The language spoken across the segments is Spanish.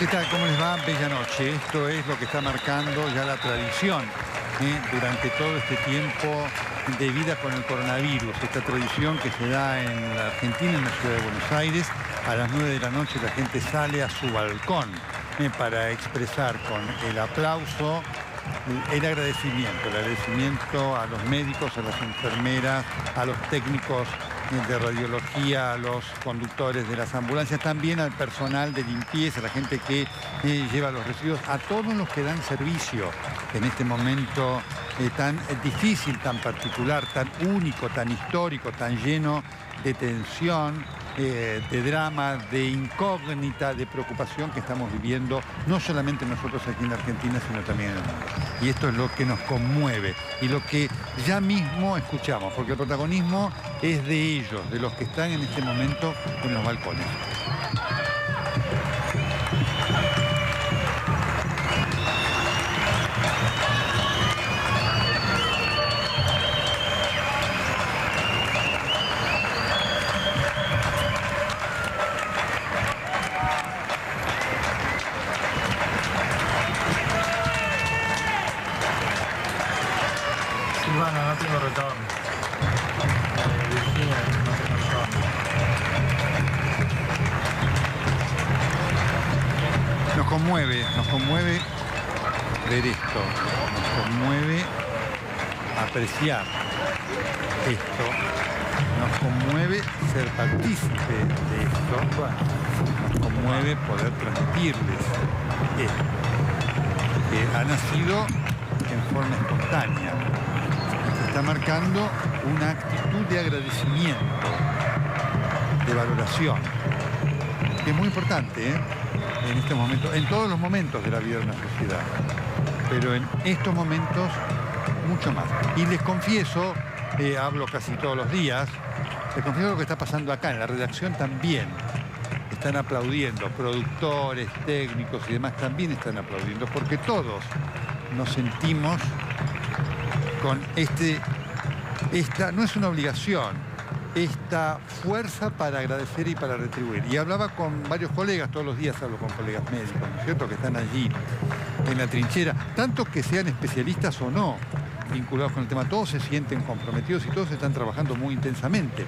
¿Qué tal? ¿Cómo les va? Bella noche. Esto es lo que está marcando ya la tradición durante todo este tiempo de vida con el coronavirus. Esta tradición que se da en la Argentina, en la ciudad de Buenos Aires. A las 9 de la noche la gente sale a su balcón para expresar con el aplauso el agradecimiento a los médicos, a las enfermeras, a los técnicos de radiología, a los conductores de las ambulancias, también al personal de limpieza, a la gente que lleva los residuos, a todos los que dan servicio en este momento tan difícil, tan particular, tan único, tan histórico, tan lleno de tensión, de drama, de incógnita, de preocupación que estamos viviendo, no solamente nosotros aquí en la Argentina, sino también en el mundo. Y esto es lo que nos conmueve y lo que ya mismo escuchamos, porque el protagonismo es de ellos, de los que están en este momento en los balcones. Silvana, no tengo retorno. Virginia, no tengo retorno. Nos conmueve ver esto, nos conmueve apreciar esto, nos conmueve ser partícipe de esto, nos conmueve poder transmitirles esto, que ha nacido en forma espontánea. Está marcando una actitud de agradecimiento, de valoración, que es muy importante en este momento, en todos los momentos de la vida de una sociedad, pero en estos momentos mucho más. Y les confieso, hablo casi todos los días, les confieso lo que está pasando acá, en la redacción también. Están aplaudiendo, productores, técnicos y demás también están aplaudiendo, porque todos nos sentimos con esta no es una obligación, esta fuerza para agradecer y para retribuir. Y hablaba con varios colegas, todos los días hablo con colegas médicos, ¿no es cierto?, que están allí en la trinchera, tanto que sean especialistas o no vinculados con el tema, todos se sienten comprometidos y todos están trabajando muy intensamente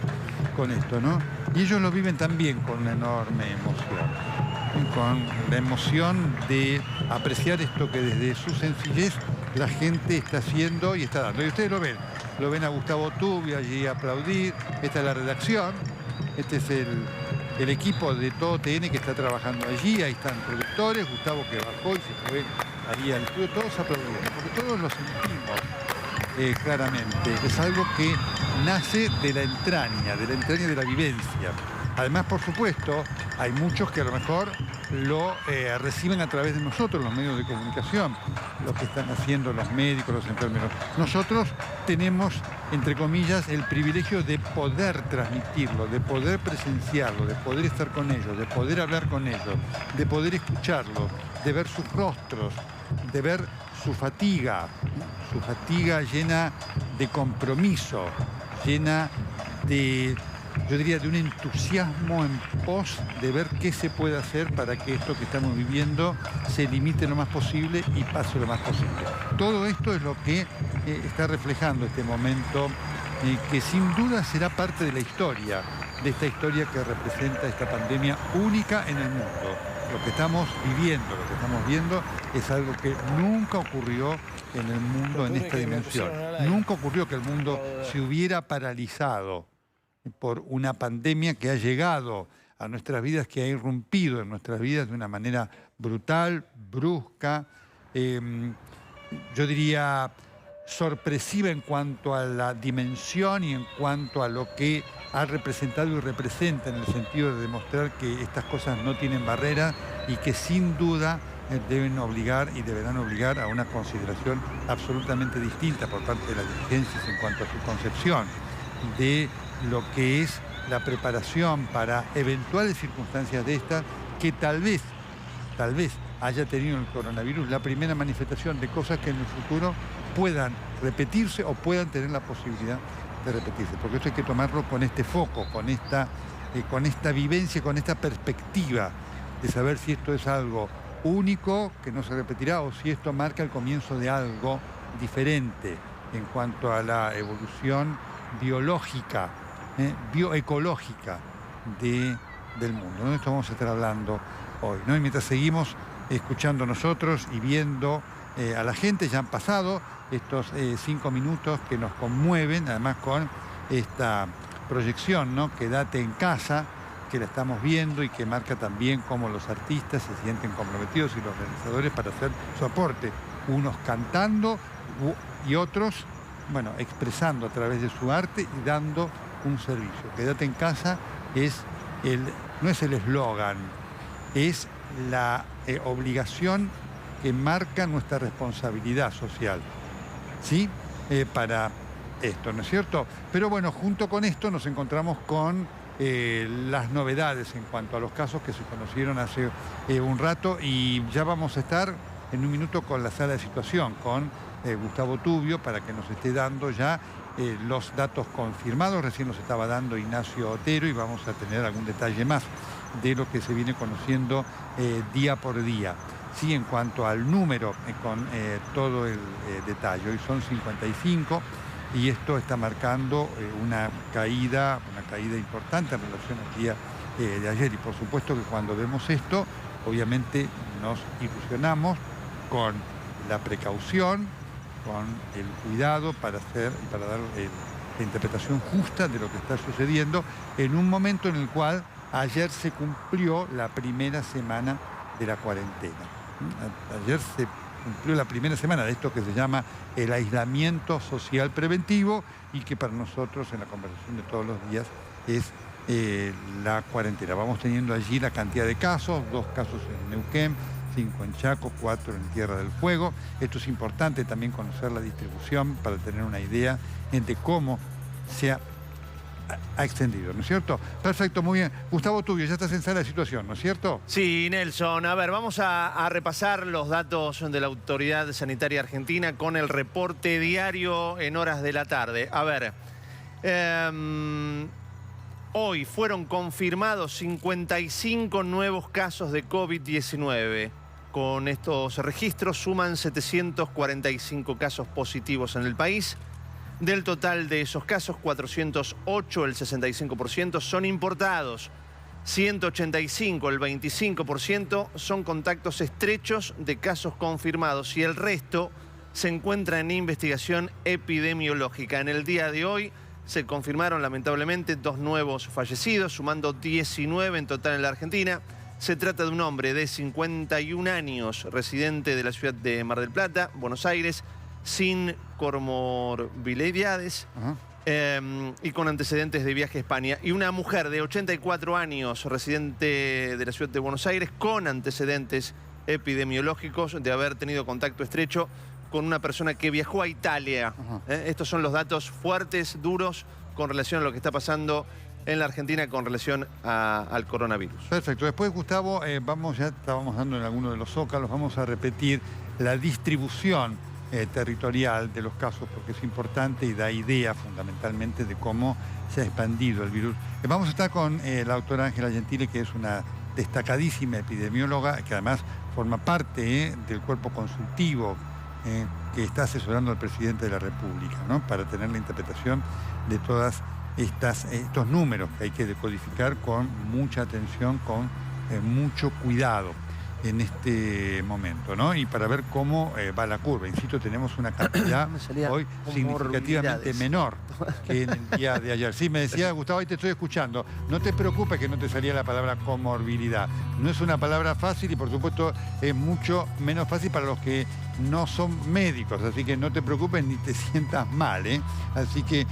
con esto, ¿no? Y ellos lo viven también con una enorme emoción, con la emoción de apreciar esto que desde su sencillez la gente está haciendo y está dando. Y ustedes lo ven a Gustavo Tubio allí aplaudir. Esta es la redacción, este es el equipo de Todo TN que está trabajando allí. Ahí están productores, Gustavo que bajó y se fue allí al estudio, todos aplaudiendo, porque todos lo sentimos claramente. Es algo que nace de la entraña de la vivencia. Además, por supuesto, hay muchos que a lo mejor lo reciben a través de nosotros, los medios de comunicación, lo que están haciendo los médicos, los enfermeros. Nosotros tenemos, entre comillas, el privilegio de poder transmitirlo, de poder presenciarlo, de poder estar con ellos, de poder hablar con ellos, de poder escucharlos, de ver sus rostros, de ver su fatiga llena de compromiso, llena de, yo diría, de un entusiasmo en pos de ver qué se puede hacer para que esto que estamos viviendo se limite lo más posible y pase lo más posible. Todo esto es lo que está reflejando este momento, que sin duda será parte de la historia, de esta historia que representa esta pandemia única en el mundo. Lo que estamos viviendo, lo que estamos viendo es algo que nunca ocurrió en el mundo en esta dimensión. Nunca ocurrió que el mundo se hubiera paralizado por una pandemia que ha llegado a nuestras vidas, que ha irrumpido en nuestras vidas de una manera brutal, brusca, yo diría sorpresiva en cuanto a la dimensión y en cuanto a lo que ha representado y representa, en el sentido de demostrar que estas cosas no tienen barreras y que sin duda deben obligar y deberán obligar a una consideración absolutamente distinta por parte de las dirigencias en cuanto a su concepción de lo que es la preparación para eventuales circunstancias de estas, que tal vez haya tenido el coronavirus la primera manifestación de cosas que en el futuro puedan repetirse o puedan tener la posibilidad de repetirse. Porque esto hay que tomarlo con este foco, con esta vivencia, con esta perspectiva de saber si esto es algo único que no se repetirá o si esto marca el comienzo de algo diferente en cuanto a la evolución biológica, bioecológica del mundo. De esto vamos a estar hablando hoy, ¿no? Y mientras seguimos escuchando nosotros y viendo a la gente, ya han pasado estos 5 minutos que nos conmueven, además con esta proyección, ¿no? Quédate en casa, que la estamos viendo y que marca también cómo los artistas se sienten comprometidos y los realizadores para hacer su aporte, unos cantando y otros, bueno, expresando a través de su arte y dando un servicio. Quédate en casa no es el eslogan, es la obligación que marca nuestra responsabilidad social, ¿sí? Para esto, ¿no es cierto? Pero bueno, junto con esto nos encontramos con las novedades en cuanto a los casos que se conocieron hace un rato, y ya vamos a estar en un minuto con la sala de situación, con Gustavo Tubio, para que nos esté dando ya los datos confirmados. Recién nos estaba dando Ignacio Otero y vamos a tener algún detalle más de lo que se viene conociendo día por día. Sí, en cuanto al número, con todo el detalle. Hoy son 55 y esto está marcando una caída importante en relación al día de ayer. Y por supuesto que cuando vemos esto, obviamente nos ilusionamos con la precaución, con el cuidado para dar la interpretación justa de lo que está sucediendo en un momento en el cual ayer se cumplió la primera semana de la cuarentena. Ayer se cumplió la primera semana de esto que se llama el aislamiento social preventivo y que para nosotros en la conversación de todos los días es la cuarentena. Vamos teniendo allí la cantidad de casos, 2 casos en Neuquén, 5 en Chaco, 4 en Tierra del Fuego. Esto es importante también conocer la distribución para tener una idea de cómo se ha extendido, ¿no es cierto? Perfecto, muy bien. Gustavo Tubio, ya estás en sala de situación, ¿no es cierto? Sí, Nelson. A ver, vamos a repasar los datos de la Autoridad Sanitaria Argentina con el reporte diario en horas de la tarde. A ver, hoy fueron confirmados 55 nuevos casos de COVID-19. Con estos registros suman 745 casos positivos en el país. Del total de esos casos, 408, el 65%, son importados. 185, el 25%, son contactos estrechos de casos confirmados y el resto se encuentra en investigación epidemiológica. En el día de hoy se confirmaron lamentablemente 2 nuevos fallecidos, sumando 19 en total en la Argentina. Se trata de un hombre de 51 años, residente de la ciudad de Mar del Plata, Buenos Aires, sin comorbilidades y con antecedentes de viaje a España. Y una mujer de 84 años, residente de la ciudad de Buenos Aires, con antecedentes epidemiológicos de haber tenido contacto estrecho con una persona que viajó a Italia. Estos son los datos fuertes, duros, con relación a lo que está pasando en la Argentina con relación al coronavirus. Perfecto. Después, Gustavo, ya estábamos dando en alguno de los zócalos, vamos a repetir la distribución territorial de los casos, porque es importante y da idea fundamentalmente de cómo se ha expandido el virus. Vamos a estar con la doctora Ángela Gentile, que es una destacadísima epidemióloga, que además forma parte del cuerpo consultivo que está asesorando al presidente de la República, ¿no? Para tener la interpretación de todas estos números que hay que decodificar con mucha atención, con mucho cuidado en este momento, ¿no? Y para ver cómo va la curva. Insisto, tenemos una cantidad hoy significativamente menor que en el día de ayer. Sí, me decía Gustavo, ahí te estoy escuchando. No te preocupes que no te salía la palabra comorbilidad. No es una palabra fácil y por supuesto es mucho menos fácil para los que no son médicos. Así que no te preocupes ni te sientas mal, ¿eh? Así que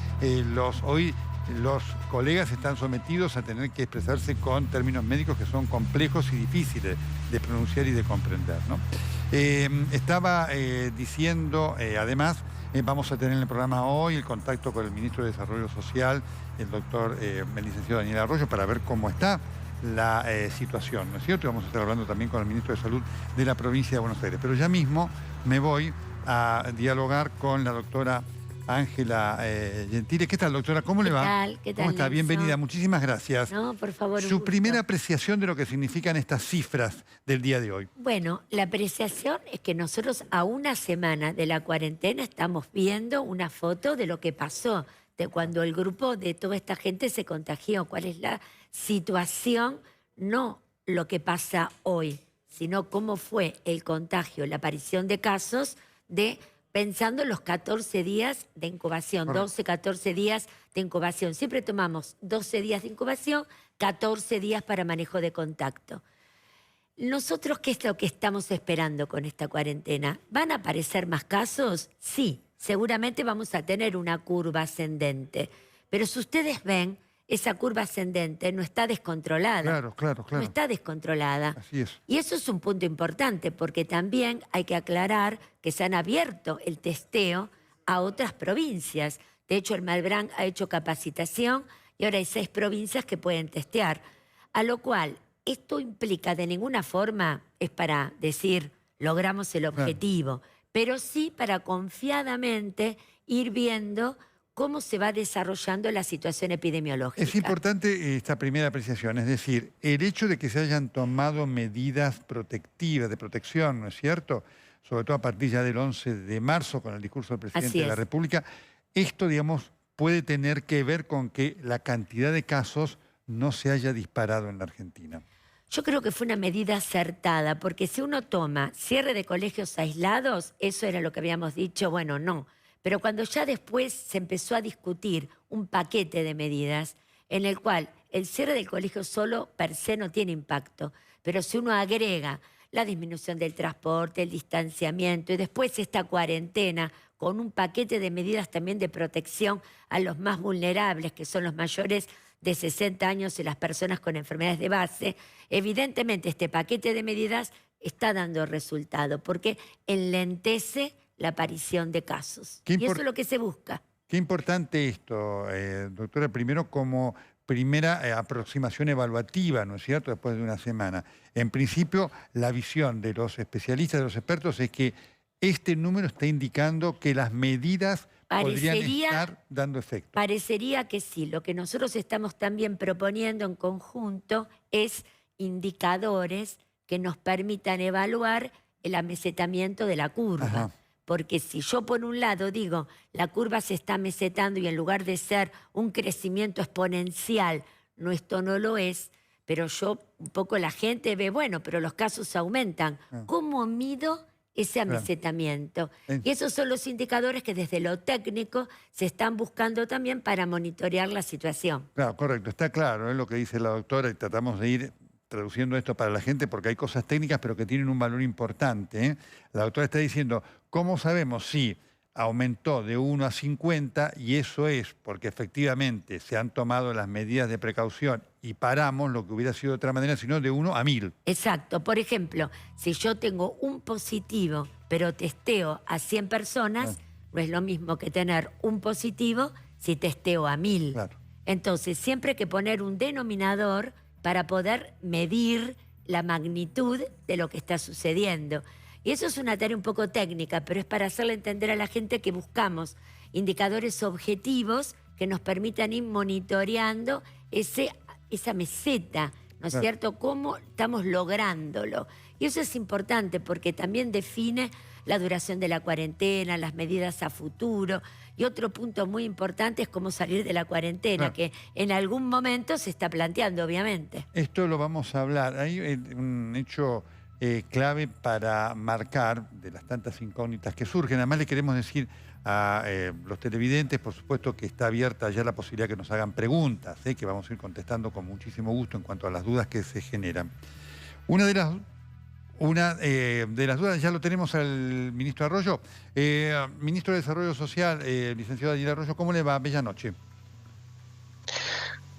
hoy los colegas están sometidos a tener que expresarse con términos médicos que son complejos y difíciles de pronunciar y de comprender, ¿no? Estaba diciendo, además, vamos a tener en el programa hoy el contacto con el ministro de Desarrollo Social, el licenciado Daniel Arroyo, para ver cómo está la situación, ¿no es cierto? Y vamos a estar hablando también con el ministro de Salud de la provincia de Buenos Aires. Pero ya mismo me voy a dialogar con la doctora Ángela Gentile. ¿Qué tal, doctora? ¿Cómo le va? ¿Qué tal, ¿Cómo está? Nelson? Bienvenida, muchísimas gracias. No, por favor, un Su gusto. primera apreciación de lo que significan estas cifras del día de hoy. Bueno, la apreciación es que nosotros a una semana de la cuarentena estamos viendo una foto de lo que pasó, de cuando el grupo de toda esta gente se contagió, cuál es la situación, no lo que pasa hoy, sino cómo fue el contagio, la aparición de casos pensando en los 14 días de incubación, Correcto. 12, 14 días de incubación. Siempre tomamos 12 días de incubación, 14 días para manejo de contacto. Nosotros, ¿qué es lo que estamos esperando con esta cuarentena? ¿Van a aparecer más casos? Sí, seguramente vamos a tener una curva ascendente. Pero si ustedes ven, esa curva ascendente no está descontrolada. Claro. No está descontrolada. Así es. Y eso es un punto importante porque también hay que aclarar que se han abierto el testeo a otras provincias. De hecho, el Malbrán ha hecho capacitación y ahora hay 6 provincias que pueden testear. A lo cual, esto implica de ninguna forma, es para decir, logramos el objetivo, pero sí para confiadamente ir viendo cómo se va desarrollando la situación epidemiológica. Es importante esta primera apreciación, es decir, el hecho de que se hayan tomado medidas protectivas, de protección, ¿no es cierto? Sobre todo a partir ya del 11 de marzo con el discurso del presidente de la República. Esto, digamos, puede tener que ver con que la cantidad de casos no se haya disparado en la Argentina. Yo creo que fue una medida acertada, porque si uno toma cierre de colegios aislados, eso era lo que habíamos dicho, bueno, no. Pero cuando ya después se empezó a discutir un paquete de medidas en el cual el cierre del colegio solo per se no tiene impacto, pero si uno agrega la disminución del transporte, el distanciamiento y después esta cuarentena con un paquete de medidas también de protección a los más vulnerables, que son los mayores de 60 años y las personas con enfermedades de base, evidentemente este paquete de medidas está dando resultado porque enlentece la aparición de casos. Y eso es lo que se busca. Qué importante esto, doctora, primero como primera aproximación evaluativa, ¿no es cierto?, después de una semana. En principio, la visión de los especialistas, de los expertos, es que este número está indicando que las medidas podrían estar dando efecto. Parecería que sí. Lo que nosotros estamos también proponiendo en conjunto es indicadores que nos permitan evaluar el amesetamiento de la curva. Ajá. Porque si yo por un lado digo, la curva se está mesetando y en lugar de ser un crecimiento exponencial, no, esto no lo es, pero yo, un poco la gente ve, bueno, pero los casos aumentan. ¿Cómo mido ese amesetamiento? Y esos son los indicadores que desde lo técnico se están buscando también para monitorear la situación. Claro, correcto, está claro, es lo que dice la doctora y tratamos de ir traduciendo esto para la gente porque hay cosas técnicas pero que tienen un valor importante, ¿eh? La doctora está diciendo, ¿cómo sabemos si aumentó de 1 a 50 y eso es porque efectivamente se han tomado las medidas de precaución y paramos lo que hubiera sido de otra manera, sino de 1 a 1000? Exacto. Por ejemplo, si yo tengo un positivo pero testeo a 100 personas, no es lo mismo que tener un positivo si testeo a 1000. Claro. Entonces, siempre hay que poner un denominador para poder medir la magnitud de lo que está sucediendo. Y eso es una tarea un poco técnica, pero es para hacerle entender a la gente que buscamos indicadores objetivos que nos permitan ir monitoreando esa meseta, ¿no es cierto? ¿Cómo estamos lográndolo? Y eso es importante porque también define la duración de la cuarentena, las medidas a futuro. Y otro punto muy importante es cómo salir de la cuarentena, que en algún momento se está planteando, obviamente. Esto lo vamos a hablar. Hay un hecho clave para marcar de las tantas incógnitas que surgen. Además le queremos decir a los televidentes, por supuesto que está abierta ya la posibilidad que nos hagan preguntas, que vamos a ir contestando con muchísimo gusto en cuanto a las dudas que se generan. Una de las dudas, ya lo tenemos al ministro Arroyo. Ministro de Desarrollo Social, licenciado Daniel Arroyo, ¿cómo le va? Bella noche.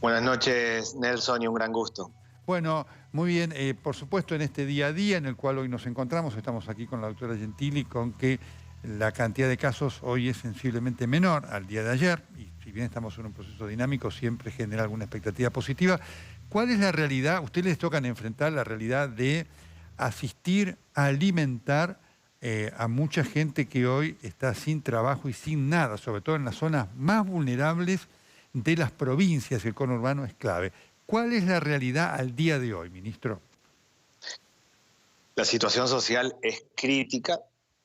Buenas noches, Nelson, y un gran gusto. Bueno, muy bien. Por supuesto, en este día a día en el cual hoy nos encontramos, estamos aquí con la doctora Gentili, con que la cantidad de casos hoy es sensiblemente menor al día de ayer, y si bien estamos en un proceso dinámico, siempre genera alguna expectativa positiva. ¿Cuál es la realidad? Ustedes les tocan enfrentar la realidad de asistir a alimentar a mucha gente que hoy está sin trabajo y sin nada, sobre todo en las zonas más vulnerables de las provincias. El conurbano es clave. ¿Cuál es la realidad al día de hoy, ministro? La situación social es crítica.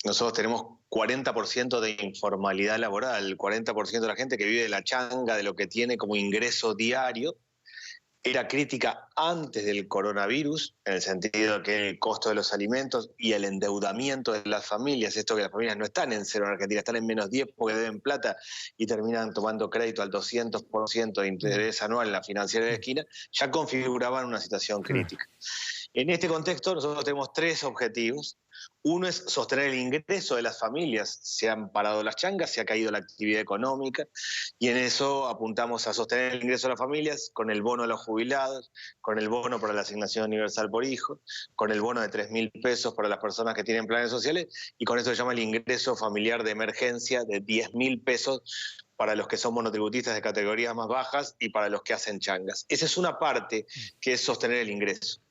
Nosotros tenemos 40% de informalidad laboral, 40% de la gente que vive de la changa, de lo que tiene como ingreso diario. Era crítica antes del coronavirus, en el sentido de que el costo de los alimentos y el endeudamiento de las familias, esto que las familias no están en cero en Argentina, están en menos 10 porque deben plata y terminan tomando crédito al 200% de interés anual en la financiera de la esquina, ya configuraban una situación crítica. En este contexto nosotros tenemos 3 objetivos. Uno es sostener el ingreso de las familias. Se han parado las changas, se ha caído la actividad económica y en eso apuntamos a sostener el ingreso de las familias con el bono de los jubilados, con el bono para la asignación universal por hijo, con el bono de 3.000 pesos para las personas que tienen planes sociales y con eso se llama el ingreso familiar de emergencia de 10.000 pesos para los que son monotributistas de categorías más bajas y para los que hacen changas. Esa es una parte que es sostener el ingreso.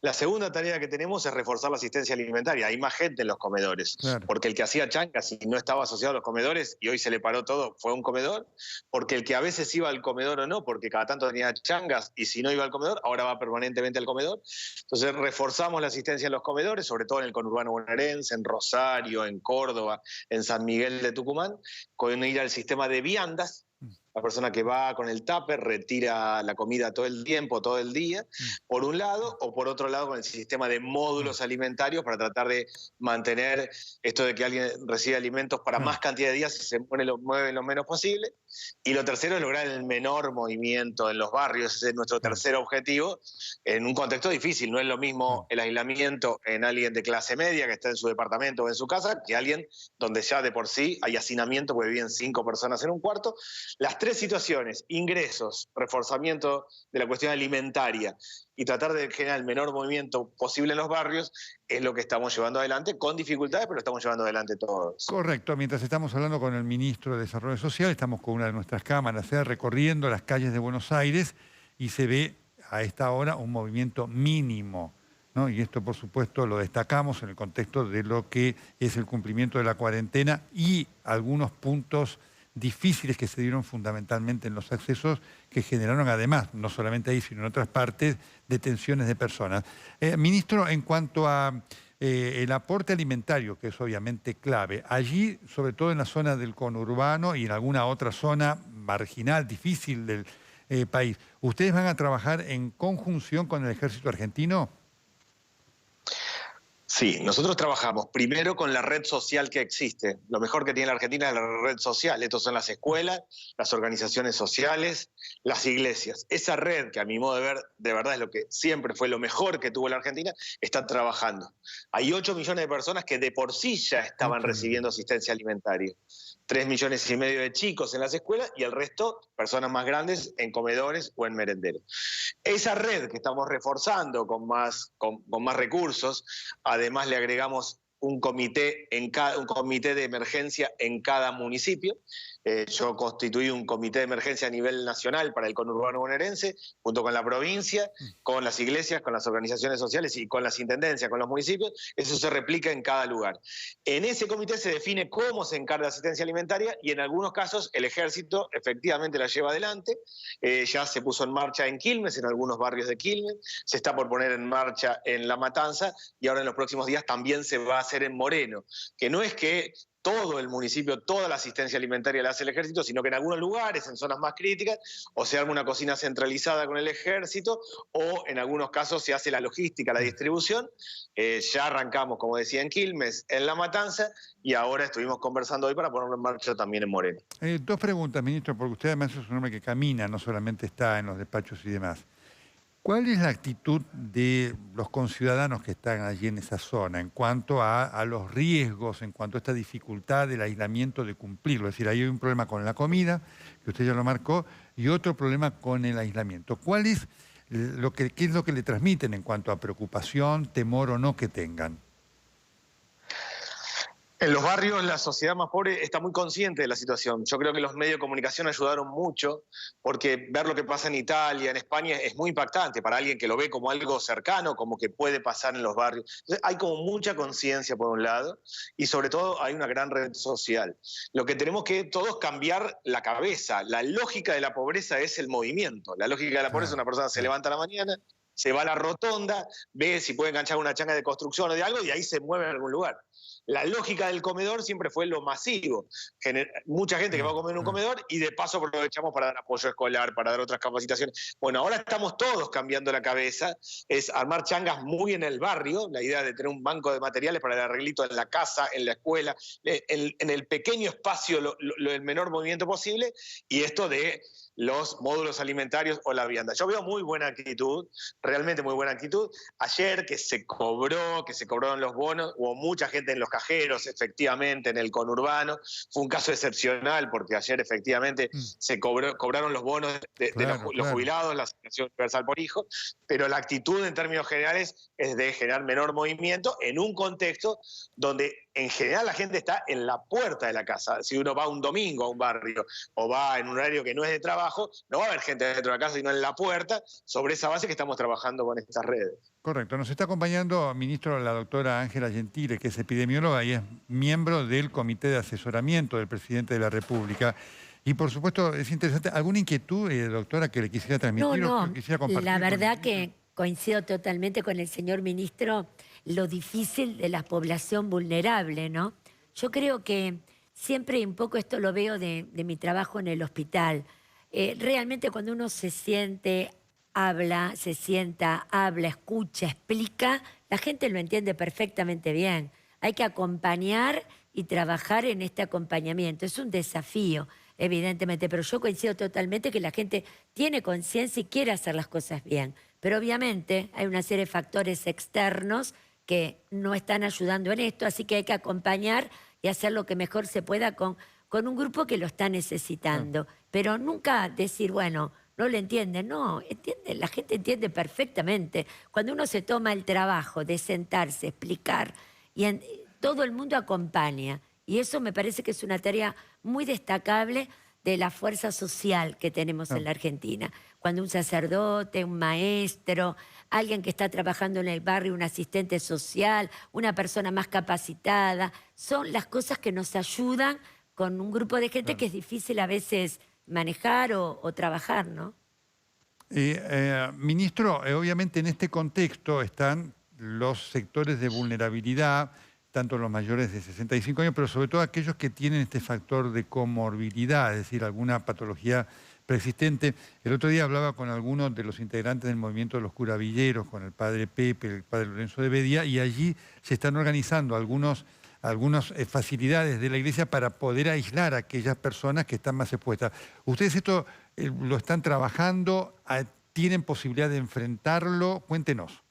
La segunda tarea que tenemos es reforzar la asistencia alimentaria. Hay más gente en los comedores, claro, porque el que hacía changas y no estaba asociado a los comedores y hoy se le paró todo fue un comedor, porque el que a veces iba al comedor o no, porque cada tanto tenía changas y si no iba al comedor, ahora va permanentemente al comedor. Entonces reforzamos la asistencia en los comedores, sobre todo en el conurbano bonaerense, en Rosario, en Córdoba, en San Miguel de Tucumán, con ir al sistema de viandas. La persona que va con el tupper retira la comida todo el tiempo, todo el día, por un lado, o por otro lado con el sistema de módulos alimentarios para tratar de mantener esto de que alguien reciba alimentos para más cantidad de días y se mueve lo menos posible. Y lo tercero es lograr el menor movimiento en los barrios. Ese es nuestro tercer objetivo, en un contexto difícil. No es lo mismo el aislamiento en alguien de clase media que está en su departamento o en su casa que alguien donde ya de por sí hay hacinamiento porque viven 5 personas en un cuarto. Las 3 situaciones, ingresos, reforzamiento de la cuestión alimentaria y tratar de generar el menor movimiento posible en los barrios, es lo que estamos llevando adelante, con dificultades, pero lo estamos llevando adelante todos. Correcto. Mientras estamos hablando con el ministro de Desarrollo Social, estamos con una de nuestras cámaras, recorriendo las calles de Buenos Aires y se ve a esta hora un movimiento mínimo, ¿no? Y esto, por supuesto, lo destacamos en el contexto de lo que es el cumplimiento de la cuarentena y algunos puntos difíciles que se dieron fundamentalmente en los accesos que generaron además, no solamente ahí, sino en otras partes, detenciones de personas. Ministro, en cuanto a el aporte alimentario, que es obviamente clave, allí, sobre todo en la zona del conurbano y en alguna otra zona marginal, difícil del país, ¿ustedes van a trabajar en conjunción con el Ejército Argentino? Sí, nosotros trabajamos primero con la red social que existe. Lo mejor que tiene la Argentina es la red social. Estos son las escuelas, las organizaciones sociales, las iglesias. Esa red, que a mi modo de ver, de verdad es lo que siempre fue lo mejor que tuvo la Argentina, está trabajando. Hay 8 millones de personas que de por sí ya estaban recibiendo asistencia alimentaria. 3,5 millones de chicos en las escuelas y el resto, personas más grandes, en comedores o en merenderos. Esa red que estamos reforzando con más recursos, además le agregamos un comité de emergencia en cada municipio. Yo constituí un comité de emergencia a nivel nacional para el conurbano bonaerense, junto con la provincia, con las iglesias, con las organizaciones sociales y con las intendencias, con los municipios. Eso se replica en cada lugar. En ese comité se define cómo se encarga la asistencia alimentaria y en algunos casos el ejército efectivamente la lleva adelante. Ya se puso en marcha en Quilmes, en algunos barrios de Quilmes, se está por poner en marcha en La Matanza y ahora en los próximos días también se va a hacer en Moreno, que no es que todo el municipio, toda la asistencia alimentaria la hace el ejército, sino que en algunos lugares, en zonas más críticas, o se arma una cocina centralizada con el ejército, o en algunos casos se hace la logística, la distribución. Ya arrancamos, como decía, en Quilmes, en La Matanza, y ahora estuvimos conversando hoy para ponerlo en marcha también en Moreno. 2 preguntas, ministro, porque usted además es un hombre que camina, no solamente está en los despachos y demás. ¿Cuál es la actitud de los conciudadanos que están allí en esa zona en cuanto a los riesgos, en cuanto a esta dificultad del aislamiento de cumplirlo? Es decir, ahí hay un problema con la comida, que usted ya lo marcó, y otro problema con el aislamiento. ¿Qué es lo que le transmiten en cuanto a preocupación, temor o no que tengan? En los barrios la sociedad más pobre está muy consciente de la situación. Yo creo que los medios de comunicación ayudaron mucho porque ver lo que pasa en Italia, en España, es muy impactante para alguien que lo ve como algo cercano, como que puede pasar en los barrios. Entonces, hay como mucha conciencia por un lado y sobre todo hay una gran red social. Lo que tenemos que todos cambiar la cabeza. La lógica de la pobreza es el movimiento. La lógica de la pobreza es una persona se levanta a la mañana, se va a la rotonda, ve si puede enganchar una changa de construcción o de algo y ahí se mueve en algún lugar. La lógica del comedor siempre fue lo masivo. Mucha gente que va a comer en un comedor y de paso aprovechamos para dar apoyo escolar, para dar otras capacitaciones. Bueno, ahora estamos todos cambiando la cabeza. Es armar changas muy en el barrio, la idea de tener un banco de materiales para el arreglito en la casa, en la escuela, en el pequeño espacio, el menor movimiento posible, y esto de los módulos alimentarios o la vianda. Yo veo muy buena actitud, realmente muy buena actitud. Ayer que se cobraron los bonos, hubo mucha gente en los cajeros, efectivamente, en el conurbano. Fue un caso excepcional porque ayer efectivamente se cobraron los bonos de los jubilados, la asignación universal por hijo, pero la actitud en términos generales es de generar menor movimiento en un contexto donde en general la gente está en la puerta de la casa. Si uno va un domingo a un barrio o va en un horario que no es de trabajo, no va a haber gente dentro de la casa, sino en la puerta, sobre esa base que estamos trabajando con estas redes. Correcto. Nos está acompañando, ministro, la doctora Ángela Gentile, que es epidemióloga y es miembro del Comité de Asesoramiento del Presidente de la República. Y, por supuesto, es interesante. ¿Alguna inquietud, doctora, que le quisiera transmitir No, o que quisiera compartir? la verdad que coincido totalmente con el señor ministro, lo difícil de la población vulnerable, ¿no? Yo creo que siempre un poco esto lo veo de mi trabajo en el hospital. Realmente cuando uno se siente, habla, se sienta, habla, escucha, explica, la gente lo entiende perfectamente bien. Hay que acompañar y trabajar en este acompañamiento. Es un desafío, evidentemente, pero yo coincido totalmente que la gente tiene conciencia y quiere hacer las cosas bien. Pero obviamente hay una serie de factores externos que no están ayudando en esto, así que hay que acompañar y hacer lo que mejor se pueda con un grupo que lo está necesitando. Pero nunca decir, bueno, no lo entienden. No, entiende, la gente entiende perfectamente. Cuando uno se toma el trabajo de sentarse, explicar, todo el mundo acompaña. Y eso me parece que es una tarea muy destacable de la fuerza social que tenemos en la Argentina. Cuando un sacerdote, un maestro, alguien que está trabajando en el barrio, un asistente social, una persona más capacitada, son las cosas que nos ayudan con un grupo de gente que es difícil a veces manejar o trabajar, ¿no? Ministro, obviamente en este contexto están los sectores de vulnerabilidad, tanto los mayores de 65 años, pero sobre todo aquellos que tienen este factor de comorbilidad, es decir, alguna patología preexistente. El otro día hablaba con algunos de los integrantes del movimiento de los curavilleros, con el padre Pepe, el padre Lorenzo de Bedia, y allí se están organizando algunas facilidades de la iglesia para poder aislar a aquellas personas que están más expuestas. ¿Ustedes esto lo están trabajando? ¿Tienen posibilidad de enfrentarlo? Cuéntenos.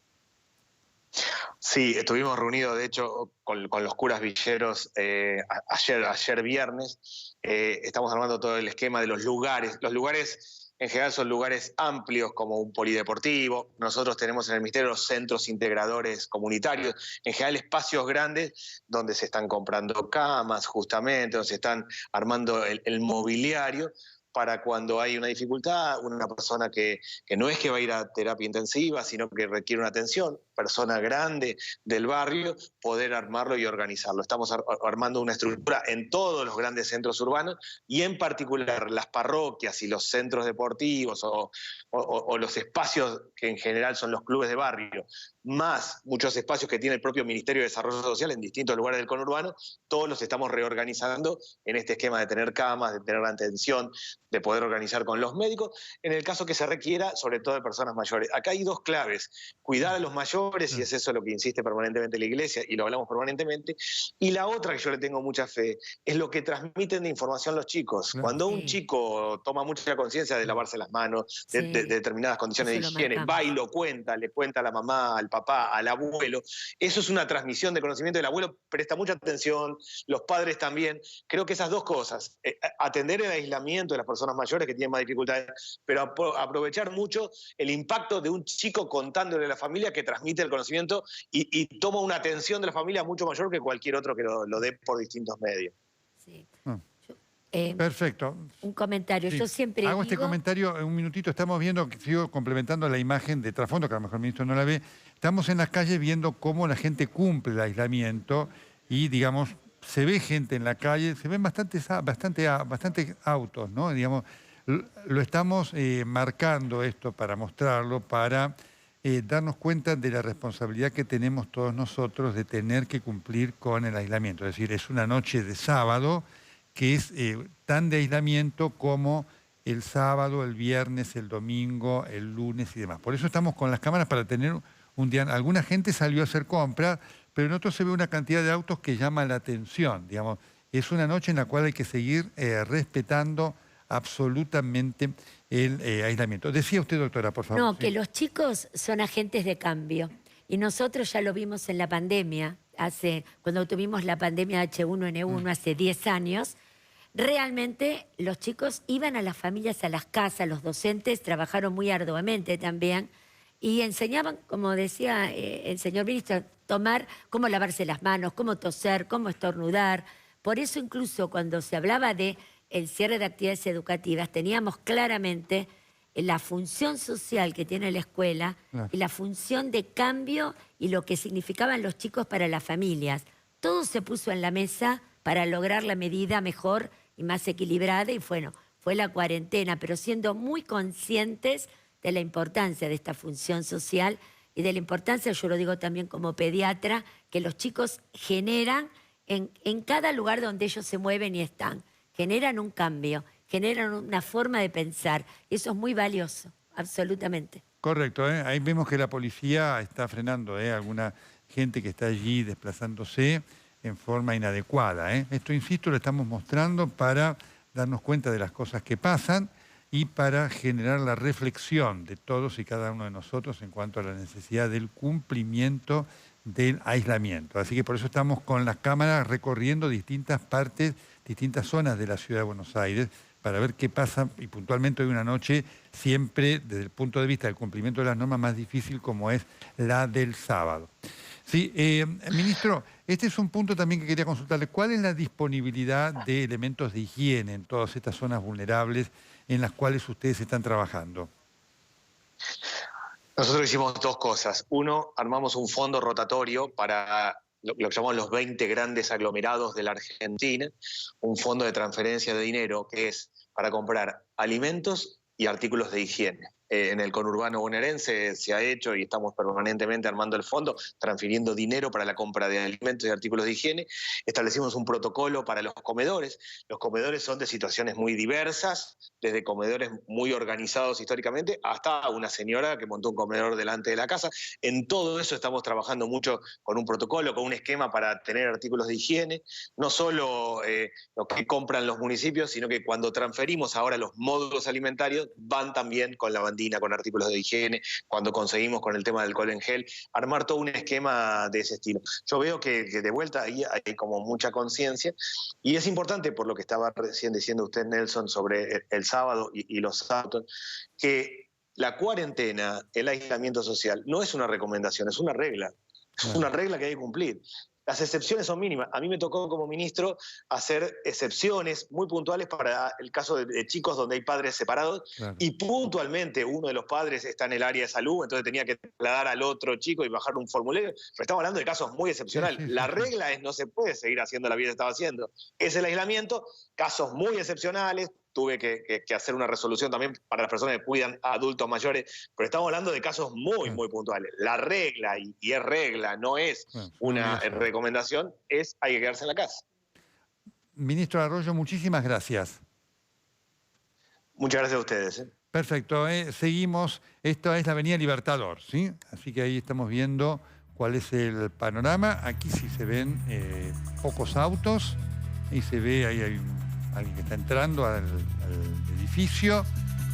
Sí, estuvimos reunidos, de hecho, con los curas villeros ayer viernes. Estamos armando todo el esquema de los lugares. Los lugares, en general, son lugares amplios, como un polideportivo. Nosotros tenemos en el Ministerio los centros integradores comunitarios. En general, espacios grandes donde se están comprando camas, justamente, donde se están armando el mobiliario, para cuando hay una dificultad, una persona que no es que va a ir a terapia intensiva, sino que requiere una atención, persona grande del barrio, poder armarlo y organizarlo. Estamos armando una estructura en todos los grandes centros urbanos y en particular las parroquias y los centros deportivos o los espacios que en general son los clubes de barrio, más muchos espacios que tiene el propio Ministerio de Desarrollo Social en distintos lugares del conurbano, todos los estamos reorganizando en este esquema de tener camas, de tener la atención, de poder organizar con los médicos, en el caso que se requiera, sobre todo de personas mayores. Acá hay dos claves: cuidar a los mayores, y es eso lo que insiste permanentemente la Iglesia, y lo hablamos permanentemente, y la otra que yo le tengo mucha fe, es lo que transmiten de información los chicos. Cuando un chico toma mucha conciencia de lavarse las manos, de determinadas condiciones de higiene, va y lo cuenta, le cuenta a la mamá, al papá, al abuelo, eso es una transmisión de conocimiento. El abuelo presta mucha atención, los padres también. Creo que esas dos cosas, atender el aislamiento de las personas mayores que tienen más dificultades, pero aprovechar mucho el impacto de un chico contándole a la familia, que transmite transmite el conocimiento y toma una atención de la familia mucho mayor que cualquier otro que lo dé por distintos medios. Sí. Ah. Yo, Perfecto. un comentario. Sí. Yo siempre Hago este digo- comentario en un minutito. Estamos viendo, sigo complementando la imagen de trasfondo, que a lo mejor el ministro no la ve. Estamos en las calles viendo cómo la gente cumple el aislamiento y, digamos, se ve gente en la calle, se ven bastante autos, ¿no? Digamos, lo estamos marcando esto para mostrarlo, para darnos cuenta de la responsabilidad que tenemos todos nosotros de tener que cumplir con el aislamiento. Es decir, es una noche de sábado que es tan de aislamiento como el sábado, el viernes, el domingo, el lunes y demás. Por eso estamos con las cámaras para tener un día. Alguna gente salió a hacer compras, pero en otros se ve una cantidad de autos que llama la atención. Digamos, es una noche en la cual hay que seguir respetando absolutamente el aislamiento. Decía usted, doctora, por favor. No, Sí. que los chicos son agentes de cambio. Y nosotros ya lo vimos en la pandemia, cuando tuvimos la pandemia H1N1 hace 10 años, realmente los chicos iban a las familias, a las casas, los docentes trabajaron muy arduamente también y enseñaban, como decía el señor ministro, cómo lavarse las manos, cómo toser, cómo estornudar. Por eso incluso cuando se hablaba de el cierre de actividades educativas, teníamos claramente la función social que tiene la escuela Claro. y la función de cambio y lo que significaban los chicos para las familias. Todo se puso en la mesa para lograr la medida mejor y más equilibrada y bueno, fue la cuarentena, pero siendo muy conscientes de la importancia de esta función social y de la importancia, yo lo digo también como pediatra, que los chicos generan en cada lugar donde ellos se mueven y están, generan un cambio, generan una forma de pensar. Eso es muy valioso, absolutamente. Correcto, ahí vemos que la policía está frenando alguna gente que está allí desplazándose en forma inadecuada. Esto, insisto, lo estamos mostrando para darnos cuenta de las cosas que pasan y para generar la reflexión de todos y cada uno de nosotros en cuanto a la necesidad del cumplimiento del aislamiento. Así que por eso estamos con las cámaras recorriendo distintas partes, distintas zonas de la ciudad de Buenos Aires, para ver qué pasa, y puntualmente hoy una noche siempre desde el punto de vista del cumplimiento de las normas más difícil como es la del sábado. Sí, ministro, este es un punto también que quería consultarle. ¿Cuál es la disponibilidad de elementos de higiene en todas estas zonas vulnerables en las cuales ustedes están trabajando? Nosotros hicimos dos cosas. Uno, armamos un fondo rotatorio para lo que llamamos los 20 grandes aglomerados de la Argentina, un fondo de transferencia de dinero que es para comprar alimentos y artículos de higiene. En el conurbano bonaerense se ha hecho y estamos permanentemente armando el fondo, transfiriendo dinero para la compra de alimentos y artículos de higiene. Establecimos un protocolo para los comedores. Los comedores son de situaciones muy diversas, desde comedores muy organizados históricamente hasta una señora que montó un comedor delante de la casa. En todo eso estamos trabajando mucho con un protocolo, con un esquema para tener artículos de higiene, no solo lo que compran los municipios, sino que cuando transferimos ahora los módulos alimentarios van también con la bandina, con artículos de higiene, cuando conseguimos con el tema del alcohol en gel, armar todo un esquema de ese estilo. Yo veo que de vuelta ahí hay como mucha conciencia y es importante, por lo que estaba recién diciendo usted, Nelson, sobre el sábado y los autos, que la cuarentena, el aislamiento social, no es una recomendación, es una regla. Es una regla que hay que cumplir. Las excepciones son mínimas. A mí me tocó como ministro hacer excepciones muy puntuales para el caso de chicos donde hay padres separados. Claro. Y puntualmente uno de los padres está en el área de salud, entonces tenía que trasladar al otro chico y bajar un formulario. Pero estamos hablando de casos muy excepcionales. Sí, sí, sí, La sí. regla es no se puede seguir haciendo la vida que estaba haciendo. Es el aislamiento, casos muy excepcionales. Tuve que hacer una resolución también para las personas que cuidan a adultos mayores, pero estamos hablando de casos muy, muy puntuales. La regla, y es regla, no es una recomendación, hay que quedarse en la casa. Ministro Arroyo, muchísimas gracias. Muchas gracias a ustedes. Perfecto, seguimos. Esta es la Avenida Libertador, ¿sí? Así que ahí estamos viendo cuál es el panorama. Aquí sí se ven pocos autos y se ve, ahí hay alguien que está entrando al edificio.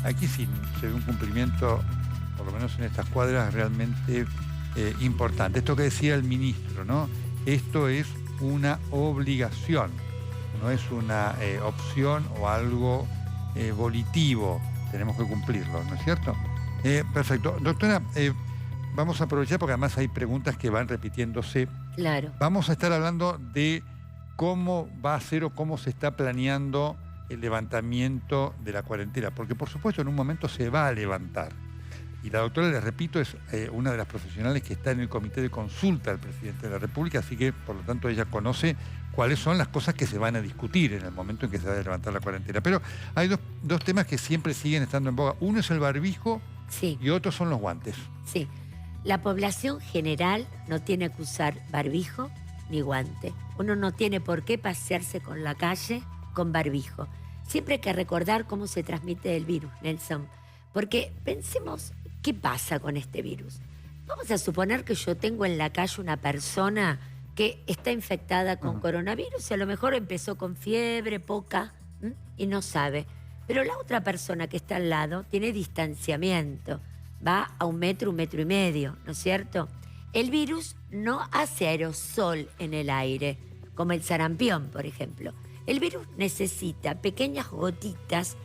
Aquí sí se ve un cumplimiento, por lo menos en estas cuadras, realmente importante. Esto que decía el ministro, ¿no? Esto es una obligación, no es una opción o algo volitivo. Tenemos que cumplirlo, ¿no es cierto? Perfecto. Doctora, vamos a aprovechar porque además hay preguntas que van repitiéndose. Claro. Vamos a estar hablando de cómo va a ser o cómo se está planeando el levantamiento de la cuarentena, porque por supuesto en un momento se va a levantar. Y la doctora, les repito, es una de las profesionales que está en el comité de consulta del presidente de la República, así que por lo tanto ella conoce cuáles son las cosas que se van a discutir en el momento en que se va a levantar la cuarentena. Pero hay dos temas que siempre siguen estando en boga. Uno es el barbijo Sí, y otro son los guantes. sí. La población general no tiene que usar barbijo ni guante. Uno no tiene por qué pasearse con la calle con barbijo. Siempre hay que recordar cómo se transmite el virus, Nelson. Porque pensemos, ¿qué pasa con este virus? Vamos a suponer que yo tengo en la calle una persona que está infectada con coronavirus y a lo mejor empezó con fiebre, poca, y no sabe. Pero la otra persona que está al lado tiene distanciamiento. Va a 1 metro, 1,5 metros, ¿no es cierto? El virus no hace aerosol en el aire, como el sarampión, por ejemplo. El virus necesita pequeñas gotitas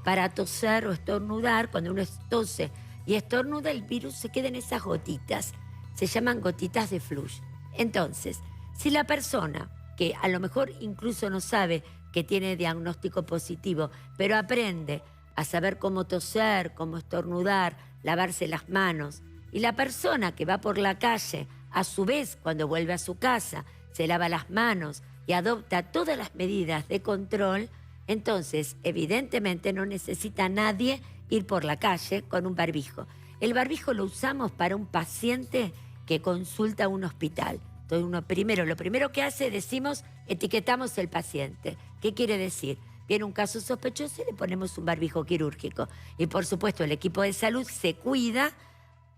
para toser o estornudar. Cuando uno tose y estornuda, el virus se queda en esas gotitas. Se llaman gotitas de flush. Entonces, si la persona, que a lo mejor incluso no sabe que tiene diagnóstico positivo, pero aprende a saber cómo toser, cómo estornudar, lavarse las manos, y la persona que va por la calle, a su vez, cuando vuelve a su casa, se lava las manos y adopta todas las medidas de control, entonces, evidentemente, no necesita nadie ir por la calle con un barbijo. El barbijo lo usamos para un paciente que consulta a un hospital. Entonces, lo primero que hace, decimos, etiquetamos el paciente. ¿Qué quiere decir? Viene un caso sospechoso y le ponemos un barbijo quirúrgico. Y, por supuesto, el equipo de salud se cuida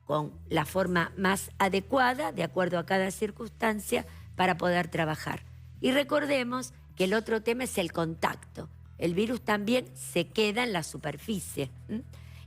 con la forma más adecuada, de acuerdo a cada circunstancia, para poder trabajar. Y recordemos que el otro tema es el contacto. El virus también se queda en la superficie.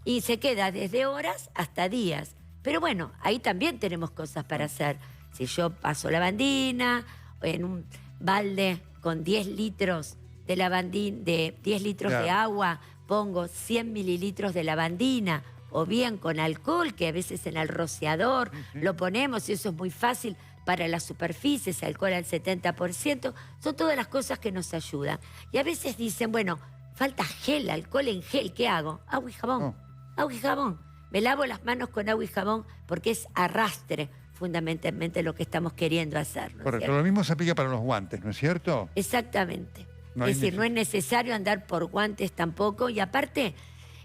Y se queda desde horas hasta días. Pero bueno, ahí también tenemos cosas para hacer. Si yo paso lavandina, en un balde con 10 litros de lavandina, de 10 litros de agua, pongo 100 mililitros de lavandina, o bien con alcohol, que a veces en el rociador lo ponemos, y eso es muy fácil para las superficies, alcohol al 70%, son todas las cosas que nos ayudan. Y a veces dicen, bueno, falta gel, alcohol en gel, ¿qué hago? Agua y jabón, agua y jabón. Me lavo las manos con agua y jabón porque es arrastre, fundamentalmente lo que estamos queriendo hacer, ¿no? Correcto, lo mismo se aplica para los guantes, ¿no es cierto? Exactamente. No es decir, no es necesario andar por guantes tampoco, y aparte,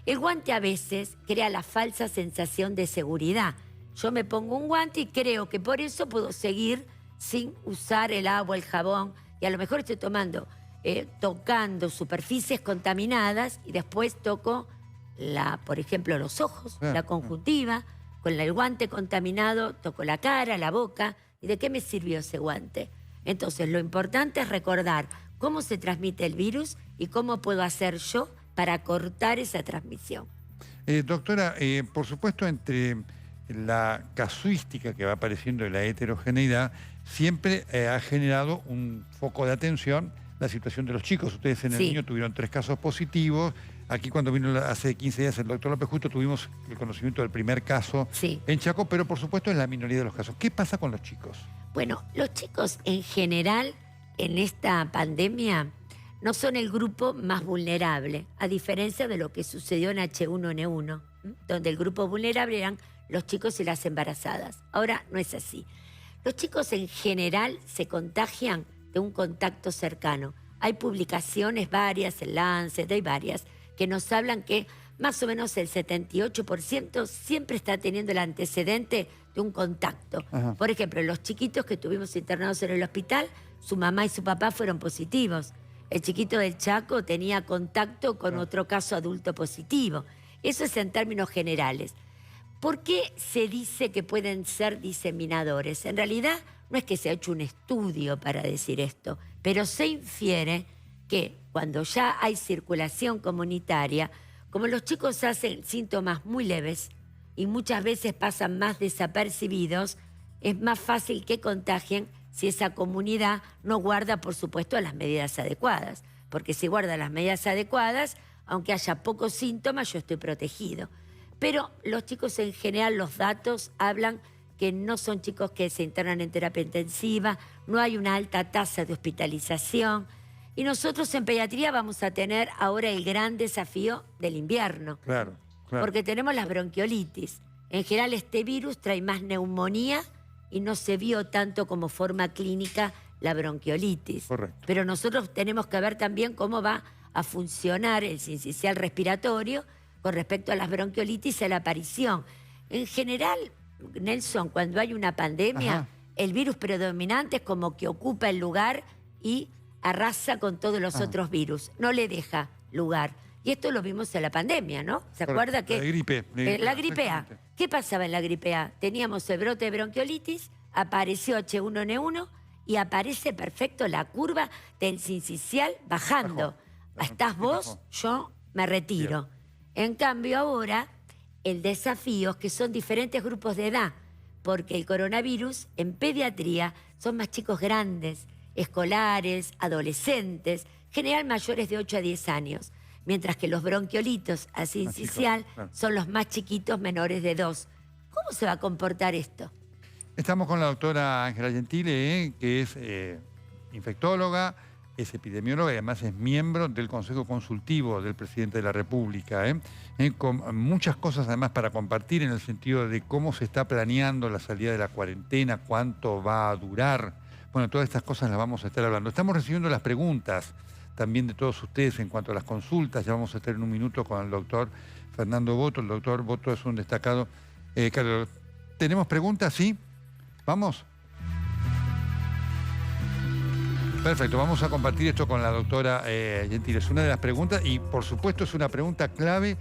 el guante a veces crea la falsa sensación de seguridad. Yo me pongo un guante y creo que por eso puedo seguir sin usar el agua, el jabón, y a lo mejor estoy tocando superficies contaminadas y después toco, por ejemplo, los ojos, la conjuntiva. Con el guante contaminado toco la cara, la boca. ¿Y de qué me sirvió ese guante? Entonces, lo importante es recordar cómo se transmite el virus y cómo puedo hacer yo para cortar esa transmisión. Doctora, por supuesto, entre la casuística que va apareciendo de la heterogeneidad, siempre ha generado un foco de atención la situación de los chicos. Ustedes en el niño tuvieron 3 casos positivos. Aquí cuando vino hace 15 días el doctor López, justo tuvimos el conocimiento del primer caso en Chaco, pero por supuesto es la minoría de los casos. ¿Qué pasa con los chicos? Bueno, los chicos en general en esta pandemia no son el grupo más vulnerable, a diferencia de lo que sucedió en H1N1, donde el grupo vulnerable eran los chicos y las embarazadas. Ahora no es así. Los chicos en general se contagian de un contacto cercano. Hay publicaciones varias, en Lancet, hay varias, que nos hablan que más o menos el 78% siempre está teniendo el antecedente de un contacto. Por ejemplo, los chiquitos que tuvimos internados en el hospital, su mamá y su papá fueron positivos. El chiquito del Chaco tenía contacto con otro caso adulto positivo. Eso es en términos generales. ¿Por qué se dice que pueden ser diseminadores? En realidad no es que se ha hecho un estudio para decir esto, pero se infiere que cuando ya hay circulación comunitaria, como los chicos hacen síntomas muy leves y muchas veces pasan más desapercibidos, es más fácil que contagien si esa comunidad no guarda, por supuesto, las medidas adecuadas. Porque si guarda las medidas adecuadas, aunque haya pocos síntomas, yo estoy protegido. Pero los chicos en general, los datos hablan que no son chicos que se internan en terapia intensiva, no hay una alta tasa de hospitalización. Y nosotros en pediatría vamos a tener ahora el gran desafío del invierno. Claro, claro. Porque tenemos las bronquiolitis. En general este virus trae más neumonía y no se vio tanto como forma clínica la bronquiolitis. Correcto. Pero nosotros tenemos que ver también cómo va a funcionar el sincicial respiratorio con respecto a las bronquiolitis y a la aparición. En general, Nelson, cuando hay una pandemia, Ajá. el virus predominante es como que ocupa el lugar y arrasa con todos los otros virus. No le deja lugar. Y esto lo vimos en la pandemia, ¿no? ¿Se acuerda que La gripe. la gripe A? Exactamente. ¿Qué pasaba en la gripe A? Teníamos el brote de bronquiolitis, apareció H1N1 y aparece perfecto la curva del sincicial bajando. Bajó. Estás vos, Bajó. yo me retiro. En cambio ahora el desafío es que son diferentes grupos de edad, porque el coronavirus en pediatría son más chicos grandes, escolares, adolescentes, general mayores de 8 a 10 años, mientras que los bronquiolitos a sincicial chicos, claro. son los más chiquitos menores de 2. ¿Cómo se va a comportar esto? Estamos con la doctora Ángela Gentile, que es infectóloga, es epidemióloga y además es miembro del Consejo Consultivo del Presidente de la República, con muchas cosas además para compartir en el sentido de cómo se está planeando la salida de la cuarentena, cuánto va a durar. Bueno, todas estas cosas las vamos a estar hablando. Estamos recibiendo las preguntas también de todos ustedes en cuanto a las consultas. Ya vamos a estar en un minuto con el doctor Fernando Boto. El doctor Boto es un destacado... Claro, ¿tenemos preguntas? ¿Sí? ¿Vamos? Perfecto, vamos a compartir esto con la doctora Gentile. Es una de las preguntas y, por supuesto, es una pregunta clave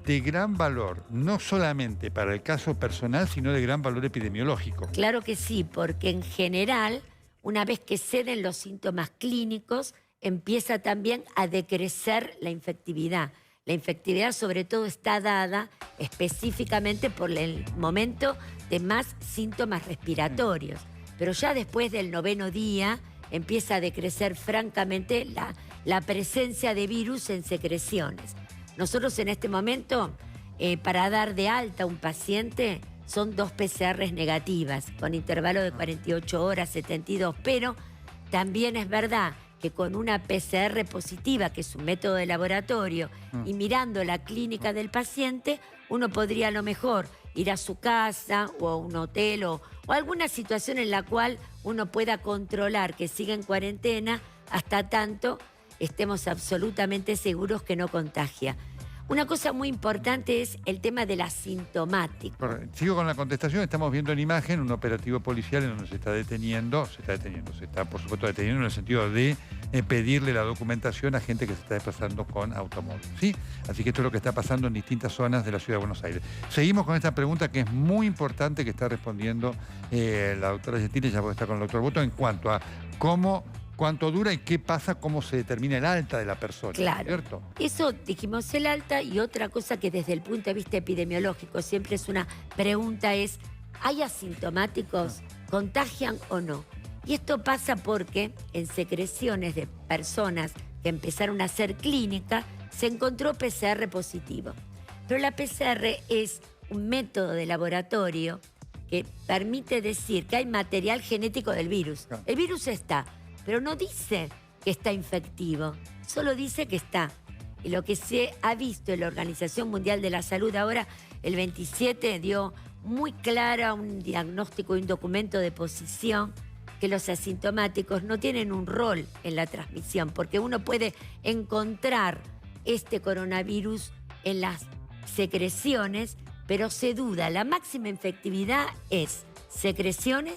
de gran valor, no solamente para el caso personal, sino de gran valor epidemiológico. Claro que sí, porque en general, una vez que ceden los síntomas clínicos, empieza también a decrecer la infectividad. La infectividad sobre todo está dada específicamente por el momento de más síntomas respiratorios. Pero ya después del 9º día empieza a decrecer francamente la presencia de virus en secreciones. Nosotros en este momento, para dar de alta a un paciente, son 2 PCRs negativas, con intervalo de 48 horas, 72, pero también es verdad que con una PCR positiva, que es un método de laboratorio, y mirando la clínica del paciente, uno podría a lo mejor ir a su casa o a un hotel o alguna situación en la cual uno pueda controlar que siga en cuarentena hasta tanto estemos absolutamente seguros que no contagia. Una cosa muy importante es el tema del asintomático. Correcto. Sigo con la contestación. Estamos viendo en imagen un operativo policial en donde se está por supuesto deteniendo en el sentido de pedirle la documentación a gente que se está desplazando con automóvil, ¿sí? Así que esto es lo que está pasando en distintas zonas de la ciudad de Buenos Aires. Seguimos con esta pregunta que es muy importante, que está respondiendo la doctora Gentile, ya está con el doctor Boto, en cuanto a cuánto dura y qué pasa, cómo se determina el alta de la persona, Claro. ¿cierto? Eso dijimos el alta, y otra cosa que desde el punto de vista epidemiológico siempre es una pregunta es, ¿hay asintomáticos? ¿Contagian o no? Y esto pasa porque en secreciones de personas que empezaron a hacer clínica se encontró PCR positivo. Pero la PCR es un método de laboratorio que permite decir que hay material genético del virus. Claro. El virus está, pero no dice que está infectivo, solo dice que está. Y lo que se ha visto en la Organización Mundial de la Salud ahora, el 27, dio muy clara un diagnóstico y un documento de posición que los asintomáticos no tienen un rol en la transmisión, porque uno puede encontrar este coronavirus en las secreciones, pero se duda. La máxima infectividad es secreciones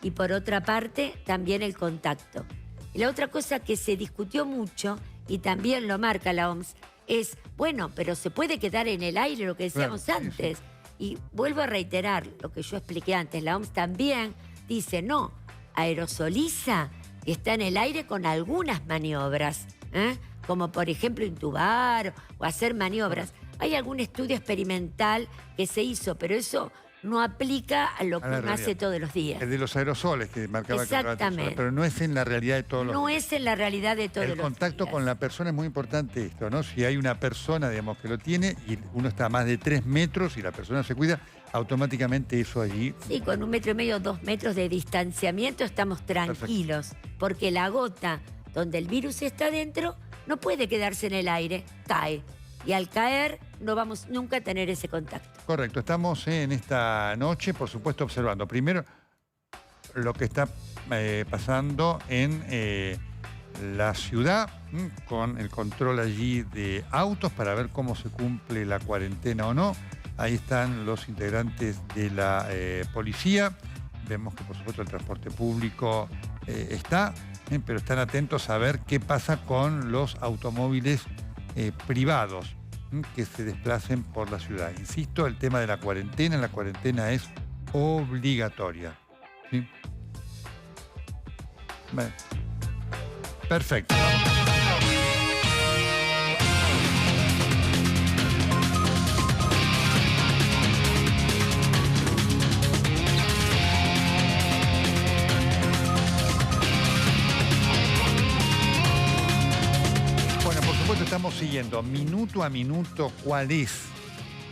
y, por otra parte, también el contacto. Y la otra cosa que se discutió mucho, y también lo marca la OMS, es, bueno, pero se puede quedar en el aire, lo que decíamos Claro, sí, antes. Y vuelvo a reiterar lo que yo expliqué antes. La OMS también dice, no, aerosoliza y está en el aire con algunas maniobras, como por ejemplo intubar o hacer maniobras. Hay algún estudio experimental que se hizo, pero eso no aplica a lo que A la uno hace realidad. todos los días. El de los aerosoles que marcaba que duraba 3 horas, Exactamente. pero no es en la realidad de todos los No días. es en la realidad de todos los El días. contacto con la persona es muy importante esto, ¿no? Si hay una persona, digamos, que lo tiene y uno está a más de 3 metros y la persona se cuida, automáticamente eso allí... Sí, con 1,5 metros, 2 metros de distanciamiento estamos tranquilos, porque la gota donde el virus está dentro no puede quedarse en el aire, cae. Y al caer no vamos nunca a tener ese contacto. Correcto, estamos en esta noche, por supuesto, observando primero lo que está pasando en la ciudad, con el control allí de autos para ver cómo se cumple la cuarentena o no. Ahí están los integrantes de la policía. Vemos que, por supuesto, el transporte público está, pero están atentos a ver qué pasa con los automóviles privados que se desplacen por la ciudad. Insisto, el tema de la cuarentena es obligatoria. ¿Sí? Bueno. Perfecto. Bueno, por supuesto estamos siguiendo minuto a minuto cuál es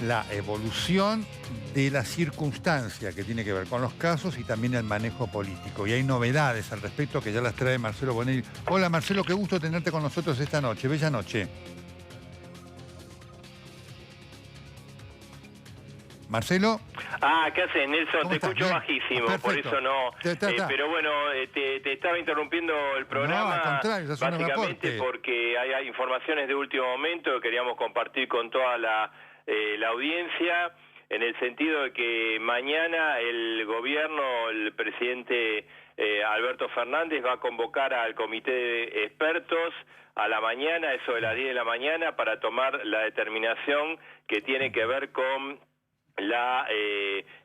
la evolución de la circunstancia que tiene que ver con los casos y también el manejo político. Y hay novedades al respecto que ya las trae Marcelo Bonelli. Hola Marcelo, qué gusto tenerte con nosotros esta noche. Bella noche. Marcelo. ¿Qué haces, Nelson? ¿Cómo Te estás? escucho Bien. bajísimo, Perfecto. por eso no... pero bueno, te estaba interrumpiendo el programa, al contrario, eso no me básicamente aporte. porque hay informaciones de último momento que queríamos compartir con toda la audiencia, en el sentido de que mañana el gobierno, el presidente Alberto Fernández va a convocar al comité de expertos a la mañana, eso de las 10 de la mañana, para tomar la determinación que tiene que ver con la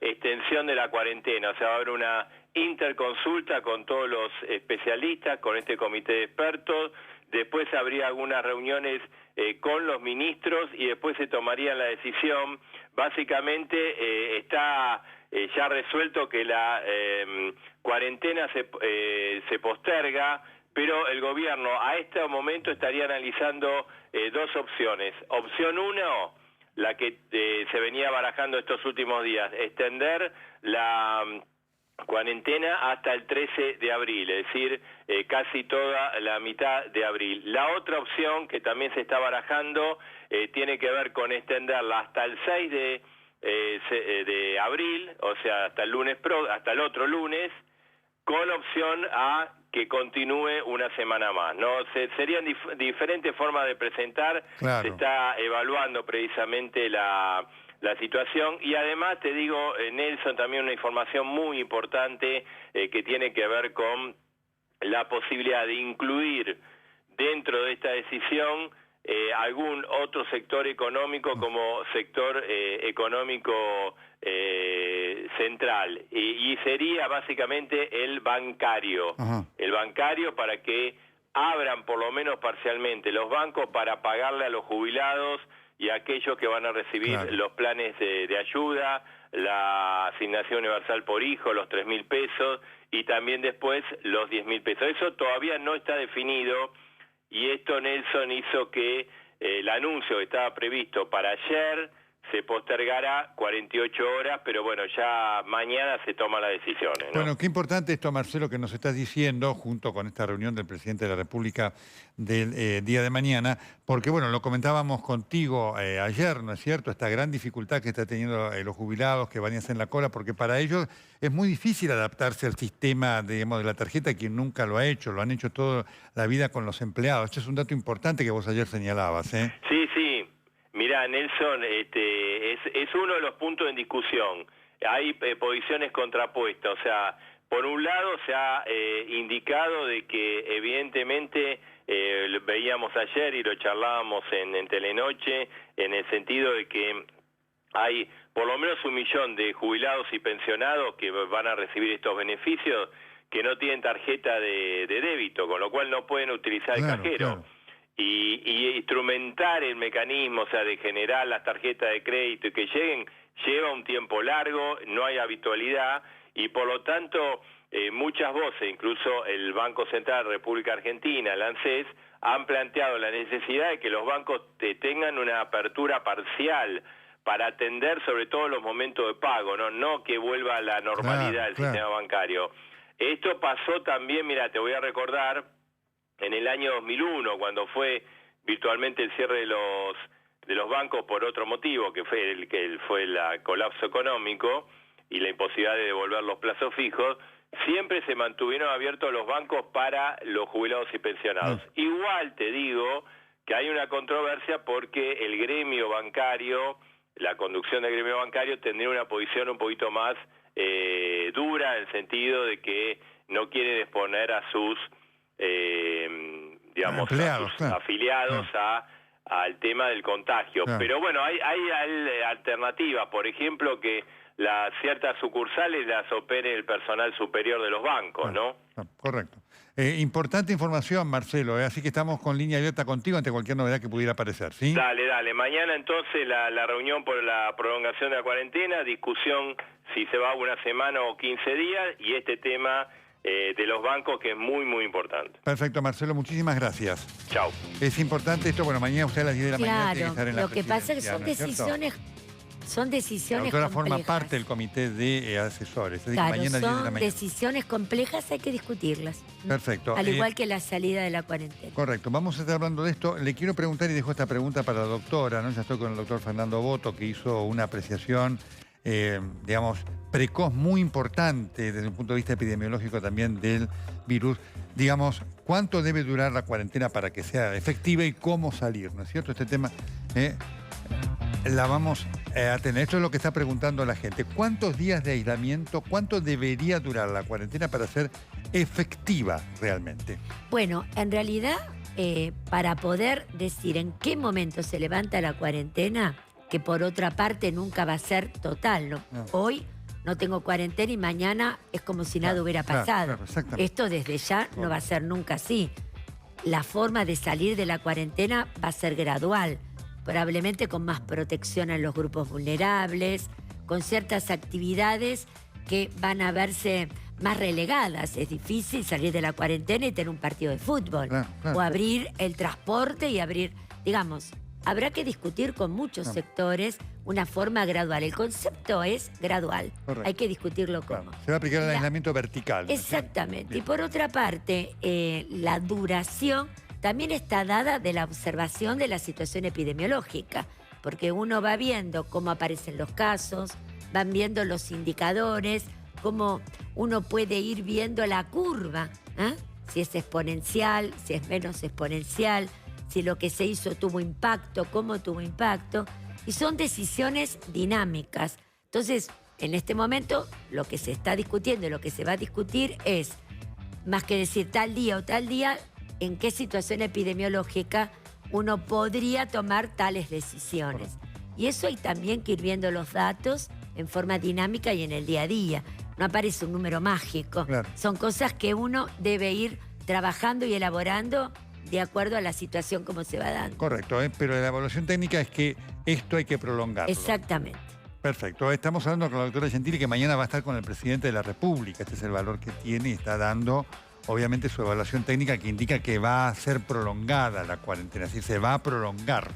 extensión de la cuarentena. O sea, va a haber una interconsulta con todos los especialistas, con este comité de expertos. Después habría algunas reuniones con los ministros y después se tomaría la decisión. Básicamente está ya resuelto que la cuarentena se posterga, pero el gobierno a este momento estaría analizando dos opciones. Opción 1, la que se venía barajando estos últimos días, extender la cuarentena hasta el 13 de abril, es decir, casi toda la mitad de abril. La otra opción que también se está barajando tiene que ver con extenderla hasta el 6 de abril, o sea, hasta el otro lunes, con opción a que continúe una semana más, ¿no? Serían diferentes formas de presentar. Claro. Se está evaluando precisamente la situación y además te digo, Nelson, también una información muy importante que tiene que ver con la posibilidad de incluir dentro de esta decisión algún otro sector económico como sector económico central y sería básicamente el bancario. Ajá. El bancario para que abran por lo menos parcialmente los bancos para pagarle a los jubilados y a aquellos que van a recibir Claro. los planes de ayuda, la asignación universal por hijo, los 3.000 pesos y también después los 10.000 pesos. Eso todavía no está definido y esto, Nelson, hizo que el anuncio que estaba previsto para ayer se postergará 48 horas, pero bueno, ya mañana se toman las decisiones, ¿no? Bueno, qué importante esto, Marcelo, que nos estás diciendo, junto con esta reunión del presidente de la República del día de mañana, porque, bueno, lo comentábamos contigo ayer, ¿no es cierto?, esta gran dificultad que está teniendo los jubilados que van a hacer en la cola, porque para ellos es muy difícil adaptarse al sistema, digamos, de la tarjeta, quien nunca lo ha hecho, lo han hecho toda la vida con los empleados. Este es un dato importante que vos ayer señalabas, ¿eh? Sí, sí. Mirá, Nelson, es uno de los puntos en discusión. Hay posiciones contrapuestas. O sea, por un lado se ha indicado de que evidentemente veíamos ayer y lo charlábamos en Telenoche, en el sentido de que hay por lo menos 1 millón de jubilados y pensionados que van a recibir estos beneficios que no tienen tarjeta de débito, con lo cual no pueden utilizar el cajero. Claro. Y instrumentar el mecanismo, o sea, de generar las tarjetas de crédito y que lleguen, lleva un tiempo largo, no hay habitualidad y por lo tanto muchas voces, incluso el Banco Central de la República Argentina, el ANSES, han planteado la necesidad de que los bancos tengan una apertura parcial para atender sobre todo los momentos de pago, no que vuelva a la normalidad del sistema bancario. Esto pasó también, mira, te voy a recordar, en el año 2001, cuando fue virtualmente el cierre de los bancos por otro motivo, que fue el colapso económico y la imposibilidad de devolver los plazos fijos, siempre se mantuvieron abiertos los bancos para los jubilados y pensionados. Igual te digo que hay una controversia porque el gremio bancario, la conducción del gremio bancario tendría una posición un poquito más dura, en el sentido de que no quieren exponer a sus digamos, empleados, a sus afiliados al tema del contagio. Pero bueno, hay alternativas, por ejemplo, que las ciertas sucursales las opere el personal superior de los bancos, ¿no? Correcto. Importante información, Marcelo, así que estamos con línea abierta contigo ante cualquier novedad que pudiera aparecer, ¿sí? Dale. Mañana entonces la reunión por la prolongación de la cuarentena, discusión si se va una semana o 15 días, y este tema de los bancos, que es muy, muy importante. Perfecto, Marcelo, muchísimas gracias. Chao. Es importante esto, bueno, mañana usted a las 10 de la mañana tiene que estar en la lo que pasa es que son ¿no es cierto? decisiones La doctora complejas. forma parte del comité de asesores. Es decir, Claro, mañana a las 10 de la son mañana. decisiones complejas, hay que discutirlas. Perfecto. Al igual que la salida de la cuarentena. Correcto, vamos a estar hablando de esto. Le quiero preguntar, y dejo esta pregunta para la doctora, ¿no? Ya estoy con el doctor Fernando Boto, que hizo una apreciación, digamos, precoz muy importante desde un punto de vista epidemiológico también del virus. Digamos, ¿cuánto debe durar la cuarentena para que sea efectiva y cómo salir? ¿No es cierto? Este tema la vamos a tener. Esto es lo que está preguntando la gente. ¿Cuántos días de aislamiento, cuánto debería durar la cuarentena para ser efectiva realmente? Bueno, en realidad, para poder decir en qué momento se levanta la cuarentena, que por otra parte nunca va a ser total, ¿no? Hoy no tengo cuarentena y mañana es como si nada hubiera pasado. Esto desde ya no va a ser nunca así. La forma de salir de la cuarentena va a ser gradual, probablemente con más protección a los grupos vulnerables, con ciertas actividades que van a verse más relegadas. Es difícil salir de la cuarentena y tener un partido de fútbol, o abrir el transporte y abrir, digamos, habrá que discutir con muchos sectores una forma gradual. El concepto es gradual. Correcto. Hay que discutirlo cómo. Se va a aplicar el aislamiento vertical. Exactamente. Y por otra parte, la duración también está dada de la observación de la situación epidemiológica, porque uno va viendo cómo aparecen los casos, van viendo los indicadores, cómo uno puede ir viendo la curva, si es exponencial, si es menos exponencial, si lo que se hizo tuvo impacto, cómo tuvo impacto, y son decisiones dinámicas. Entonces, en este momento, lo que se está discutiendo y lo que se va a discutir es, más que decir tal día o tal día, en qué situación epidemiológica uno podría tomar tales decisiones. Y eso hay también que ir viendo los datos en forma dinámica y en el día a día. No aparece un número mágico. Son cosas que uno debe ir trabajando y elaborando de acuerdo a la situación como se va dando. Correcto, pero la evaluación técnica es que esto hay que prolongarlo. Exactamente. Perfecto. Estamos hablando con la doctora Gentili, que mañana va a estar con el presidente de la República. Este es el valor que tiene y está dando, obviamente, su evaluación técnica, que indica que va a ser prolongada la cuarentena, es decir, se va a prolongar.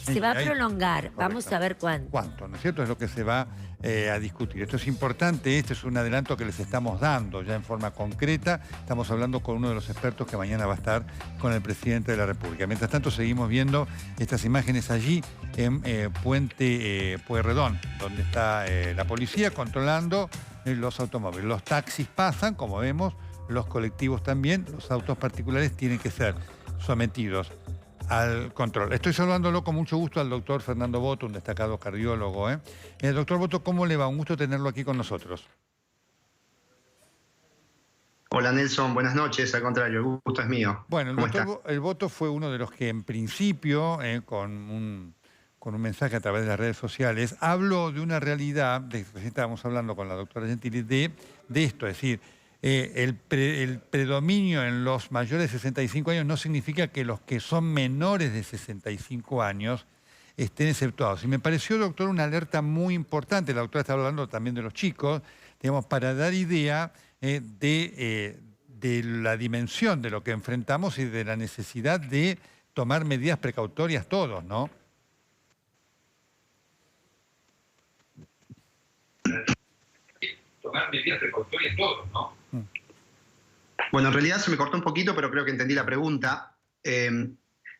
Se va a prolongar, correcto. Vamos a ver cuánto. ¿Cuánto? ¿No es cierto? Es lo que se va a discutir. Esto es importante, este es un adelanto que les estamos dando ya en forma concreta. Estamos hablando con uno de los expertos que mañana va a estar con el presidente de la República. Mientras tanto, seguimos viendo estas imágenes allí en Puente Pueyrredón, donde está la policía controlando los automóviles. Los taxis pasan, como vemos, los colectivos también, los autos particulares tienen que ser sometidos al control. Estoy saludándolo con mucho gusto al doctor Fernando Boto, un destacado cardiólogo. Doctor Boto, ¿cómo le va? Un gusto tenerlo aquí con nosotros. Hola Nelson, buenas noches, al contrario, el gusto es mío. Bueno, el Boto fue uno de los que en principio, con un mensaje a través de las redes sociales, habló de una realidad, estábamos hablando con la doctora Gentili, de esto, es decir, el predominio en los mayores de 65 años no significa que los que son menores de 65 años estén exceptuados. Y me pareció, doctor, una alerta muy importante. La doctora está hablando también de los chicos, digamos, para dar idea de la dimensión de lo que enfrentamos y de la necesidad de tomar medidas precautorias todos, ¿no? Tomar medidas precautorias todos, ¿no? Bueno, en realidad se me cortó un poquito, pero creo que entendí la pregunta.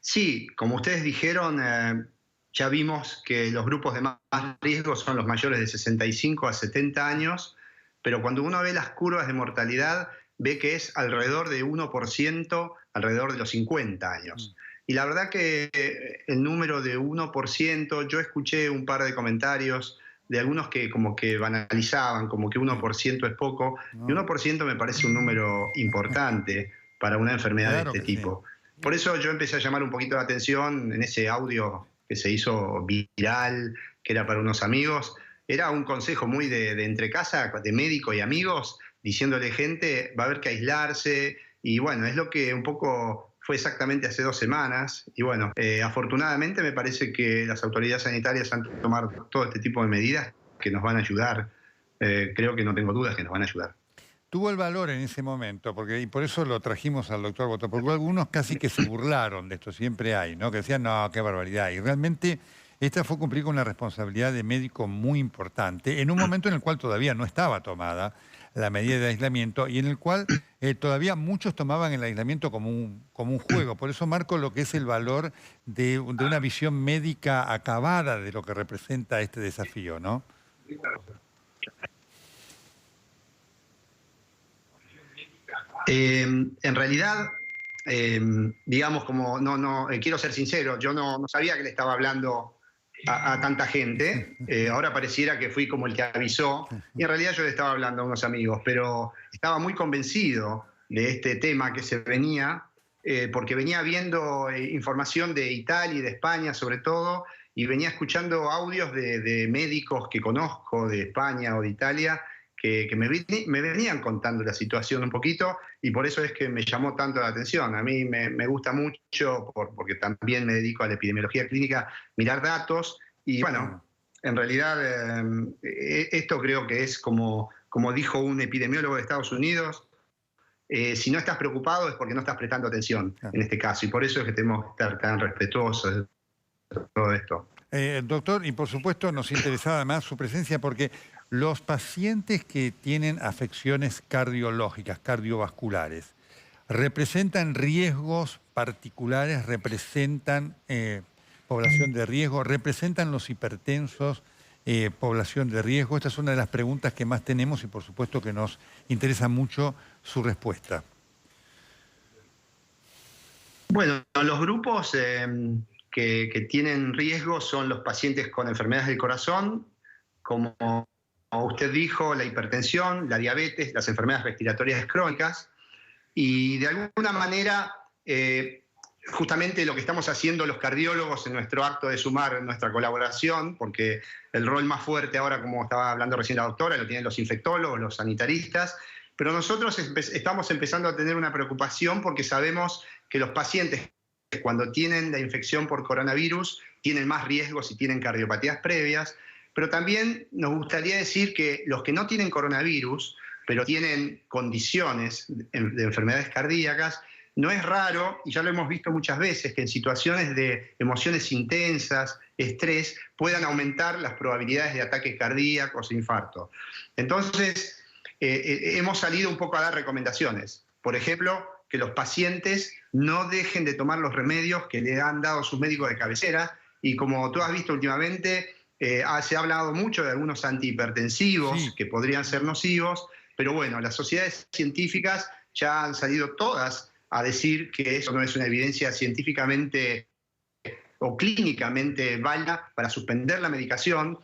Sí, como ustedes dijeron, ya vimos que los grupos de más riesgo son los mayores de 65 a 70 años, pero cuando uno ve las curvas de mortalidad, ve que es alrededor de 1%, alrededor de los 50 años. Y la verdad que el número de 1%, yo escuché un par de comentarios de algunos que como que banalizaban, como que 1% es poco, y 1% me parece un número importante para una enfermedad Claro de este que tipo. Por eso yo empecé a llamar un poquito la atención en ese audio que se hizo viral, que era para unos amigos. Era un consejo muy de entre casa, de médico y amigos, diciéndole gente, va a haber que aislarse, y bueno, es lo que un poco fue exactamente hace 2 semanas, y bueno, afortunadamente me parece que las autoridades sanitarias han tomado todo este tipo de medidas que nos van a ayudar. Creo que no tengo dudas que nos van a ayudar. Tuvo el valor en ese momento, y por eso lo trajimos al doctor Botto, porque algunos casi que se burlaron de esto, siempre hay, ¿no? Que decían, no, qué barbaridad. Y realmente esta fue cumplir con una responsabilidad de médico muy importante, en un momento en el cual todavía no estaba tomada la medida de aislamiento y en el cual todavía muchos tomaban el aislamiento como un juego. Por eso marco lo que es el valor de una visión médica acabada de lo que representa este desafío, ¿no? En realidad, digamos, quiero ser sincero, yo no sabía que le estaba hablando a tanta gente. Ahora pareciera que fui como el que avisó, y en realidad yo le estaba hablando a unos amigos, pero estaba muy convencido de este tema que se venía, porque venía viendo información de Italia y de España sobre todo, y venía escuchando audios de médicos que conozco de España o de Italia, que me venían contando la situación un poquito, y por eso es que me llamó tanto la atención. A mí me gusta mucho, porque también me dedico a la epidemiología clínica, mirar datos, y bueno, en realidad esto creo que es como dijo un epidemiólogo de Estados Unidos, si no estás preocupado es porque no estás prestando atención en este caso, y por eso es que tenemos que estar tan respetuosos de todo esto. Doctor, y por supuesto nos interesaba además su presencia porque los pacientes que tienen afecciones cardiológicas, cardiovasculares, ¿representan riesgos particulares? ¿Representan población de riesgo? ¿Representan los hipertensos población de riesgo? Esta es una de las preguntas que más tenemos y por supuesto que nos interesa mucho su respuesta. Bueno, los grupos que tienen riesgo son los pacientes con enfermedades del corazón, como usted dijo, la hipertensión, la diabetes, las enfermedades respiratorias crónicas, y de alguna manera, justamente lo que estamos haciendo los cardiólogos en nuestro acto de sumar nuestra colaboración, porque el rol más fuerte ahora, como estaba hablando recién la doctora, lo tienen los infectólogos, los sanitaristas, pero nosotros estamos empezando a tener una preocupación porque sabemos que los pacientes cuando tienen la infección por coronavirus tienen más riesgos y tienen cardiopatías previas, pero también nos gustaría decir que los que no tienen coronavirus, pero tienen condiciones de enfermedades cardíacas, no es raro, y ya lo hemos visto muchas veces, que en situaciones de emociones intensas, estrés, puedan aumentar las probabilidades de ataques cardíacos e infarto. Entonces, hemos salido un poco a dar recomendaciones. Por ejemplo, que los pacientes no dejen de tomar los remedios que le han dado sus médicos de cabecera, y como tú has visto últimamente, se ha hablado mucho de algunos antihipertensivos que podrían ser nocivos, pero bueno, las sociedades científicas ya han salido todas a decir que eso no es una evidencia científicamente o clínicamente válida para suspender la medicación,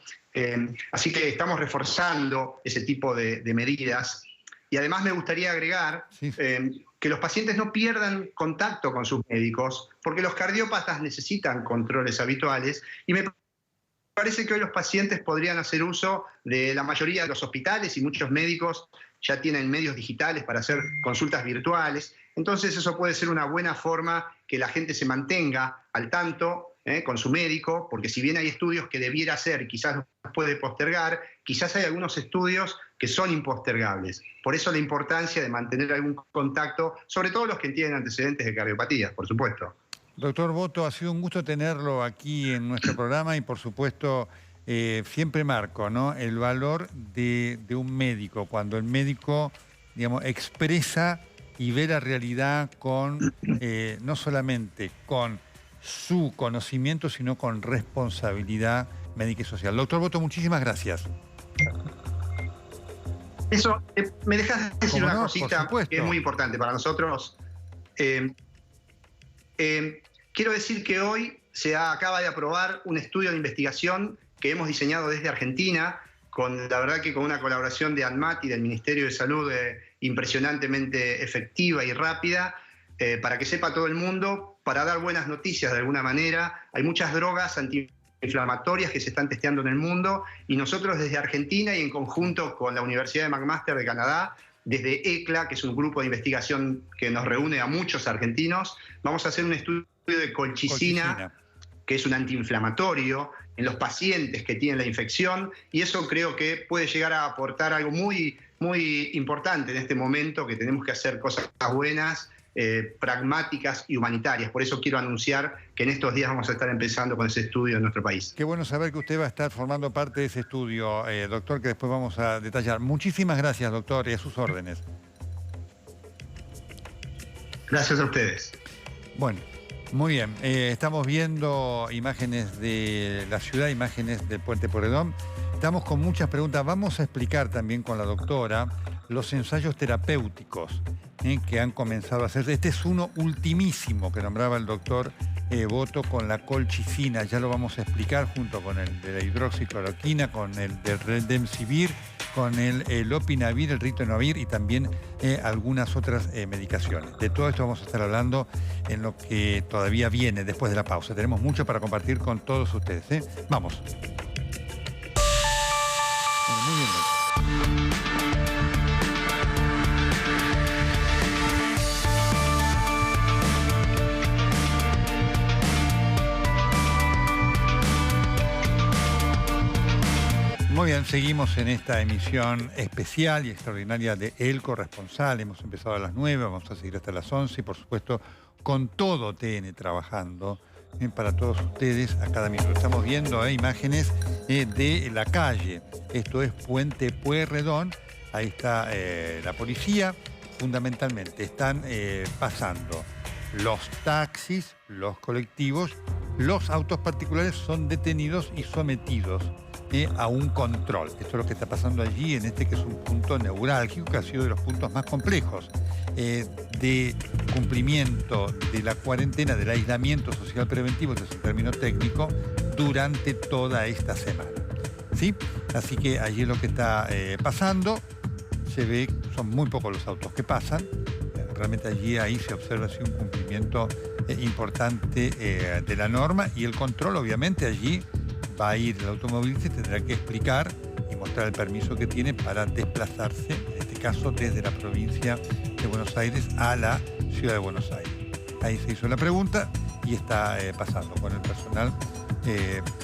así que estamos reforzando ese tipo de medidas. Y además me gustaría agregar que los pacientes no pierdan contacto con sus médicos, porque los cardiópatas necesitan controles habituales, y me parece que hoy los pacientes podrían hacer uso de la mayoría de los hospitales, y muchos médicos ya tienen medios digitales para hacer consultas virtuales. Entonces eso puede ser una buena forma que la gente se mantenga al tanto con su médico, porque si bien hay estudios que debiera hacer, quizás los puede postergar, quizás hay algunos estudios que son impostergables. Por eso la importancia de mantener algún contacto, sobre todo los que tienen antecedentes de cardiopatías, por supuesto. Doctor Boto, ha sido un gusto tenerlo aquí en nuestro programa y por supuesto siempre marco, ¿no?, el valor de un médico, cuando el médico, digamos, expresa y ve la realidad con, no solamente con su conocimiento, sino con responsabilidad médica y social. Doctor Boto, muchísimas gracias. Eso, me dejas decir una no, cosita que es muy importante para nosotros. Quiero decir que hoy acaba de aprobar un estudio de investigación que hemos diseñado desde Argentina, la verdad que con una colaboración de ANMAT y del Ministerio de Salud impresionantemente efectiva y rápida, para que sepa todo el mundo, para dar buenas noticias de alguna manera. Hay muchas drogas antiinflamatorias que se están testeando en el mundo y nosotros desde Argentina y en conjunto con la Universidad de McMaster de Canadá, desde ECLA, que es un grupo de investigación que nos reúne a muchos argentinos, vamos a hacer un estudio de colchicina, que es un antiinflamatorio, en los pacientes que tienen la infección, y eso creo que puede llegar a aportar algo muy, muy importante en este momento, que tenemos que hacer cosas buenas, pragmáticas y humanitarias. Por eso quiero anunciar que en estos días vamos a estar empezando con ese estudio en nuestro país. Qué bueno saber que usted va a estar formando parte de ese estudio, doctor, que después vamos a detallar. Muchísimas gracias, doctor, y a sus órdenes. Gracias a ustedes. Bueno, muy bien. Estamos viendo imágenes de la ciudad, imágenes del Puente Pueyrredón. Estamos con muchas preguntas. Vamos a explicar también con la doctora los ensayos terapéuticos que han comenzado a hacer. Este es uno ultimísimo que nombraba el doctor Boto con la colchicina. Ya lo vamos a explicar junto con el de la hidroxicloroquina, con el del Remdesivir, con el Lopinavir, el Ritonavir y también algunas otras medicaciones. De todo esto vamos a estar hablando en lo que todavía viene después de la pausa. Tenemos mucho para compartir con todos ustedes. Vamos. Bueno, muy bien, doctor. Muy bien, seguimos en esta emisión especial y extraordinaria de El Corresponsal. Hemos empezado a las 9, vamos a seguir hasta las 11 y por supuesto con todo TN trabajando para todos ustedes a cada minuto. Estamos viendo imágenes de la calle, esto es Puente Pueyrredón, ahí está la policía, fundamentalmente están pasando los taxis, los colectivos, los autos particulares son detenidos y sometidos a un control. Esto es lo que está pasando allí en este que es un punto neurálgico, que ha sido de los puntos más complejos de cumplimiento de la cuarentena, del aislamiento social preventivo, que es un término técnico, durante toda esta semana. ¿Sí? Así que allí es lo que está pasando. Se ve, son muy pocos los autos que pasan. Realmente ahí se observa así un cumplimiento importante de la norma y el control, obviamente, allí va a ir el automovilista y tendrá que explicar y mostrar el permiso que tiene para desplazarse, en este caso desde la provincia de Buenos Aires a la ciudad de Buenos Aires. Ahí se hizo la pregunta y está pasando con el personal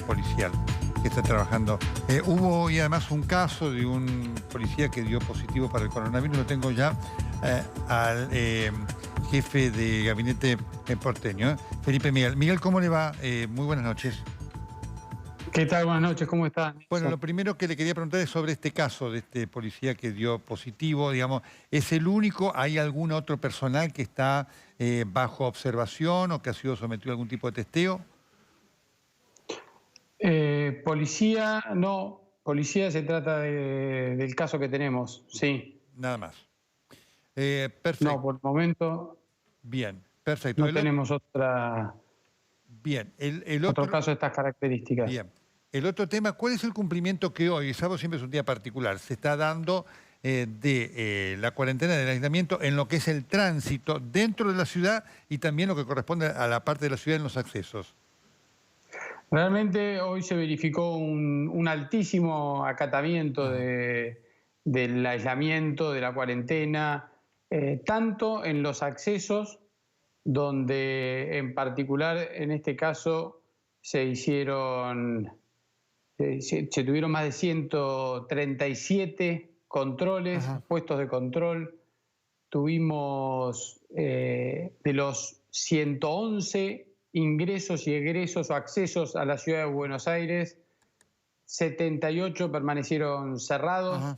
policial que está trabajando. Hubo hoy además un caso de un policía que dio positivo para el coronavirus. Lo tengo ya al jefe de gabinete porteño, Felipe Miguel. Miguel, ¿cómo le va? Muy buenas noches. ¿Qué tal? Buenas noches, ¿cómo están? Bueno, lo primero que le quería preguntar es sobre este caso de este policía que dio positivo, digamos, ¿es el único? ¿Hay algún otro personal que está bajo observación o que ha sido sometido a algún tipo de testeo? Policía, no. Policía se trata del caso que tenemos, sí. Nada más. Perfecto. No, por el momento. Bien, perfecto. No tenemos otra. Bien, el otro caso de estas características. Bien. El otro tema, ¿cuál es el cumplimiento que hoy, el sábado siempre es un día particular, se está dando de la cuarentena, del aislamiento, en lo que es el tránsito dentro de la ciudad y también lo que corresponde a la parte de la ciudad en los accesos? Realmente hoy se verificó un altísimo acatamiento del aislamiento, de la cuarentena, tanto en los accesos, donde en particular en este caso se tuvieron más de 137 controles, puestos de control. Tuvimos de los 111 ingresos y egresos o accesos a la ciudad de Buenos Aires, 78 permanecieron cerrados.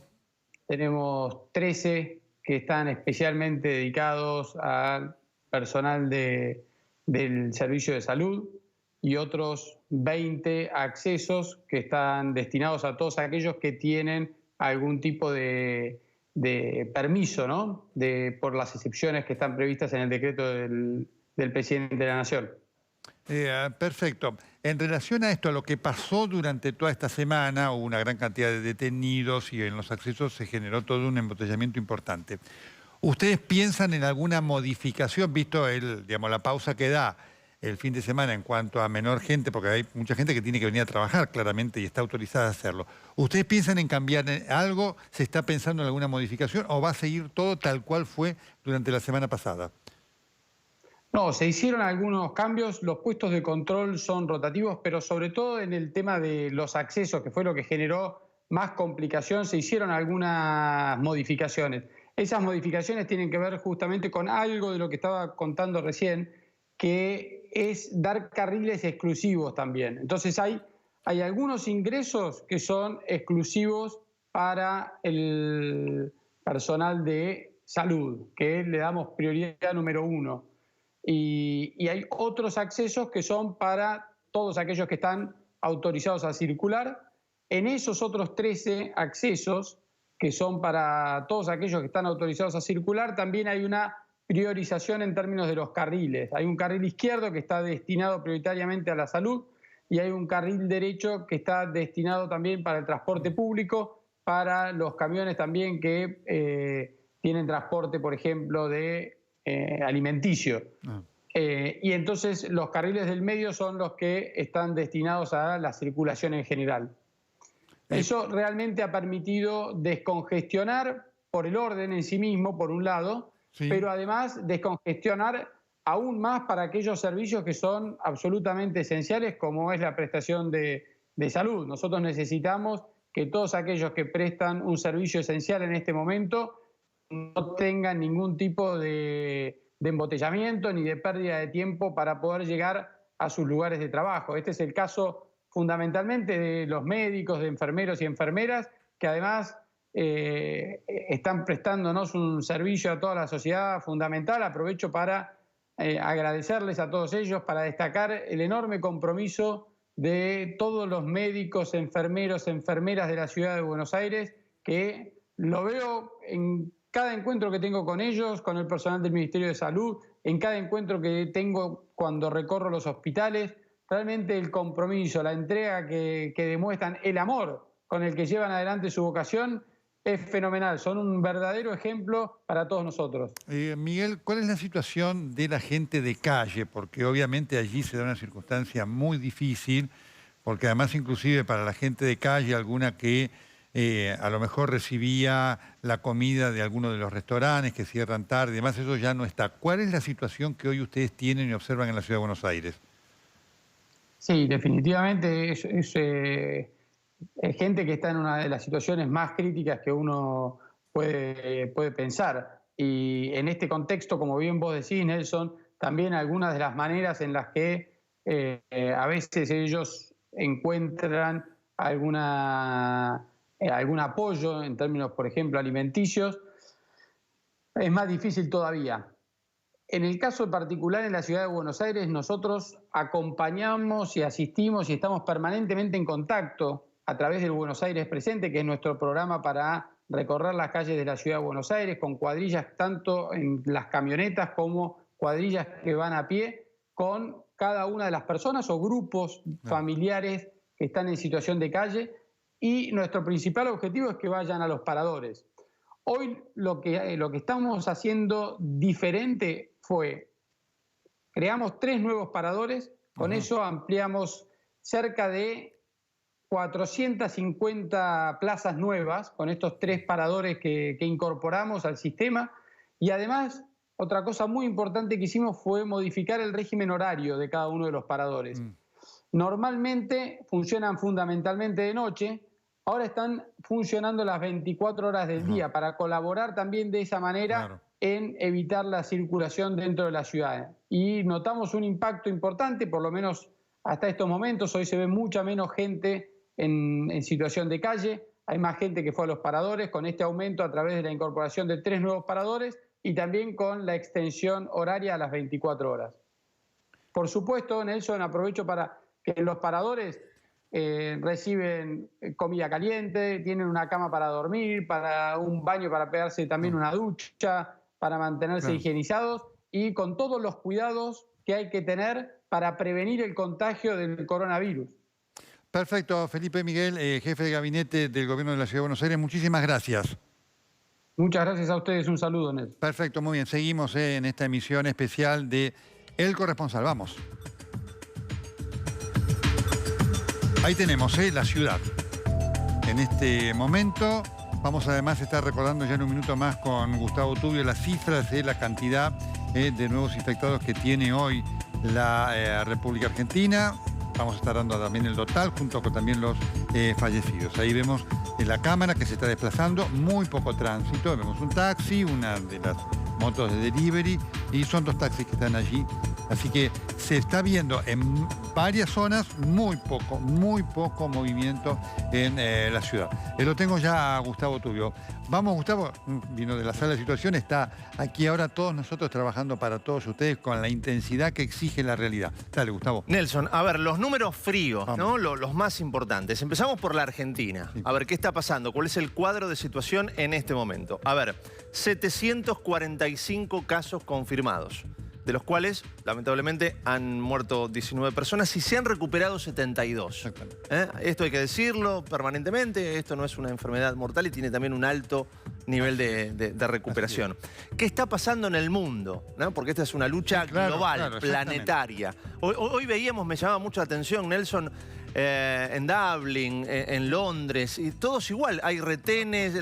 Tenemos 13 que están especialmente dedicados al personal del servicio de salud y otros 20 accesos que están destinados a todos aquellos que tienen algún tipo de permiso, ¿no? Por las excepciones que están previstas en el decreto del presidente de la Nación. Perfecto. En relación a esto, a lo que pasó durante toda esta semana, hubo una gran cantidad de detenidos y en los accesos se generó todo un embotellamiento importante. ¿Ustedes piensan en alguna modificación, visto la pausa que da el fin de semana en cuanto a menor gente, porque hay mucha gente que tiene que venir a trabajar claramente y está autorizada a hacerlo? ¿Ustedes piensan en cambiar algo? ¿Se está pensando en alguna modificación o va a seguir todo tal cual fue durante la semana pasada? No, se hicieron algunos cambios, los puestos de control son rotativos, pero sobre todo en el tema de los accesos, que fue lo que generó más complicación, se hicieron algunas modificaciones. Esas modificaciones tienen que ver justamente con algo de lo que estaba contando recién, que es dar carriles exclusivos también. Entonces hay algunos ingresos que son exclusivos para el personal de salud, que le damos prioridad número 1. Y hay otros accesos que son para todos aquellos que están autorizados a circular. En esos otros 13 accesos, que son para todos aquellos que están autorizados a circular, también hay una priorización en términos de los carriles. Hay un carril izquierdo que está destinado prioritariamente a la salud y hay un carril derecho que está destinado también para el transporte público, para los camiones también que tienen transporte, por ejemplo, de alimenticio. Y entonces los carriles del medio son los que están destinados a la circulación en general. Eso realmente ha permitido descongestionar por el orden en sí mismo, por un lado, pero además descongestionar aún más para aquellos servicios que son absolutamente esenciales, como es la prestación de salud. Nosotros necesitamos que todos aquellos que prestan un servicio esencial en este momento no tengan ningún tipo de embotellamiento ni de pérdida de tiempo para poder llegar a sus lugares de trabajo. Este es el caso fundamentalmente de los médicos, de enfermeros y enfermeras, que además están prestándonos un servicio a toda la sociedad fundamental. Aprovecho para agradecerles a todos ellos, para destacar el enorme compromiso de todos los médicos, enfermeros, enfermeras de la ciudad de Buenos Aires, que lo veo en cada encuentro que tengo con ellos, con el personal del Ministerio de Salud, en cada encuentro que tengo cuando recorro los hospitales. Realmente el compromiso, la entrega que demuestran, el amor con el que llevan adelante su vocación es fenomenal. Son un verdadero ejemplo para todos nosotros. Miguel, ¿cuál es la situación de la gente de calle? Porque obviamente allí se da una circunstancia muy difícil, porque además inclusive para la gente de calle, alguna que a lo mejor recibía la comida de alguno de los restaurantes que cierran tarde y demás, eso ya no está. ¿Cuál es la situación que hoy ustedes tienen y observan en la Ciudad de Buenos Aires? Sí, definitivamente es gente que está en una de las situaciones más críticas que uno puede pensar. Y en este contexto, como bien vos decís, Nelson, también algunas de las maneras en las que a veces ellos encuentran algún apoyo en términos, por ejemplo, alimenticios, es más difícil todavía. En el caso particular en la ciudad de Buenos Aires, nosotros acompañamos y asistimos y estamos permanentemente en contacto a través del Buenos Aires Presente, que es nuestro programa para recorrer las calles de la ciudad de Buenos Aires, con cuadrillas tanto en las camionetas como cuadrillas que van a pie, con cada una de las personas o grupos familiares que están en situación de calle, y nuestro principal objetivo es que vayan a los paradores. Hoy lo que estamos haciendo diferente fue, creamos 3 nuevos paradores, con eso ampliamos cerca de 450 plazas nuevas, con estos 3 paradores que incorporamos al sistema, y además otra cosa muy importante que hicimos fue modificar el régimen horario de cada uno de los paradores. Normalmente funcionan fundamentalmente de noche, ahora están funcionando las 24 horas del día para colaborar también de esa manera en evitar la circulación dentro de la ciudad. Y notamos un impacto importante, por lo menos hasta estos momentos. Hoy se ve mucha menos gente en situación de calle, hay más gente que fue a los paradores, con este aumento a través de la incorporación de 3 nuevos paradores y también con la extensión horaria a las 24 horas. Por supuesto, Nelson, aprovecho para que en los paradores reciben comida caliente, tienen una cama para dormir, para un baño para pegarse también una ducha, para mantenerse higienizados y con todos los cuidados que hay que tener para prevenir el contagio del coronavirus. Perfecto, Felipe Miguel, jefe de gabinete del Gobierno de la Ciudad de Buenos Aires, muchísimas gracias. Muchas gracias a ustedes, un saludo, Nelson. Perfecto, muy bien, seguimos en esta emisión especial de El Corresponsal, vamos. Ahí tenemos la ciudad. En este momento vamos además a estar recordando ya en un minuto más con Gustavo Tubio las cifras de la cantidad de nuevos infectados que tiene hoy la República Argentina. Vamos a estar dando también el total junto con también los fallecidos. Ahí vemos la cámara que se está desplazando, muy poco tránsito. Vemos un taxi, una de las motos de delivery y son 2 taxis que están allí. Así que se está viendo en varias zonas muy poco movimiento en la ciudad. Lo tengo ya a Gustavo Tubio. Vamos, Gustavo, vino de la sala de situación, está aquí ahora todos nosotros trabajando para todos ustedes con la intensidad que exige la realidad. Dale, Gustavo. Nelson, a ver, los números fríos, ¿no? Los más importantes. Empezamos por la Argentina. Sí. A ver, ¿qué está pasando? ¿Cuál es el cuadro de situación en este momento? A ver, 745 casos confirmados, de los cuales, lamentablemente, han muerto 19 personas y se han recuperado 72. Esto hay que decirlo permanentemente, esto no es una enfermedad mortal y tiene también un alto nivel de recuperación. ¿Qué está pasando en el mundo? ¿No? Porque esta es una lucha global, planetaria. Hoy veíamos, me llamaba mucho la atención, Nelson, en Dublín, en Londres, y todos igual, hay retenes,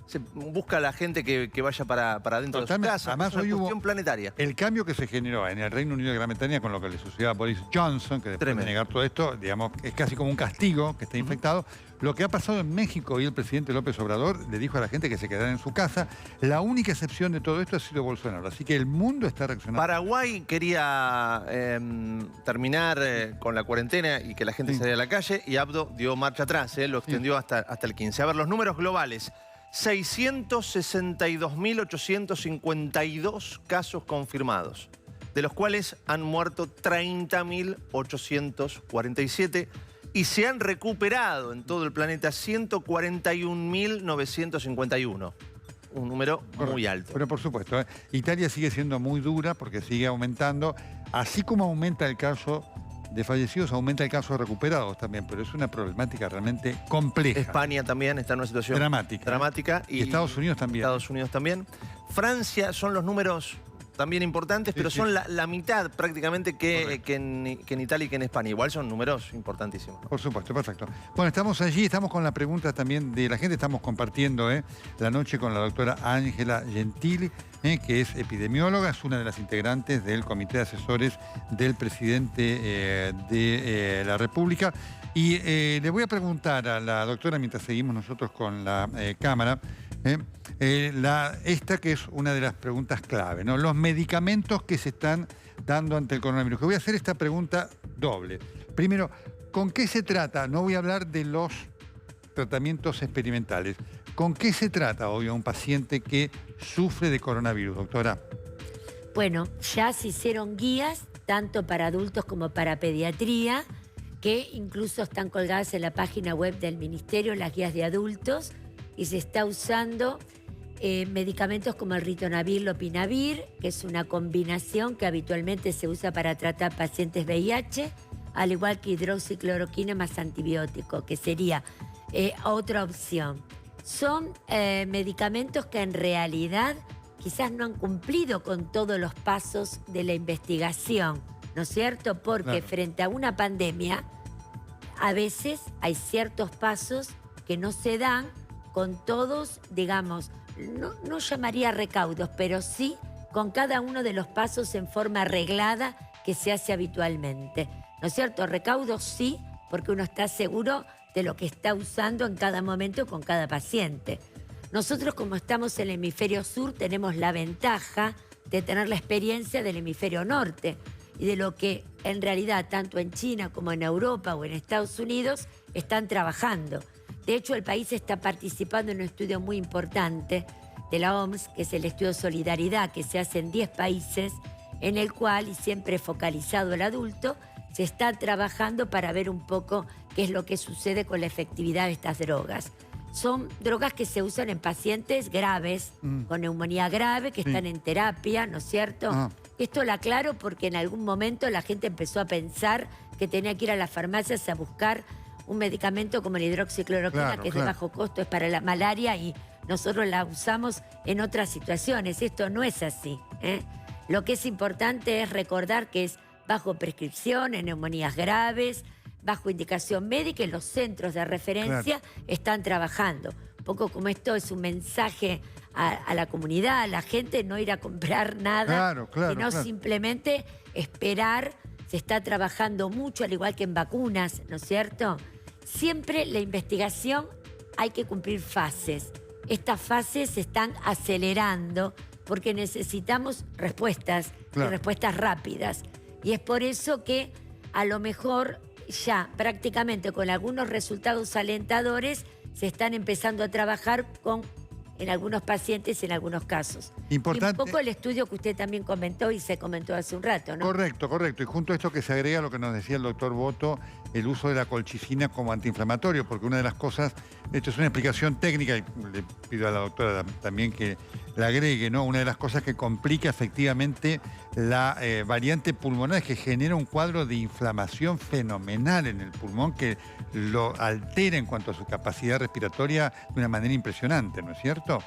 se busca a la gente que vaya para dentro de su casa. Además, es una cuestión planetaria. El cambio que se generó en el Reino Unido de Gran Bretaña con lo que le sucedió a Boris Johnson, que después de negar todo esto, digamos, es casi como un castigo que está infectado. Lo que ha pasado en México y el presidente López Obrador le dijo a la gente que se quedara en su casa. La única excepción de todo esto ha sido Bolsonaro. Así que el mundo está reaccionando. Paraguay quería terminar con la cuarentena y que la gente saliera a la calle y Abdo dio marcha atrás, lo extendió hasta el 15. A ver, los números globales. 662.852 casos confirmados, de los cuales han muerto 30.847 y se han recuperado en todo el planeta 141.951. Un número muy alto. Pero por supuesto, Italia sigue siendo muy dura porque sigue aumentando. Así como aumenta el caso de fallecidos, aumenta el caso de recuperados también, pero es una problemática realmente compleja. España también está en una situación dramática. Y Estados Unidos también. Estados Unidos también. Francia son los números también importantes, pero son la mitad prácticamente que en Italia y que en España. Igual son números importantísimos, ¿no? Por supuesto, perfecto. Bueno, estamos allí, estamos con la pregunta también de la gente, estamos compartiendo la noche con la doctora Ángela Gentili, que es epidemióloga, es una de las integrantes del comité de asesores del presidente de la República. Y le voy a preguntar a la doctora, mientras seguimos nosotros con la cámara, esta que es una de las preguntas clave, ¿no? Los medicamentos que se están dando ante el coronavirus. Que voy a hacer esta pregunta doble. Primero, ¿con qué se trata? No voy a hablar de los tratamientos experimentales. ¿Con qué se trata hoy a un paciente que sufre de coronavirus, doctora? Bueno, ya se hicieron guías, tanto para adultos como para pediatría, que incluso están colgadas en la página web del Ministerio, las guías de adultos, y se está usando medicamentos como el ritonavir, lopinavir, que es una combinación que habitualmente se usa para tratar pacientes VIH, al igual que hidroxicloroquina más antibiótico, que sería otra opción. Son medicamentos que en realidad quizás no han cumplido con todos los pasos de la investigación, ¿no es cierto? Porque frente a una pandemia, a veces hay ciertos pasos que no se dan con todos, digamos, no llamaría recaudos, pero sí con cada uno de los pasos en forma arreglada que se hace habitualmente. ¿no es cierto? Recaudo sí, porque uno está seguro de lo que está usando en cada momento con cada paciente. Nosotros, como estamos en el hemisferio sur, tenemos la ventaja de tener la experiencia del hemisferio norte y de lo que en realidad tanto en China como en Europa o en Estados Unidos están trabajando. De hecho, el país está participando en un estudio muy importante de la OMS, que es el estudio Solidaridad, que se hace en 10 países, en el cual, y siempre focalizado el adulto, se está trabajando para ver un poco qué es lo que sucede con la efectividad de estas drogas. Son drogas que se usan en pacientes graves, con neumonía grave, que están en terapia, ¿no es cierto? Esto lo aclaro porque en algún momento la gente empezó a pensar que tenía que ir a las farmacias a buscar un medicamento como la hidroxicloroquina, que es de bajo costo, es para la malaria y nosotros la usamos en otras situaciones. Esto no es así, ¿eh? Lo que es importante es recordar que es bajo prescripción, en neumonías graves, bajo indicación médica, y los centros de referencia están trabajando. Un poco como esto es un mensaje a la comunidad, a la gente, no ir a comprar nada, sino simplemente esperar. Se está trabajando mucho, al igual que en vacunas, ¿no es cierto? Siempre la investigación hay que cumplir fases. Estas fases se están acelerando porque necesitamos respuestas, y respuestas rápidas. Y es por eso que a lo mejor ya prácticamente con algunos resultados alentadores se están empezando a trabajar en algunos pacientes, en algunos casos. Importante. Y un poco el estudio que usted también comentó y se comentó hace un rato, ¿no? Correcto, correcto. Y junto a esto que se agrega lo que nos decía el doctor Boto, el uso de la colchicina como antiinflamatorio, porque una de las cosas, esto es una explicación técnica, y le pido a la doctora también que la agregue, ¿no? Una de las cosas que complica efectivamente la variante pulmonar es que genera un cuadro de inflamación fenomenal en el pulmón que lo altera en cuanto a su capacidad respiratoria de una manera impresionante, ¿no es cierto?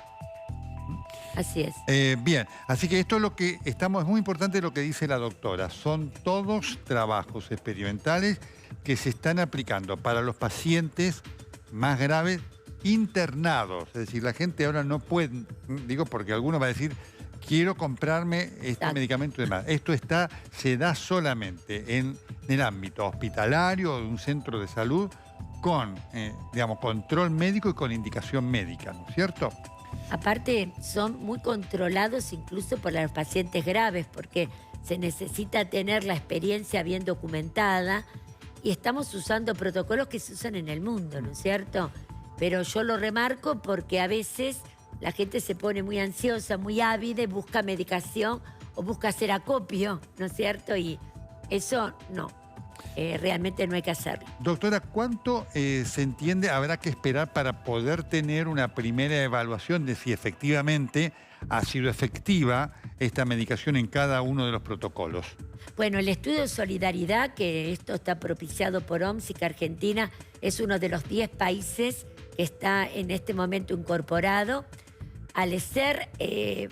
Así es. Bien, así que esto es lo que es muy importante lo que dice la doctora. Son todos trabajos experimentales que se están aplicando para los pacientes más graves internados. Es decir, la gente ahora no puede, digo porque alguno va a decir, quiero comprarme este medicamento y demás. Esto se da solamente en el ámbito hospitalario o de un centro de salud con, digamos, control médico y con indicación médica, ¿no es cierto? Aparte, son muy controlados incluso por los pacientes graves, porque se necesita tener la experiencia bien documentada y estamos usando protocolos que se usan en el mundo, ¿no es cierto? Pero yo lo remarco porque a veces la gente se pone muy ansiosa, muy ávida y busca medicación o busca hacer acopio, ¿no es cierto? Y eso no. Realmente no hay que hacerlo. Doctora, ¿cuánto se entiende habrá que esperar para poder tener una primera evaluación de si efectivamente ha sido efectiva esta medicación en cada uno de los protocolos? Bueno, el estudio de Solidaridad, que esto está propiciado por OMS y que Argentina es uno de los 10 países que está en este momento incorporado. Al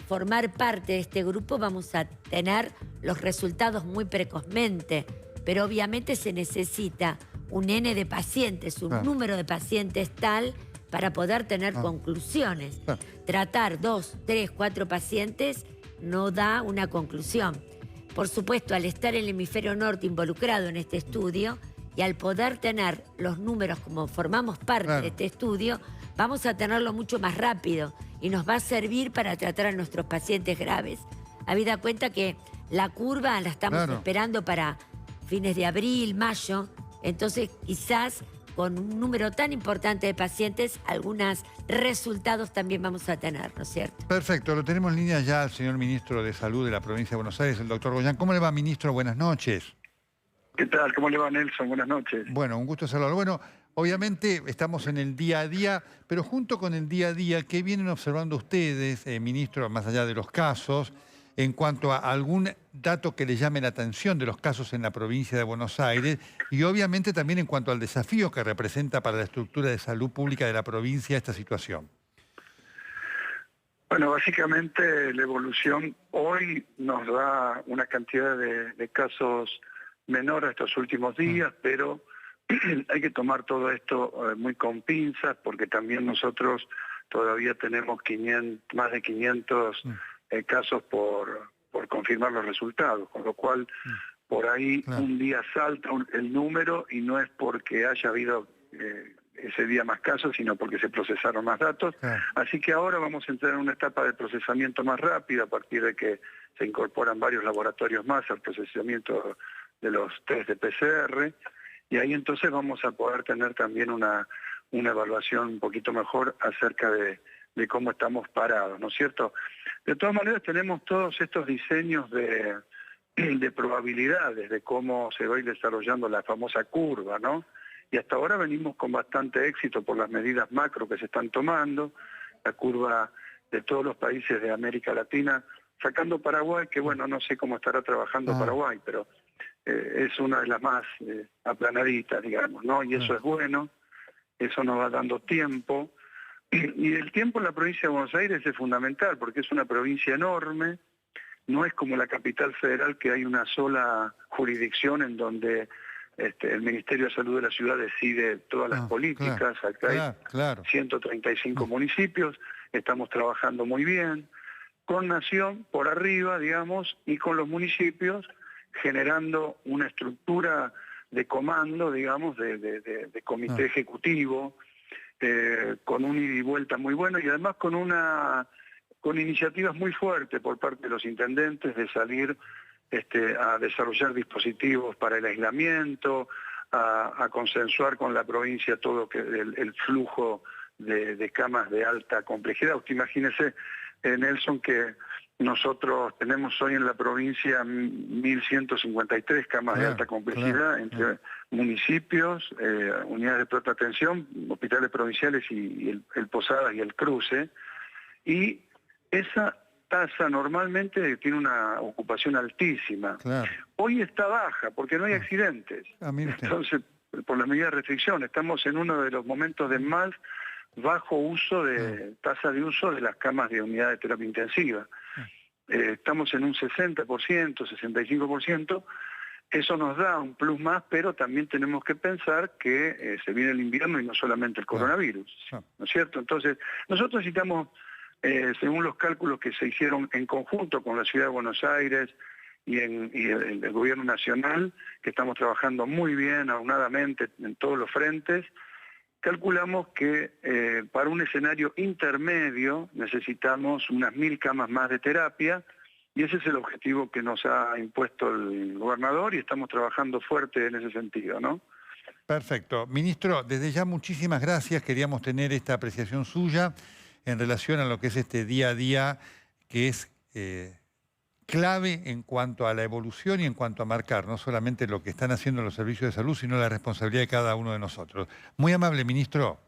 formar parte de este grupo vamos a tener los resultados muy precozmente. Pero obviamente se necesita un N de pacientes, un número de pacientes tal para poder tener conclusiones. Tratar 2, 3, 4 pacientes no da una conclusión. Por supuesto, al estar el hemisferio norte involucrado en este estudio y al poder tener los números como formamos parte de este estudio, vamos a tenerlo mucho más rápido y nos va a servir para tratar a nuestros pacientes graves. Habida cuenta que la curva la estamos esperando para fines de abril, mayo, entonces quizás con un número tan importante de pacientes, algunos resultados también vamos a tener, ¿no es cierto? Perfecto, lo tenemos en línea ya al señor ministro de Salud de la provincia de Buenos Aires, el doctor Goyán. ¿Cómo le va, ministro? Buenas noches. ¿Qué tal? ¿Cómo le va, Nelson? Buenas noches. Bueno, un gusto saludarlo. Bueno, obviamente estamos en el día a día, pero junto con el día a día, ¿qué vienen observando ustedes, ministro, más allá de los casos, en cuanto a algún dato que le llame la atención de los casos en la provincia de Buenos Aires y obviamente también en cuanto al desafío que representa para la estructura de salud pública de la provincia esta situación? Bueno, básicamente la evolución hoy nos da una cantidad de casos menor a estos últimos días, pero hay que tomar todo esto muy con pinzas porque también nosotros todavía tenemos más de 500 casos por confirmar los resultados, con lo cual por ahí un día salta el número y no es porque haya habido ese día más casos, sino porque se procesaron más datos. Así que ahora vamos a entrar en una etapa de procesamiento más rápida a partir de que se incorporan varios laboratorios más al procesamiento de los test de PCR, y ahí entonces vamos a poder tener también una evaluación un poquito mejor acerca de cómo estamos parados, ¿no es cierto? De todas maneras tenemos todos estos diseños de probabilidades de cómo se va a ir desarrollando la famosa curva, ¿no? Y hasta ahora venimos con bastante éxito por las medidas macro que se están tomando, la curva de todos los países de América Latina, sacando Paraguay, que bueno, no sé cómo estará trabajando Paraguay, pero es una de las más aplanaditas, digamos, ¿no? Y eso es bueno, eso nos va dando tiempo. Y el tiempo en la provincia de Buenos Aires es fundamental, porque es una provincia enorme, no es como la capital federal que hay una sola jurisdicción en donde el Ministerio de Salud de la ciudad decide todas las políticas. Acá hay 135 municipios, estamos trabajando muy bien, con Nación por arriba, digamos, y con los municipios generando una estructura de comando, digamos, de comité ejecutivo, con un ida y vuelta muy bueno, y además con iniciativas muy fuertes por parte de los intendentes de salir a desarrollar dispositivos para el aislamiento, a consensuar con la provincia todo el flujo de camas de alta complejidad. Usted imagínese, Nelson, que nosotros tenemos hoy en la provincia 1.153 camas de alta complejidad entre municipios, unidades de pronta atención, hospitales provinciales y el Posadas y el Cruce. Y esa tasa normalmente tiene una ocupación altísima. Hoy está baja porque no hay accidentes. Entonces, por las medidas de restricción, estamos en uno de los momentos de más bajo uso de tasa de uso de las camas de unidad de terapia intensiva. Estamos en un 60%, 65%. Eso nos da un plus más, pero también tenemos que pensar que se viene el invierno y no solamente el coronavirus, ¿no es cierto? Entonces, nosotros necesitamos, según los cálculos que se hicieron en conjunto con la Ciudad de Buenos Aires y el Gobierno Nacional, que estamos trabajando muy bien, aunadamente, en todos los frentes, calculamos que para un escenario intermedio necesitamos unas 1.000 camas más de terapia, y ese es el objetivo que nos ha impuesto el gobernador y estamos trabajando fuerte en ese sentido, ¿no? Perfecto. Ministro, desde ya muchísimas gracias. Queríamos tener esta apreciación suya en relación a lo que es este día a día, que es clave en cuanto a la evolución y en cuanto a marcar no solamente lo que están haciendo los servicios de salud, sino la responsabilidad de cada uno de nosotros. Muy amable, ministro.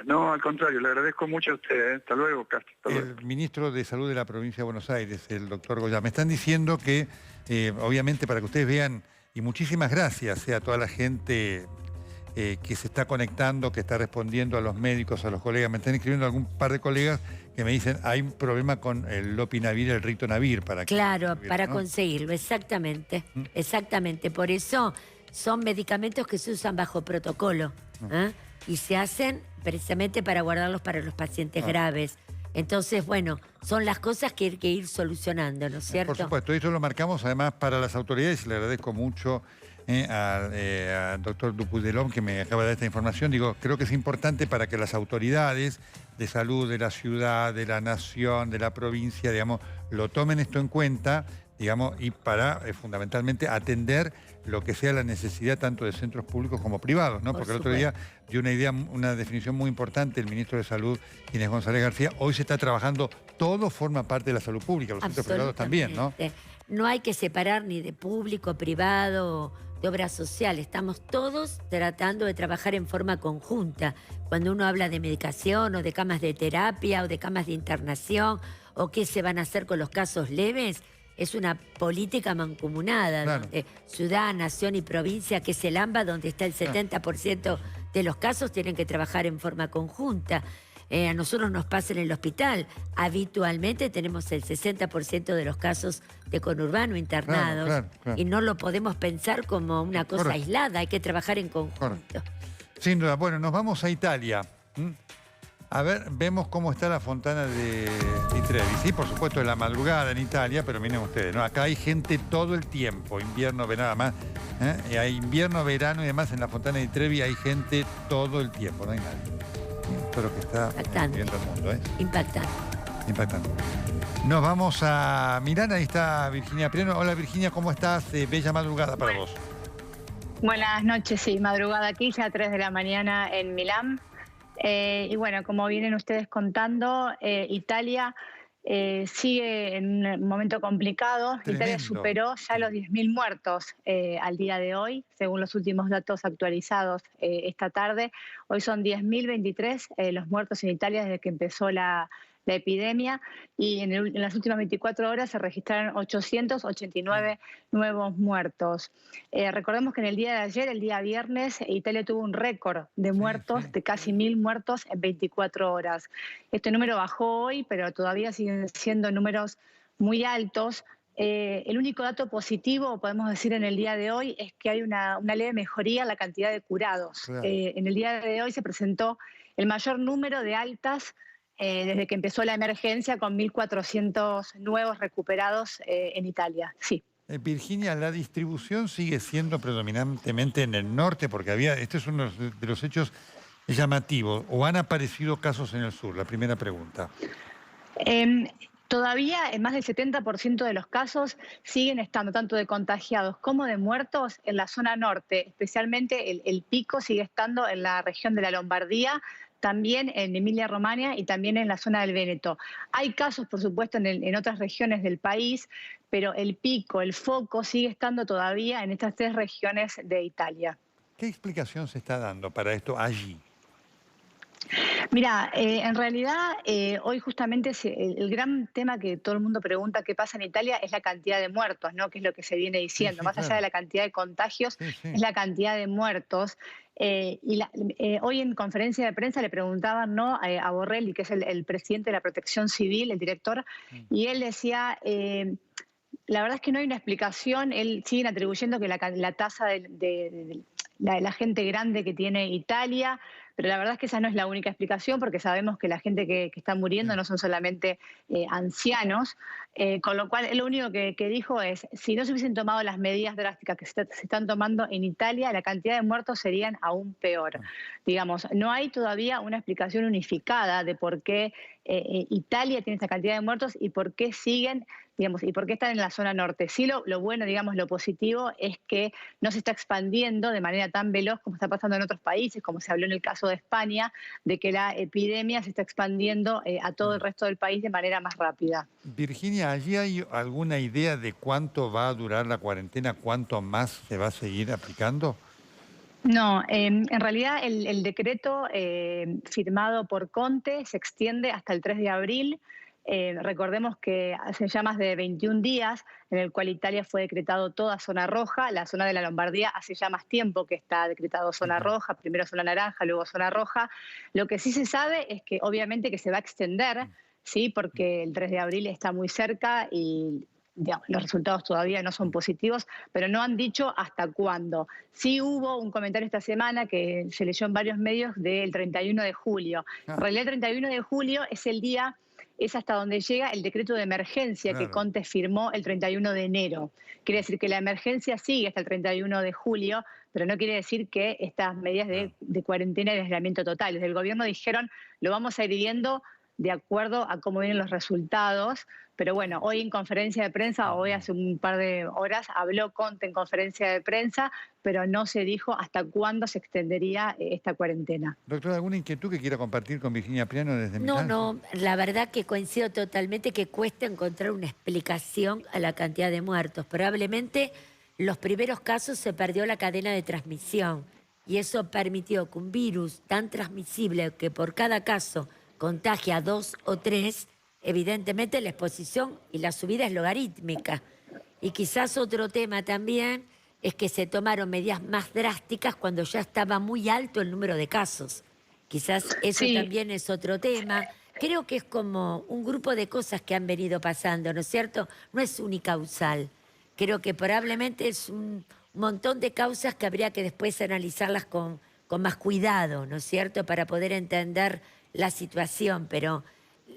No, al contrario, le agradezco mucho a usted. Hasta luego, Castro. El ministro de Salud de la provincia de Buenos Aires, el doctor Goya. Me están diciendo que, obviamente, para que ustedes vean, y muchísimas gracias a toda la gente que se está conectando, que está respondiendo a los médicos, a los colegas. Me están escribiendo algún par de colegas que me dicen hay un problema con el Lopinavir, el Ritonavir. Claro, para conseguirlo, exactamente. Exactamente. Por eso son medicamentos que se usan bajo protocolo. Y se hacen precisamente para guardarlos para los pacientes graves. Entonces, bueno, son las cosas que hay que ir solucionando, ¿no es cierto? Por supuesto, esto lo marcamos además para las autoridades y le agradezco mucho al doctor Dupudelón que me acaba de dar esta información. Digo, creo que es importante para que las autoridades de salud de la ciudad, de la nación, de la provincia, digamos, lo tomen esto en cuenta, digamos, y para fundamentalmente atender lo que sea la necesidad tanto de centros públicos como privados, ¿no? Porque el otro día dio una definición muy importante el ministro de Salud, Inés González García. Hoy se está trabajando, todo forma parte de la salud pública, los centros privados también, ¿no? No hay que separar ni de público, privado, de obra social. Estamos todos tratando de trabajar en forma conjunta. Cuando uno habla de medicación o de camas de terapia o de camas de internación o qué se van a hacer con los casos leves, es una política mancomunada, donde ciudad, nación y provincia, que es el AMBA, donde está el 70% de los casos, tienen que trabajar en forma conjunta. A nosotros nos pasa en el hospital. Habitualmente tenemos el 60% de los casos de conurbano internados. Y no lo podemos pensar como una cosa aislada, hay que trabajar en conjunto. Sin duda. Bueno, nos vamos a Italia. A ver, vemos cómo está la Fontana de Trevi. Sí, por supuesto, es la madrugada en Italia, pero miren ustedes, ¿no? Acá hay gente todo el tiempo, invierno, verano, más. Y hay invierno, verano y demás en la Fontana de Trevi hay gente todo el tiempo, no hay nadie. Esto es lo que está viendo el mundo, ¿eh? Impactante. Impactante. Nos vamos a Milán, ahí está Virginia Priano. Hola Virginia, ¿cómo estás? Bella madrugada para vos. Buenas noches, sí, madrugada aquí, ya 3 de la mañana en Milán. Y bueno, como vienen ustedes contando, Italia sigue en un momento complicado. Tremendo. Italia superó ya los 10.000 muertos al día de hoy, según los últimos datos actualizados esta tarde. Hoy son 10.023 los muertos en Italia desde que empezó la epidemia, y en las últimas 24 horas se registraron 889 nuevos muertos. Recordemos que en el día de ayer, el día viernes, Italia tuvo un récord de muertos, de casi 1.000 muertos en 24 horas. Este número bajó hoy, pero todavía siguen siendo números muy altos. El único dato positivo, podemos decir, en el día de hoy es que hay una leve mejoría en la cantidad de curados. Claro. En el día de hoy se presentó el mayor número de altas desde que empezó la emergencia, con 1.400 nuevos recuperados en Italia. Sí. Virginia, la distribución sigue siendo predominantemente en el norte, porque este es uno de los hechos llamativos, o han aparecido casos en el sur. La primera pregunta. Todavía más del 70% de los casos siguen estando, tanto de contagiados como de muertos, en la zona norte. Especialmente el pico sigue estando en la región de la Lombardía, también en Emilia-Romagna y también en la zona del Véneto. Hay casos, por supuesto, en otras regiones del país, pero el pico, el foco, sigue estando todavía en estas 3 regiones de Italia. ¿Qué explicación se está dando para esto allí? Mira, en realidad hoy justamente el gran tema que todo el mundo pregunta qué pasa en Italia es la cantidad de muertos, ¿no? Que es lo que se viene diciendo. Sí, Más claro. allá de la cantidad de contagios, es la cantidad de muertos. Hoy en conferencia de prensa le preguntaban, ¿no?, a Borrelli, que es el presidente de la Protección Civil, el director, y él decía, la verdad es que no hay una explicación. Él sigue atribuyendo que la tasa de la gente grande que tiene Italia, pero la verdad es que esa no es la única explicación, porque sabemos que la gente que está muriendo no son solamente ancianos, con lo cual lo único que dijo es, si no se hubiesen tomado las medidas drásticas que se están tomando en Italia, la cantidad de muertos serían aún peor. Digamos, no hay todavía una explicación unificada de por qué Italia tiene esta cantidad de muertos y por qué siguen, digamos, y por qué están en la zona norte. Sí, lo bueno, digamos, lo positivo es que no se está expandiendo de manera tan veloz como está pasando en otros países, como se habló en el caso de España, de que la epidemia se está expandiendo a todo el resto del país de manera más rápida. Virginia, ¿allí hay alguna idea de cuánto va a durar la cuarentena? ¿Cuánto más se va a seguir aplicando? No, en realidad el decreto firmado por Conte se extiende hasta el 3 de abril. Recordemos que hace ya más de 21 días en el cual Italia fue decretado toda zona roja. La zona de la Lombardía hace ya más tiempo que está decretado zona roja, primero zona naranja, luego zona roja. Lo que sí se sabe es que obviamente que se va a extender, ¿sí?, porque el 3 de abril está muy cerca y digamos, los resultados todavía no son positivos, pero no han dicho hasta cuándo. Sí hubo un comentario esta semana que se leyó en varios medios del 31 de julio. En realidad el 31 de julio es hasta donde llega el decreto de emergencia que Conte firmó el 31 de enero. Quiere decir que la emergencia sigue hasta el 31 de julio, pero no quiere decir que estas medidas de cuarentena y de aislamiento total. Desde el gobierno dijeron, lo vamos a ir viendo de acuerdo a cómo vienen los resultados. Pero bueno, hoy en conferencia de prensa, hoy hace un par de horas, habló Conte en conferencia de prensa, pero no se dijo hasta cuándo se extendería esta cuarentena. Doctora, ¿alguna inquietud que quiera compartir con Virginia Priano desde Milán? No, la verdad que coincido totalmente que cuesta encontrar una explicación a la cantidad de muertos. Probablemente los primeros casos se perdió la cadena de transmisión y eso permitió que un virus tan transmisible que por cada caso contagia a 2 o 3, evidentemente la exposición y la subida es logarítmica. Y quizás otro tema también es que se tomaron medidas más drásticas cuando ya estaba muy alto el número de casos. Quizás eso también es otro tema. Creo que es como un grupo de cosas que han venido pasando, ¿no es cierto? No es unicausal. Creo que probablemente es un montón de causas que habría que después analizarlas con más cuidado, ¿no es cierto? Para poder entender la situación, pero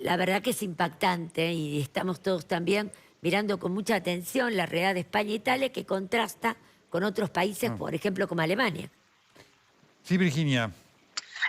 la verdad que es impactante y estamos todos también mirando con mucha atención la realidad de España e Italia, que contrasta con otros países, por ejemplo, como Alemania. Sí, Virginia.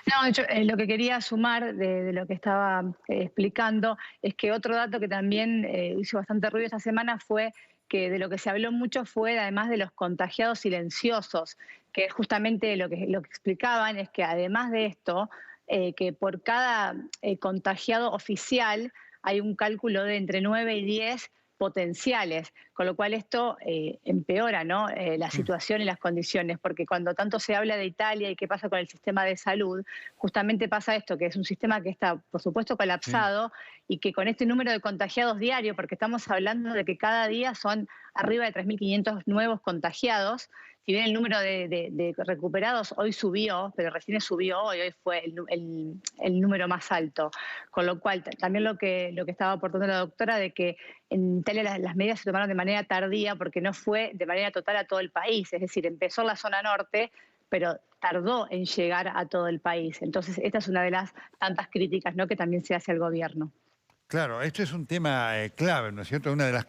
No, yo, lo que quería sumar de lo que estaba explicando es que otro dato que también hizo bastante ruido esta semana fue que de lo que se habló mucho fue además de los contagiados silenciosos, que justamente lo que explicaban es que además de esto, que por cada contagiado oficial hay un cálculo de entre 9 y 10 potenciales, con lo cual esto empeora, ¿no? La situación y las condiciones, porque cuando tanto se habla de Italia y qué pasa con el sistema de salud, justamente pasa esto, que es un sistema que está, por supuesto, colapsado y que con este número de contagiados diarios, porque estamos hablando de que cada día son arriba de 3.500 nuevos contagiados, si bien el número de recuperados hoy subió, pero recién subió hoy fue el número más alto. Con lo cual, también lo que estaba aportando la doctora, de que en Italia las medidas se tomaron de manera tardía porque no fue de manera total a todo el país. Es decir, empezó en la zona norte, pero tardó en llegar a todo el país. Entonces, esta es una de las tantas críticas, ¿no?, que también se hace al gobierno. Claro, esto es un tema clave, ¿no es cierto? Una de las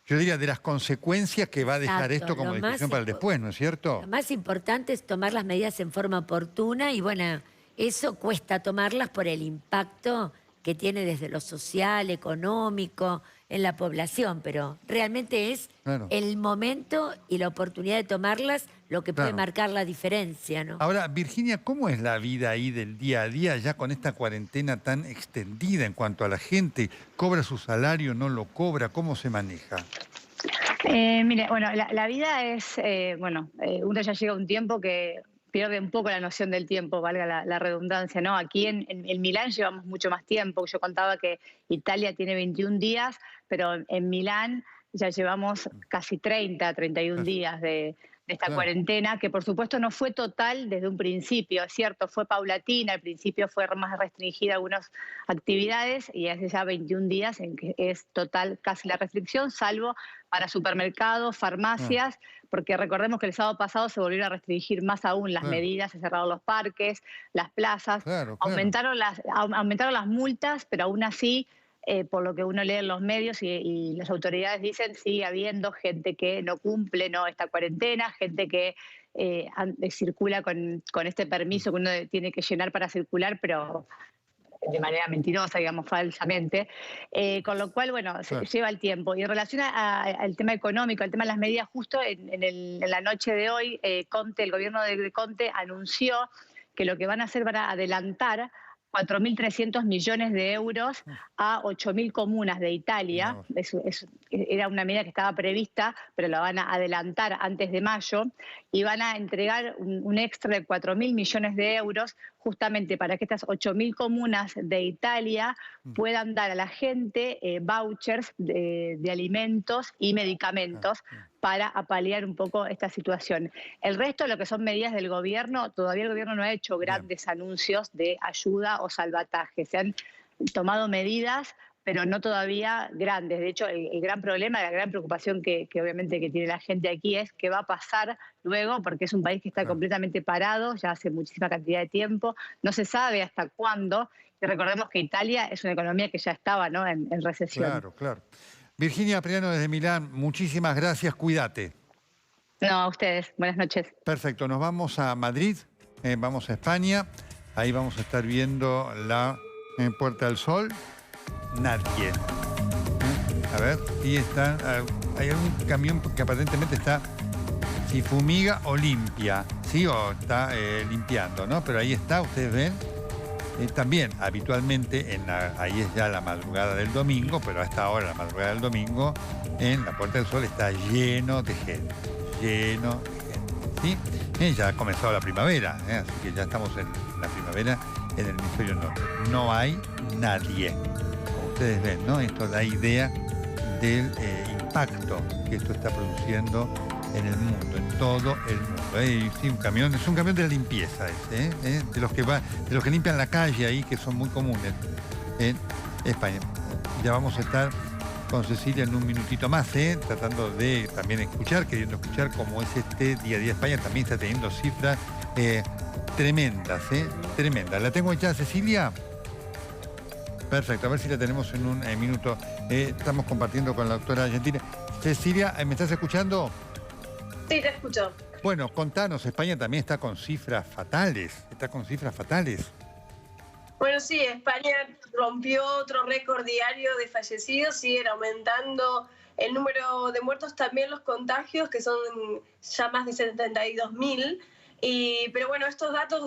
yo diría, de las consecuencias que va a dejar esto como discusión para el después, ¿no es cierto? Lo más importante es tomar las medidas en forma oportuna y bueno, eso cuesta tomarlas por el impacto que tiene desde lo social, económico, en la población, pero realmente es el momento y la oportunidad de tomarlas lo que puede marcar la diferencia, ¿no? Ahora, Virginia, ¿cómo es la vida ahí del día a día ya con esta cuarentena tan extendida en cuanto a la gente? ¿Cobra su salario, no lo cobra? ¿Cómo se maneja? Mire, bueno, la vida es, uno ya llega a un tiempo que pierde un poco la noción del tiempo, valga la redundancia, ¿no? Aquí en Milán llevamos mucho más tiempo. Yo contaba que Italia tiene 21 días, pero en Milán ya llevamos casi 31 días de esta cuarentena, que por supuesto no fue total desde un principio, es cierto, fue paulatina, al principio fue más restringida algunas actividades y hace ya 21 días en que es total casi la restricción, salvo para supermercados, farmacias, porque recordemos que el sábado pasado se volvieron a restringir más aún las medidas, se cerraron los parques, las plazas, aumentaron las multas, pero aún así, por lo que uno lee en los medios y las autoridades dicen, sigue habiendo gente que no cumple esta cuarentena, gente que circula con este permiso que uno tiene que llenar para circular, pero de manera mentirosa, digamos, falsamente. Con lo cual, bueno, se lleva el tiempo. Y en relación al tema económico, al tema de las medidas, justo en la noche de hoy, el gobierno de Conte anunció que lo que van a hacer, van a adelantar 4.300 millones de euros a 8.000 comunas de Italia. Era una medida que estaba prevista, pero la van a adelantar antes de mayo, y van a entregar un extra de 4.000 millones de euros justamente para que estas 8.000 comunas de Italia puedan dar a la gente vouchers de alimentos y medicamentos para paliar un poco esta situación. El resto, lo que son medidas del gobierno, todavía el gobierno no ha hecho grandes anuncios de ayuda o salvataje. Se han tomado medidas, pero no todavía grandes. De hecho, el gran problema, la gran preocupación que obviamente que tiene la gente aquí es qué va a pasar luego, porque es un país que está completamente parado ya hace muchísima cantidad de tiempo, no se sabe hasta cuándo, y recordemos que Italia es una economía que ya estaba, ¿no?, en recesión. Claro. Virginia Apriano desde Milán, muchísimas gracias, cuídate. No, a ustedes, buenas noches. Perfecto, nos vamos a Madrid, vamos a España, ahí vamos a estar viendo la Puerta del Sol. Nadie. A ver, y está. Hay un camión que aparentemente está, si fumiga o limpia, ¿sí? O está limpiando, ¿no? Pero ahí está, ustedes ven. También, habitualmente, ahí es ya la madrugada del domingo, pero a esta hora, la madrugada del domingo, en la Puerta del Sol está lleno de gente. ¿Sí? Ya ha comenzado la primavera, así que ya estamos en la primavera en el hemisferio norte. No hay nadie. Ustedes ven, ¿no? Esto da idea del impacto que esto está produciendo en el mundo, en todo el mundo. Sí, es un camión de la limpieza ese, de los que limpian la calle ahí, que son muy comunes en España. Ya vamos a estar con Cecilia en un minutito más, tratando de también queriendo escuchar cómo es este día a día. España también está teniendo cifras tremendas, tremendas. ¿La tengo ya, Cecilia? Perfecto, a ver si la tenemos en un minuto. Estamos compartiendo con la doctora Gentile. Cecilia, ¿me estás escuchando? Sí, te escucho. Bueno, contanos, España también está con cifras fatales. Bueno, sí, España rompió otro récord diario de fallecidos, siguen aumentando el número de muertos, también los contagios, que son ya más de 72.000. Pero bueno, estos datos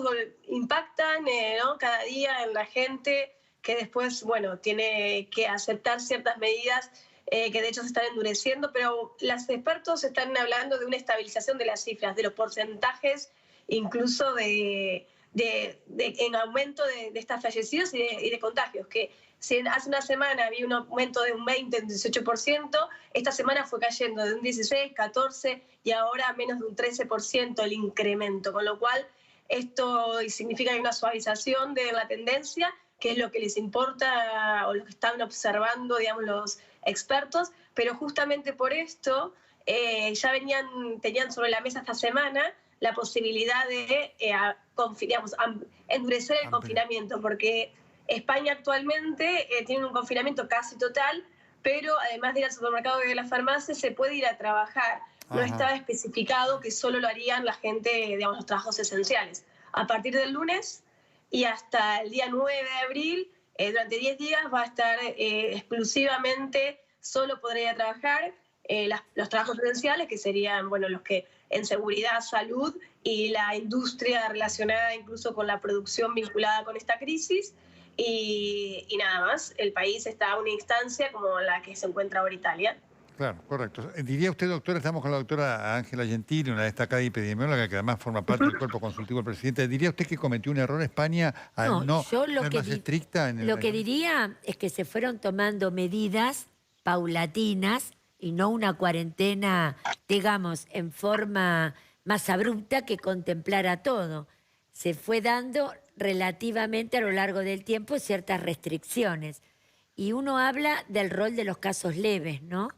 impactan ¿no? cada día en la gente, que después, bueno, tiene que aceptar ciertas medidas que de hecho se están endureciendo, pero los expertos están hablando de una estabilización de las cifras, de los porcentajes, incluso en aumento de estos fallecidos y de contagios, que si hace una semana había un aumento de un 20, un 18%, esta semana fue cayendo de un 16, 14 y ahora menos de un 13% el incremento, con lo cual esto significa que hay una suavización de la tendencia, que es lo que les importa o lo que están observando, digamos, los expertos, pero justamente por esto ya tenían sobre la mesa esta semana la posibilidad de endurecer el confinamiento, porque España actualmente tiene un confinamiento casi total, pero además de ir al supermercado y a la farmacia se puede ir a trabajar. No estaba especificado que solo lo harían la gente, digamos, los trabajos esenciales. A partir del lunes y hasta el día 9 de abril, durante 10 días va a estar exclusivamente, solo podría trabajar los trabajos esenciales, que serían, bueno, los que en seguridad, salud y la industria relacionada incluso con la producción vinculada con esta crisis. Y nada más, el país está a una instancia como la que se encuentra ahora Italia. Claro, correcto. Diría usted, doctora, estamos con la doctora Ángela Gentile, una destacada epidemióloga que además forma parte del cuerpo consultivo del presidente. ¿Diría usted que cometió un error España al no ser más estricta en el... Lo que diría es que se fueron tomando medidas paulatinas y no una cuarentena, digamos, en forma más abrupta que contemplara todo. Se fue dando relativamente a lo largo del tiempo ciertas restricciones. Y uno habla del rol de los casos leves, ¿no?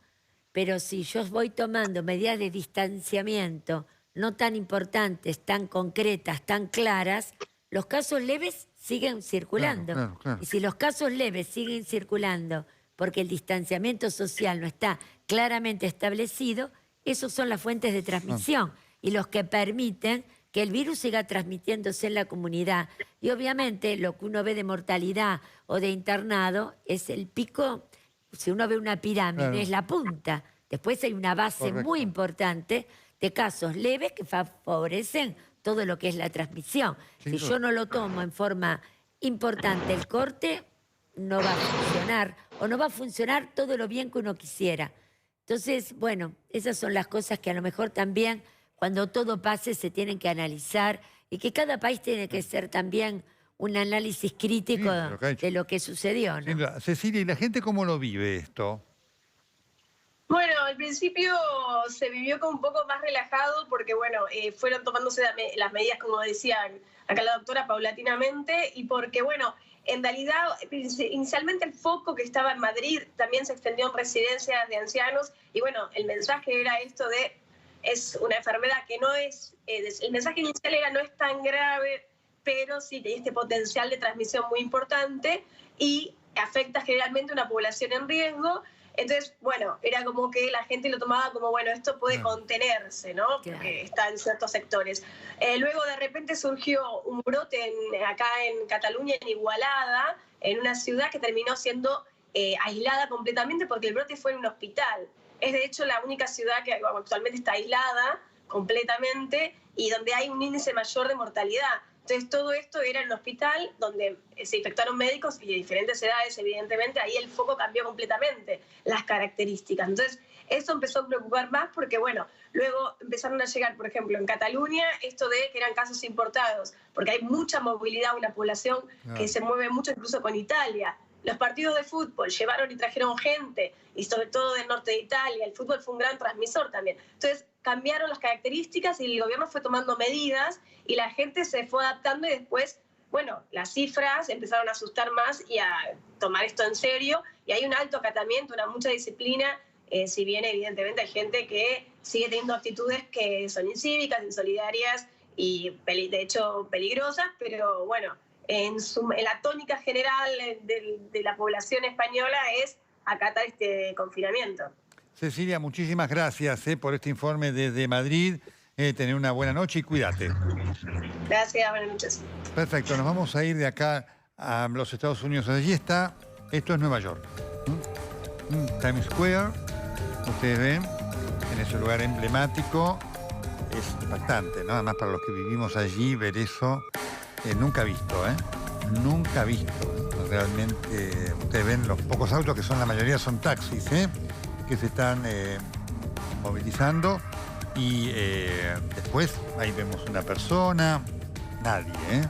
Pero si yo voy tomando medidas de distanciamiento no tan importantes, tan concretas, tan claras, los casos leves siguen circulando. Claro. Y si los casos leves siguen circulando porque el distanciamiento social no está claramente establecido, esos son las fuentes de transmisión y los que permiten que el virus siga transmitiéndose en la comunidad. Y obviamente lo que uno ve de mortalidad o de internado es el pico. Si uno ve una pirámide, es la punta. Después hay una base muy importante de casos leves que favorecen todo lo que es la transmisión. Si yo no lo tomo en forma importante el corte, no va a funcionar, o no va a funcionar todo lo bien que uno quisiera. Entonces, bueno, esas son las cosas que a lo mejor también, cuando todo pase, se tienen que analizar, y que cada país tiene que ser también un análisis crítico de lo que sucedió, ¿no? Cecilia, ¿y la gente cómo lo vive esto? Bueno, al principio se vivió como un poco más relajado porque, bueno, fueron tomándose las medidas, como decía acá la doctora, paulatinamente, y porque, bueno, en realidad, inicialmente el foco que estaba en Madrid también se extendió en residencias de ancianos, y bueno, el mensaje era esto de, es una enfermedad que no es, el mensaje inicial era no es tan grave, pero sí tiene este potencial de transmisión muy importante y afecta generalmente a una población en riesgo. Entonces, bueno, era como que la gente lo tomaba como, bueno, esto puede contenerse, ¿no? Porque está en ciertos sectores. Luego, de repente, surgió un brote acá en Cataluña, en Igualada, en una ciudad que terminó siendo aislada completamente porque el brote fue en un hospital. Es, de hecho, la única ciudad que actualmente está aislada completamente y donde hay un índice mayor de mortalidad. Entonces, todo esto era en un hospital donde se infectaron médicos y de diferentes edades, evidentemente, ahí el foco cambió completamente, las características. Entonces, eso empezó a preocupar más porque, bueno, luego empezaron a llegar, por ejemplo, en Cataluña, esto de que eran casos importados, porque hay mucha movilidad, una población que se mueve mucho incluso con Italia. Los partidos de fútbol llevaron y trajeron gente, y sobre todo del norte de Italia. El fútbol fue un gran transmisor también. Entonces, cambiaron las características y el gobierno fue tomando medidas y la gente se fue adaptando y después, bueno, las cifras empezaron a asustar más y a tomar esto en serio. Y hay un alto acatamiento, mucha disciplina, si bien evidentemente hay gente que sigue teniendo actitudes que son incívicas, insolidarias y de hecho peligrosas, pero bueno, en la tónica general de la población española es acatar este confinamiento. Cecilia, muchísimas gracias por este informe desde Madrid. Tener una buena noche y cuídate. Gracias, buenas noches. Perfecto, nos vamos a ir de acá a los Estados Unidos. Allí está, esto es Nueva York. Times Square, ustedes ven, en ese lugar emblemático. Es impactante, ¿no? Además, para los que vivimos allí, ver eso, nunca visto, nunca visto. Realmente, ustedes ven los pocos autos, que son la mayoría son taxis, que se están movilizando. Y después ahí vemos una persona, nadie,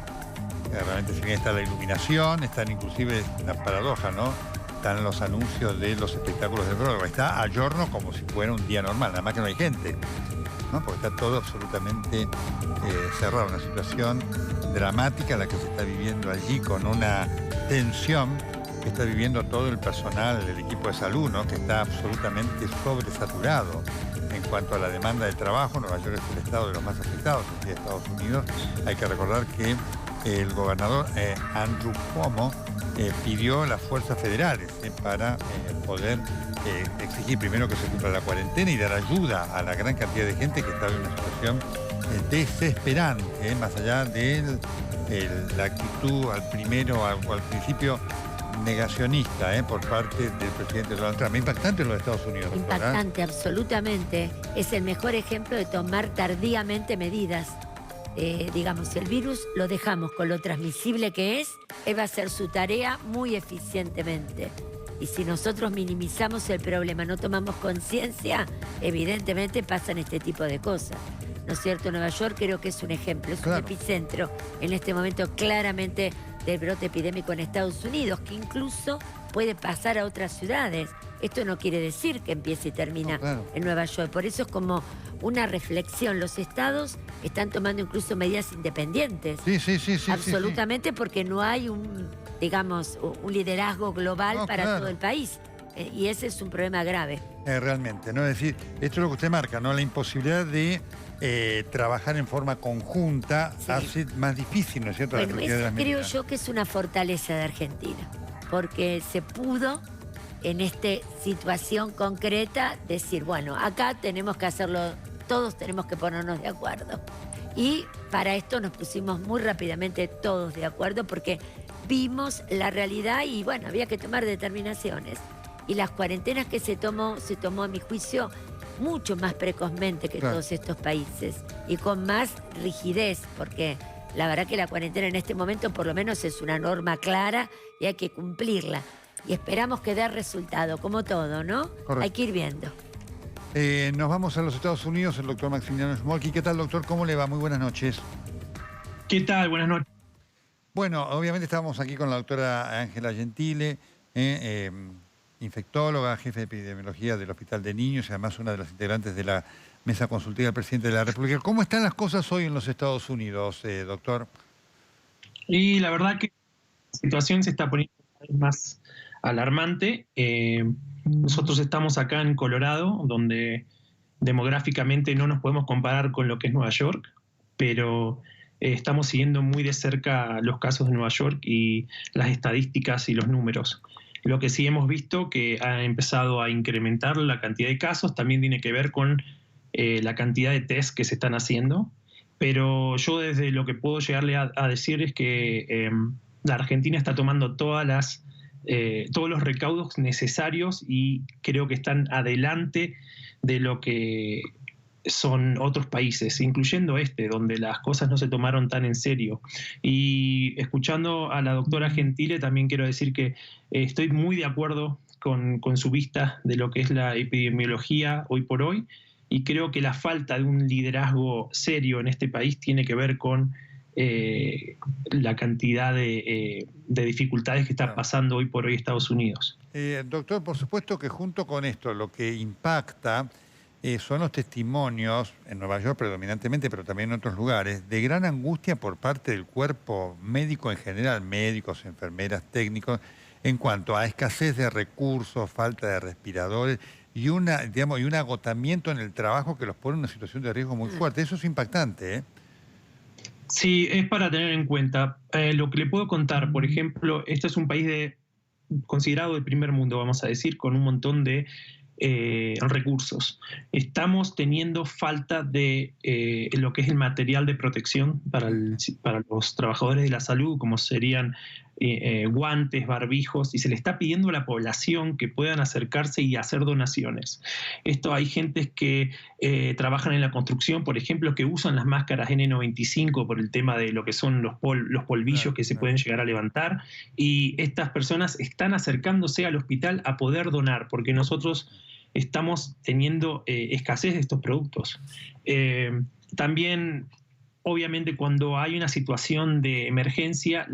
Realmente si bien está la iluminación, están inclusive, una paradoja, ¿no? Están los anuncios de los espectáculos de Broadway. Está a giorno como si fuera un día normal, nada más que no hay gente, ¿no? Porque está todo absolutamente cerrado, una situación dramática la que se está viviendo allí, con una tensión que está viviendo todo el personal del equipo de salud, ¿no? Que está absolutamente sobresaturado. En cuanto a la demanda de trabajo, Nueva York es el estado de los más afectados aquí de Estados Unidos. Hay que recordar que el gobernador Andrew Cuomo pidió las fuerzas federales para poder exigir primero que se cumpla la cuarentena y dar ayuda a la gran cantidad de gente que está en una situación desesperante, más allá de la actitud al principio negacionista por parte del presidente Donald Trump. Impactante en los Estados Unidos. Impactante, absolutamente. Es el mejor ejemplo de tomar tardíamente medidas. Digamos, el virus lo dejamos con lo transmisible que es, él va a hacer su tarea muy eficientemente. Y si nosotros minimizamos el problema, no tomamos conciencia, evidentemente pasan este tipo de cosas. ¿No es cierto? Nueva York creo que es un ejemplo, es un epicentro en este momento claramente del brote epidémico en Estados Unidos, que incluso puede pasar a otras ciudades. Esto no quiere decir que empiece y termina en Nueva York. Por eso es como una reflexión. Los estados están tomando incluso medidas independientes. Sí. Absolutamente, porque no hay un liderazgo global para todo el país. Y ese es un problema grave. Realmente, ¿no? Es decir, esto es lo que usted marca, ¿no? La imposibilidad de trabajar en forma conjunta hace más difícil, ¿no es cierto? Bueno, eso creo yo que es una fortaleza de Argentina, porque se pudo en esta situación concreta decir, bueno, acá tenemos que hacerlo, todos tenemos que ponernos de acuerdo. Y para esto nos pusimos muy rápidamente todos de acuerdo, porque vimos la realidad y bueno, había que tomar determinaciones. Y las cuarentenas que se tomó a mi juicio mucho más precozmente que todos estos países y con más rigidez, porque la verdad que la cuarentena en este momento por lo menos es una norma clara y hay que cumplirla. Y esperamos que dé resultado, como todo, ¿no? Correcto. Hay que ir viendo. Nos vamos a los Estados Unidos, el doctor Maximiliano Smolky. ¿Qué tal, doctor? ¿Cómo le va? Muy buenas noches. ¿Qué tal? Buenas noches. Bueno, obviamente estábamos aquí con la doctora Ángela Gentile, infectóloga, jefe de epidemiología del Hospital de Niños y además una de las integrantes de la mesa consultiva del presidente de la República. ¿Cómo están las cosas hoy en los Estados Unidos, doctor? Y la verdad que la situación se está poniendo cada vez más alarmante. Nosotros estamos acá en Colorado, donde demográficamente no nos podemos comparar con lo que es Nueva York, pero estamos siguiendo muy de cerca los casos de Nueva York y las estadísticas y los números. Lo que sí hemos visto que ha empezado a incrementar la cantidad de casos, también tiene que ver con la cantidad de test que se están haciendo, pero yo desde lo que puedo llegarle a decir es que la Argentina está tomando todos los recaudos necesarios y creo que están adelante de lo que son otros países, incluyendo donde las cosas no se tomaron tan en serio. Y escuchando a la doctora Gentile, también quiero decir que estoy muy de acuerdo con su vista de lo que es la epidemiología hoy por hoy, y creo que la falta de un liderazgo serio en este país tiene que ver con la cantidad de dificultades que está pasando hoy por hoy Estados Unidos. Doctor, por supuesto que junto con esto lo que impacta son los testimonios, en Nueva York predominantemente, pero también en otros lugares, de gran angustia por parte del cuerpo médico en general, médicos, enfermeras, técnicos, en cuanto a escasez de recursos, falta de respiradores y un agotamiento en el trabajo que los pone en una situación de riesgo muy fuerte. Eso es impactante, ¿eh? Sí, es para tener en cuenta. Lo que le puedo contar, por ejemplo, este es un país considerado de primer mundo, vamos a decir, con un montón de recursos. Estamos teniendo falta de lo que es el material de protección para los trabajadores de la salud, como serían guantes, barbijos, y se le está pidiendo a la población que puedan acercarse y hacer donaciones. Esto hay gente que trabajan en la construcción, por ejemplo, que usan las máscaras N95 por el tema de lo que son los polvillos que se pueden llegar a levantar, y estas personas están acercándose al hospital a poder donar, porque nosotros estamos teniendo escasez de estos productos. También, obviamente, cuando hay una situación de emergencia,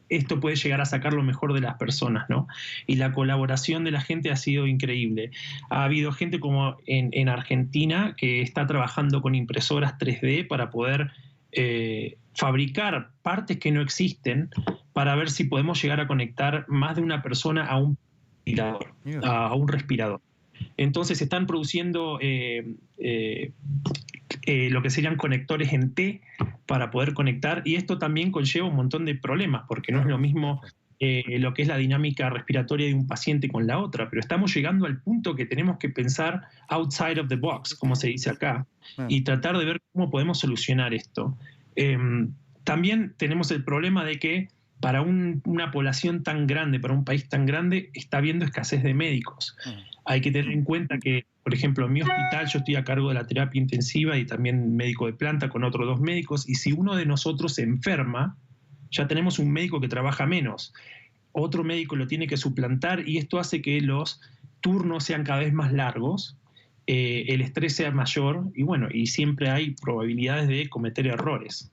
esto puede llegar a sacar lo mejor de las personas, ¿no? Y la colaboración de la gente ha sido increíble. Ha habido gente como en Argentina que está trabajando con impresoras 3D para poder fabricar partes que no existen, para ver si podemos llegar a conectar más de una persona a un respirador. Entonces están produciendo lo que serían conectores en T para poder conectar, y esto también conlleva un montón de problemas, porque no es lo mismo lo que es la dinámica respiratoria de un paciente con la otra, pero estamos llegando al punto que tenemos que pensar outside of the box, como se dice acá, y tratar de ver cómo podemos solucionar esto. También tenemos el problema de que para una población tan grande, para un país tan grande, está habiendo escasez de médicos. Hay que tener en cuenta que, por ejemplo, en mi hospital yo estoy a cargo de la terapia intensiva y también médico de planta con otros 2 médicos, y si uno de nosotros se enferma, ya tenemos un médico que trabaja menos. Otro médico lo tiene que suplantar, y esto hace que los turnos sean cada vez más largos, el estrés sea mayor, y bueno, y siempre hay probabilidades de cometer errores.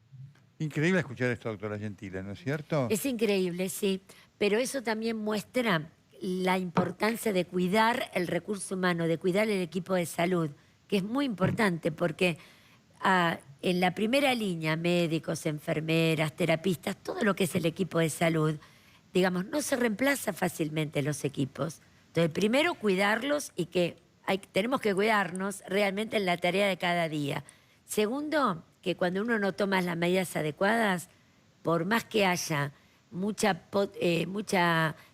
Increíble escuchar esto, doctora Gentile, ¿no es cierto? Es increíble, sí, pero eso también muestra la importancia de cuidar el recurso humano, de cuidar el equipo de salud, que es muy importante porque en la primera línea, médicos, enfermeras, terapistas, todo lo que es el equipo de salud, digamos, no se reemplaza fácilmente los equipos. Entonces, primero cuidarlos, y que tenemos que cuidarnos realmente en la tarea de cada día. Segundo, que cuando uno no toma las medidas adecuadas, por más que haya mucha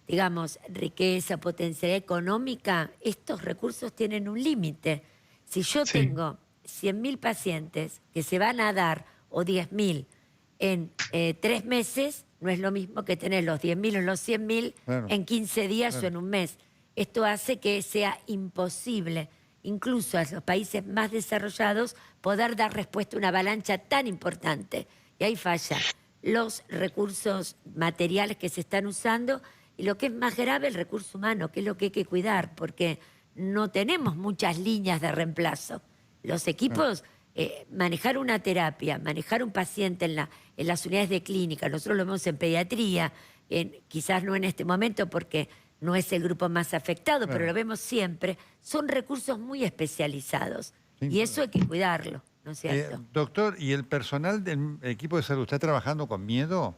digamos, riqueza, potencialidad económica, estos recursos tienen un límite. Si yo tengo 100.000 pacientes que se van a dar, o 10.000, en 3 meses, no es lo mismo que tener los 10.000 o los 100.000 en 15 días o en un mes. Esto hace que sea imposible, incluso a los países más desarrollados, poder dar respuesta a una avalancha tan importante. Y ahí falla los recursos materiales que se están usando, y lo que es más grave, el recurso humano, que es lo que hay que cuidar, porque no tenemos muchas líneas de reemplazo. Los equipos, manejar una terapia, manejar un paciente en las unidades de clínica, nosotros lo vemos en pediatría, quizás no en este momento porque no es el grupo más afectado, pero lo vemos siempre, son recursos muy especializados, y eso hay que cuidarlo, ¿no es cierto? Doctor, ¿y el personal del equipo de salud está trabajando con miedo?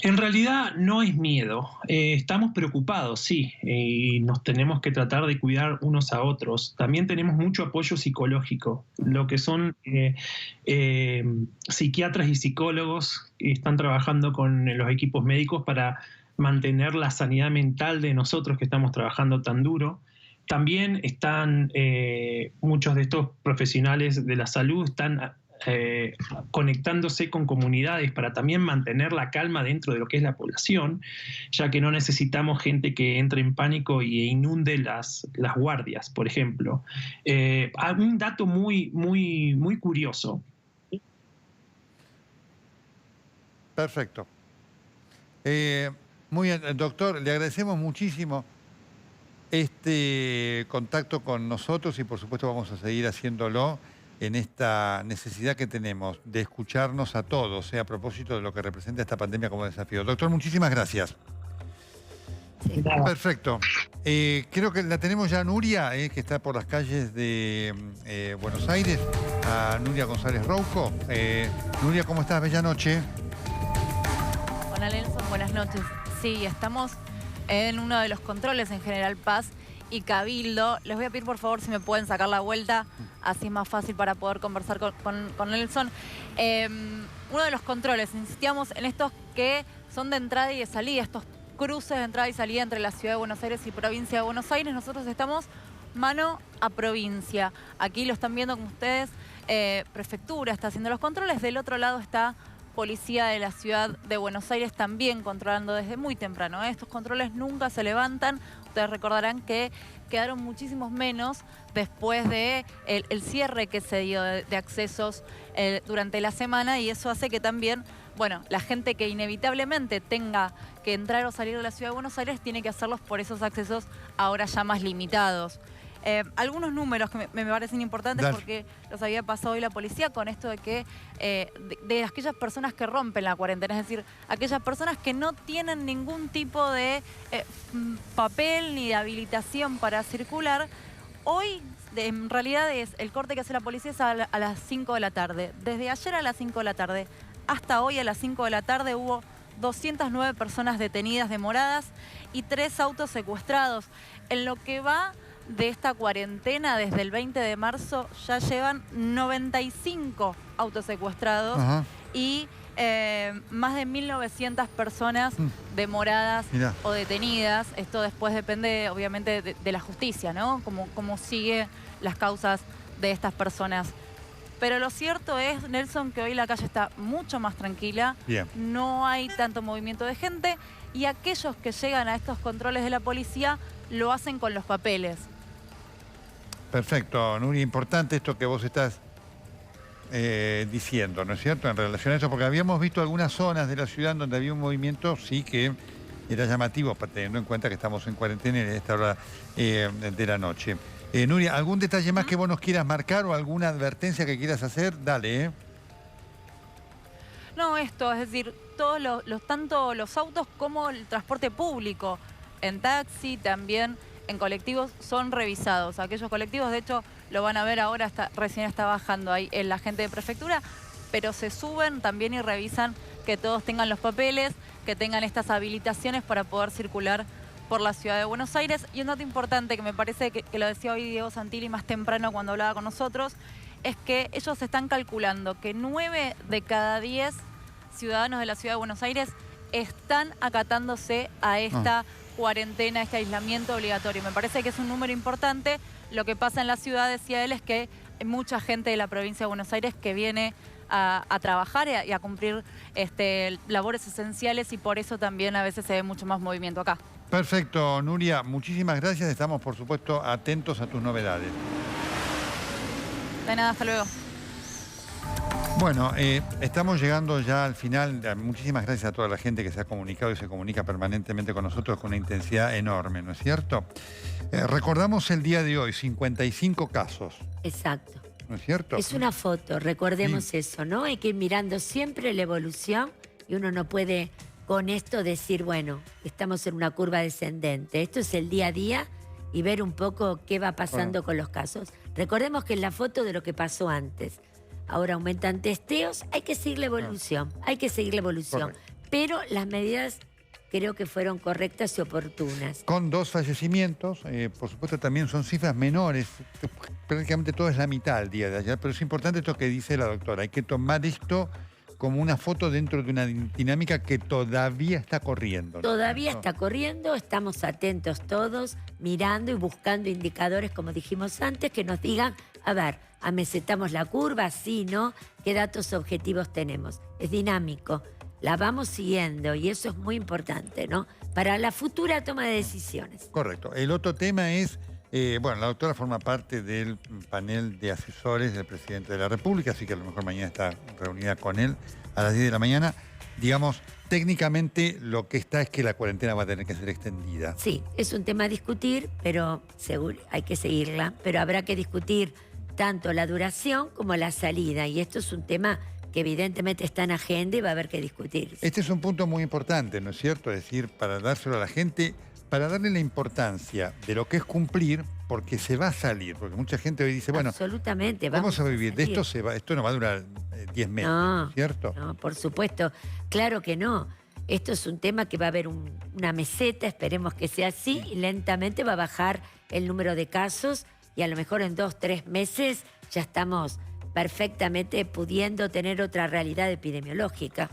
En realidad no es miedo, estamos preocupados, sí, y nos tenemos que tratar de cuidar unos a otros. También tenemos mucho apoyo psicológico, lo que son psiquiatras y psicólogos que están trabajando con los equipos médicos para mantener la sanidad mental de nosotros que estamos trabajando tan duro. También están muchos de estos profesionales de la salud están conectándose con comunidades para también mantener la calma dentro de lo que es la población, ya que no necesitamos gente que entre en pánico y inunde las guardias, por ejemplo. Un dato muy curioso. Perfecto. Muy bien, doctor, le agradecemos muchísimo este contacto con nosotros, y por supuesto vamos a seguir haciéndolo en esta necesidad que tenemos de escucharnos a todos, a propósito de lo que representa esta pandemia como desafío. Doctor, muchísimas gracias. Sí. Perfecto. Creo que la tenemos ya a Nuria, que está por las calles de Buenos Aires, a Nuria González Rouco. Nuria, ¿cómo estás? Bella noche. Hola, Nelson, buenas noches. Sí, estamos en uno de los controles en General Paz, y Cabildo. Les voy a pedir por favor si me pueden sacar la vuelta, así es más fácil para poder conversar con Nelson. Uno de los controles, insistíamos en estos que son de entrada y de salida, estos cruces de entrada y salida entre la Ciudad de Buenos Aires y Provincia de Buenos Aires. Nosotros estamos mano a provincia. Aquí lo están viendo con ustedes, Prefectura está haciendo los controles, del otro lado está Policía de la Ciudad de Buenos Aires también controlando desde muy temprano. Estos controles nunca se levantan. Ustedes recordarán que quedaron muchísimos menos después de el cierre que se dio de accesos durante la semana, y eso hace que también, bueno, la gente que inevitablemente tenga que entrar o salir de la Ciudad de Buenos Aires tiene que hacerlos por esos accesos ahora ya más limitados. Algunos números que me parecen importantes porque los había pasado hoy la policía con esto de que de aquellas personas que rompen la cuarentena, es decir, aquellas personas que no tienen ningún tipo de papel ni de habilitación para circular. Hoy en realidad el corte que hace la policía es a las 5 de la tarde. Desde ayer a las 5 de la tarde hasta hoy a las 5 de la tarde hubo 209 personas detenidas, demoradas y 3 autos secuestrados. En lo que va de esta cuarentena, desde el 20 de marzo, ya llevan 95 autos secuestrados y más de 1.900 personas demoradas o detenidas. Esto después depende, obviamente, de la justicia, ¿no? Cómo sigue las causas de estas personas. Pero lo cierto es, Nelson, que hoy la calle está mucho más tranquila. No hay tanto movimiento de gente y aquellos que llegan a estos controles de la policía lo hacen con los papeles. Perfecto, Nuria, importante esto que vos estás diciendo, ¿no es cierto?, en relación a eso, porque habíamos visto algunas zonas de la ciudad donde había un movimiento, sí, que era llamativo, teniendo en cuenta que estamos en cuarentena en esta hora de la noche. Nuria, ¿algún detalle más que vos nos quieras marcar o alguna advertencia que quieras hacer? Dale, No, esto, es decir, todos tanto los autos como el transporte público, en taxi también, en colectivos, son revisados. Aquellos colectivos, de hecho, lo van a ver ahora, recién está bajando ahí el agente de Prefectura, pero se suben también y revisan que todos tengan los papeles, que tengan estas habilitaciones para poder circular por la Ciudad de Buenos Aires. Y un dato importante que me parece que lo decía hoy Diego Santilli más temprano cuando hablaba con nosotros, es que ellos están calculando que 9 de cada 10 ciudadanos de la Ciudad de Buenos Aires están acatándose a esta cuarentena, este aislamiento obligatorio. Me parece que es un número importante. Lo que pasa en la ciudad, decía él, es que hay mucha gente de la provincia de Buenos Aires que viene a trabajar y a cumplir labores esenciales, y por eso también a veces se ve mucho más movimiento acá. Perfecto, Nuria, muchísimas gracias. Estamos, por supuesto, atentos a tus novedades. De nada, hasta luego. Bueno, estamos llegando ya al final. Muchísimas gracias a toda la gente que se ha comunicado y se comunica permanentemente con nosotros con una intensidad enorme, ¿no es cierto? Recordamos el día de hoy, 55 casos. Exacto. ¿No es cierto? Es una foto, recordemos eso, ¿no? Hay que ir mirando siempre la evolución y uno no puede con esto decir, bueno, estamos en una curva descendente. Esto es el día a día y ver un poco qué va pasando con los casos. Recordemos que es la foto de lo que pasó antes. Ahora aumentan testeos, hay que seguir la evolución, pero las medidas creo que fueron correctas y oportunas. Con 2 fallecimientos, por supuesto también son cifras menores, prácticamente todo es la mitad del día de ayer, pero es importante esto que dice la doctora, hay que tomar esto como una foto dentro de una dinámica que todavía está corriendo. Todavía está corriendo, estamos atentos todos, mirando y buscando indicadores, como dijimos antes, que nos digan, a ver, amesetamos la curva, sí, ¿no? ¿Qué datos objetivos tenemos? Es dinámico, la vamos siguiendo y eso es muy importante, ¿no? Para la futura toma de decisiones. Correcto. El otro tema es, bueno, la doctora forma parte del panel de asesores del presidente de la República, así que a lo mejor mañana está reunida con él a las 10 de la mañana. Digamos, técnicamente lo que está es que la cuarentena va a tener que ser extendida. Sí, es un tema a discutir, pero seguro hay que seguirla, pero habrá que discutir tanto la duración como la salida, y esto es un tema que evidentemente está en agenda y va a haber que discutir. Este es un punto muy importante, ¿no es cierto? Es decir, para dárselo a la gente, para darle la importancia de lo que es cumplir, porque se va a salir, porque mucha gente hoy dice, bueno, absolutamente, vamos a vivir, de esto no va a durar 10 meses, ¿no es cierto? No, por supuesto, claro que no. esto es un tema que va a haber una meseta, esperemos que sea así, y lentamente va a bajar el número de casos y a lo mejor en 2 o 3 meses ya estamos perfectamente pudiendo tener otra realidad epidemiológica.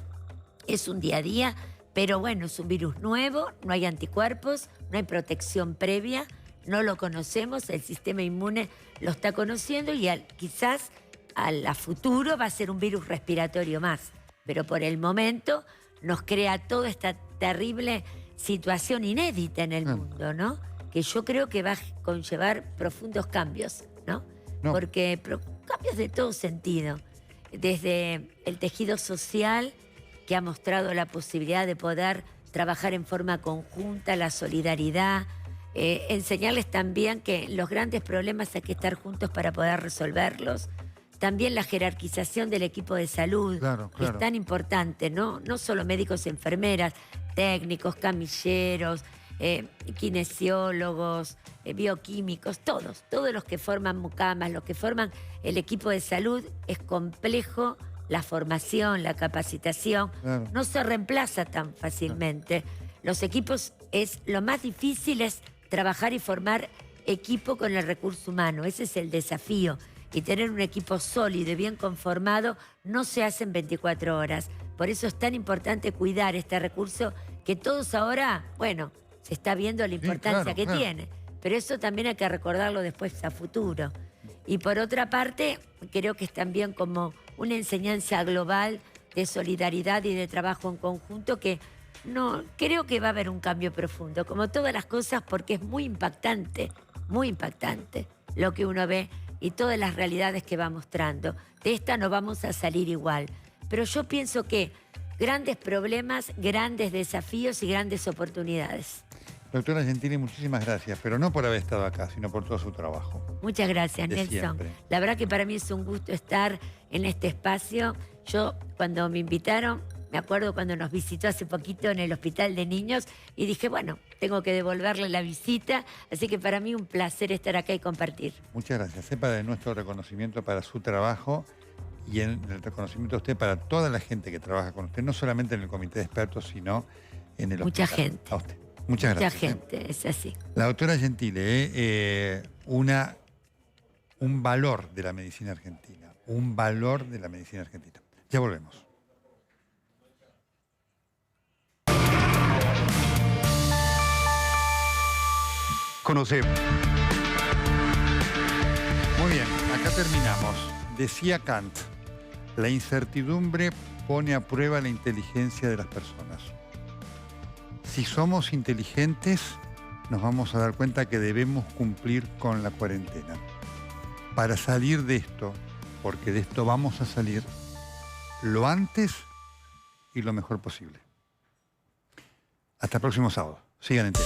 Es un día a día, pero bueno, es un virus nuevo, no hay anticuerpos, no hay protección previa, no lo conocemos, el sistema inmune lo está conociendo y quizás a futuro va a ser un virus respiratorio más. Pero por el momento nos crea toda esta terrible situación inédita en el mundo, ¿no? Que yo creo que va a conllevar profundos cambios, ¿no? Porque cambios de todo sentido. Desde el tejido social, que ha mostrado la posibilidad de poder trabajar en forma conjunta, la solidaridad, enseñarles también que los grandes problemas hay que estar juntos para poder resolverlos. También la jerarquización del equipo de salud, que es tan importante, ¿no? No solo médicos y enfermeras, técnicos, camilleros, kinesiólogos, bioquímicos, todos los que forman mucamas, los que forman el equipo de salud. Es complejo la formación, la capacitación, no se reemplaza tan fácilmente. Los equipos, lo más difícil es trabajar y formar equipo con el recurso humano, ese es el desafío. Y tener un equipo sólido y bien conformado no se hace en 24 horas. Por eso es tan importante cuidar este recurso que todos ahora, bueno, se está viendo la importancia que tiene. Pero eso también hay que recordarlo después a futuro. Y por otra parte, creo que es también como una enseñanza global de solidaridad y de trabajo en conjunto que creo que va a haber un cambio profundo, como todas las cosas, porque es muy impactante lo que uno ve y todas las realidades que va mostrando. De esta no vamos a salir igual. Pero yo pienso que grandes problemas, grandes desafíos y grandes oportunidades. Doctora Gentili, muchísimas gracias, pero no por haber estado acá, sino por todo su trabajo. Muchas gracias, Nelson. Siempre. La verdad que para mí es un gusto estar en este espacio. Yo, cuando me invitaron, me acuerdo cuando nos visitó hace poquito en el Hospital de Niños y dije, bueno, tengo que devolverle la visita, así que para mí un placer estar acá y compartir. Muchas gracias. Sepa de nuestro reconocimiento para su trabajo y el reconocimiento a usted para toda la gente que trabaja con usted, no solamente en el comité de expertos, sino en el hospital. Mucha gente. A usted. Muchas gracias. Mucha gente, es así. La doctora Gentili, un valor de la medicina argentina. Un valor de la medicina argentina. Ya volvemos. Conocemos. Muy bien, acá terminamos. Decía Kant, la incertidumbre pone a prueba la inteligencia de las personas. Si somos inteligentes, nos vamos a dar cuenta que debemos cumplir con la cuarentena. Para salir de esto, porque de esto vamos a salir, lo antes y lo mejor posible. Hasta el próximo sábado. Sigan en TV.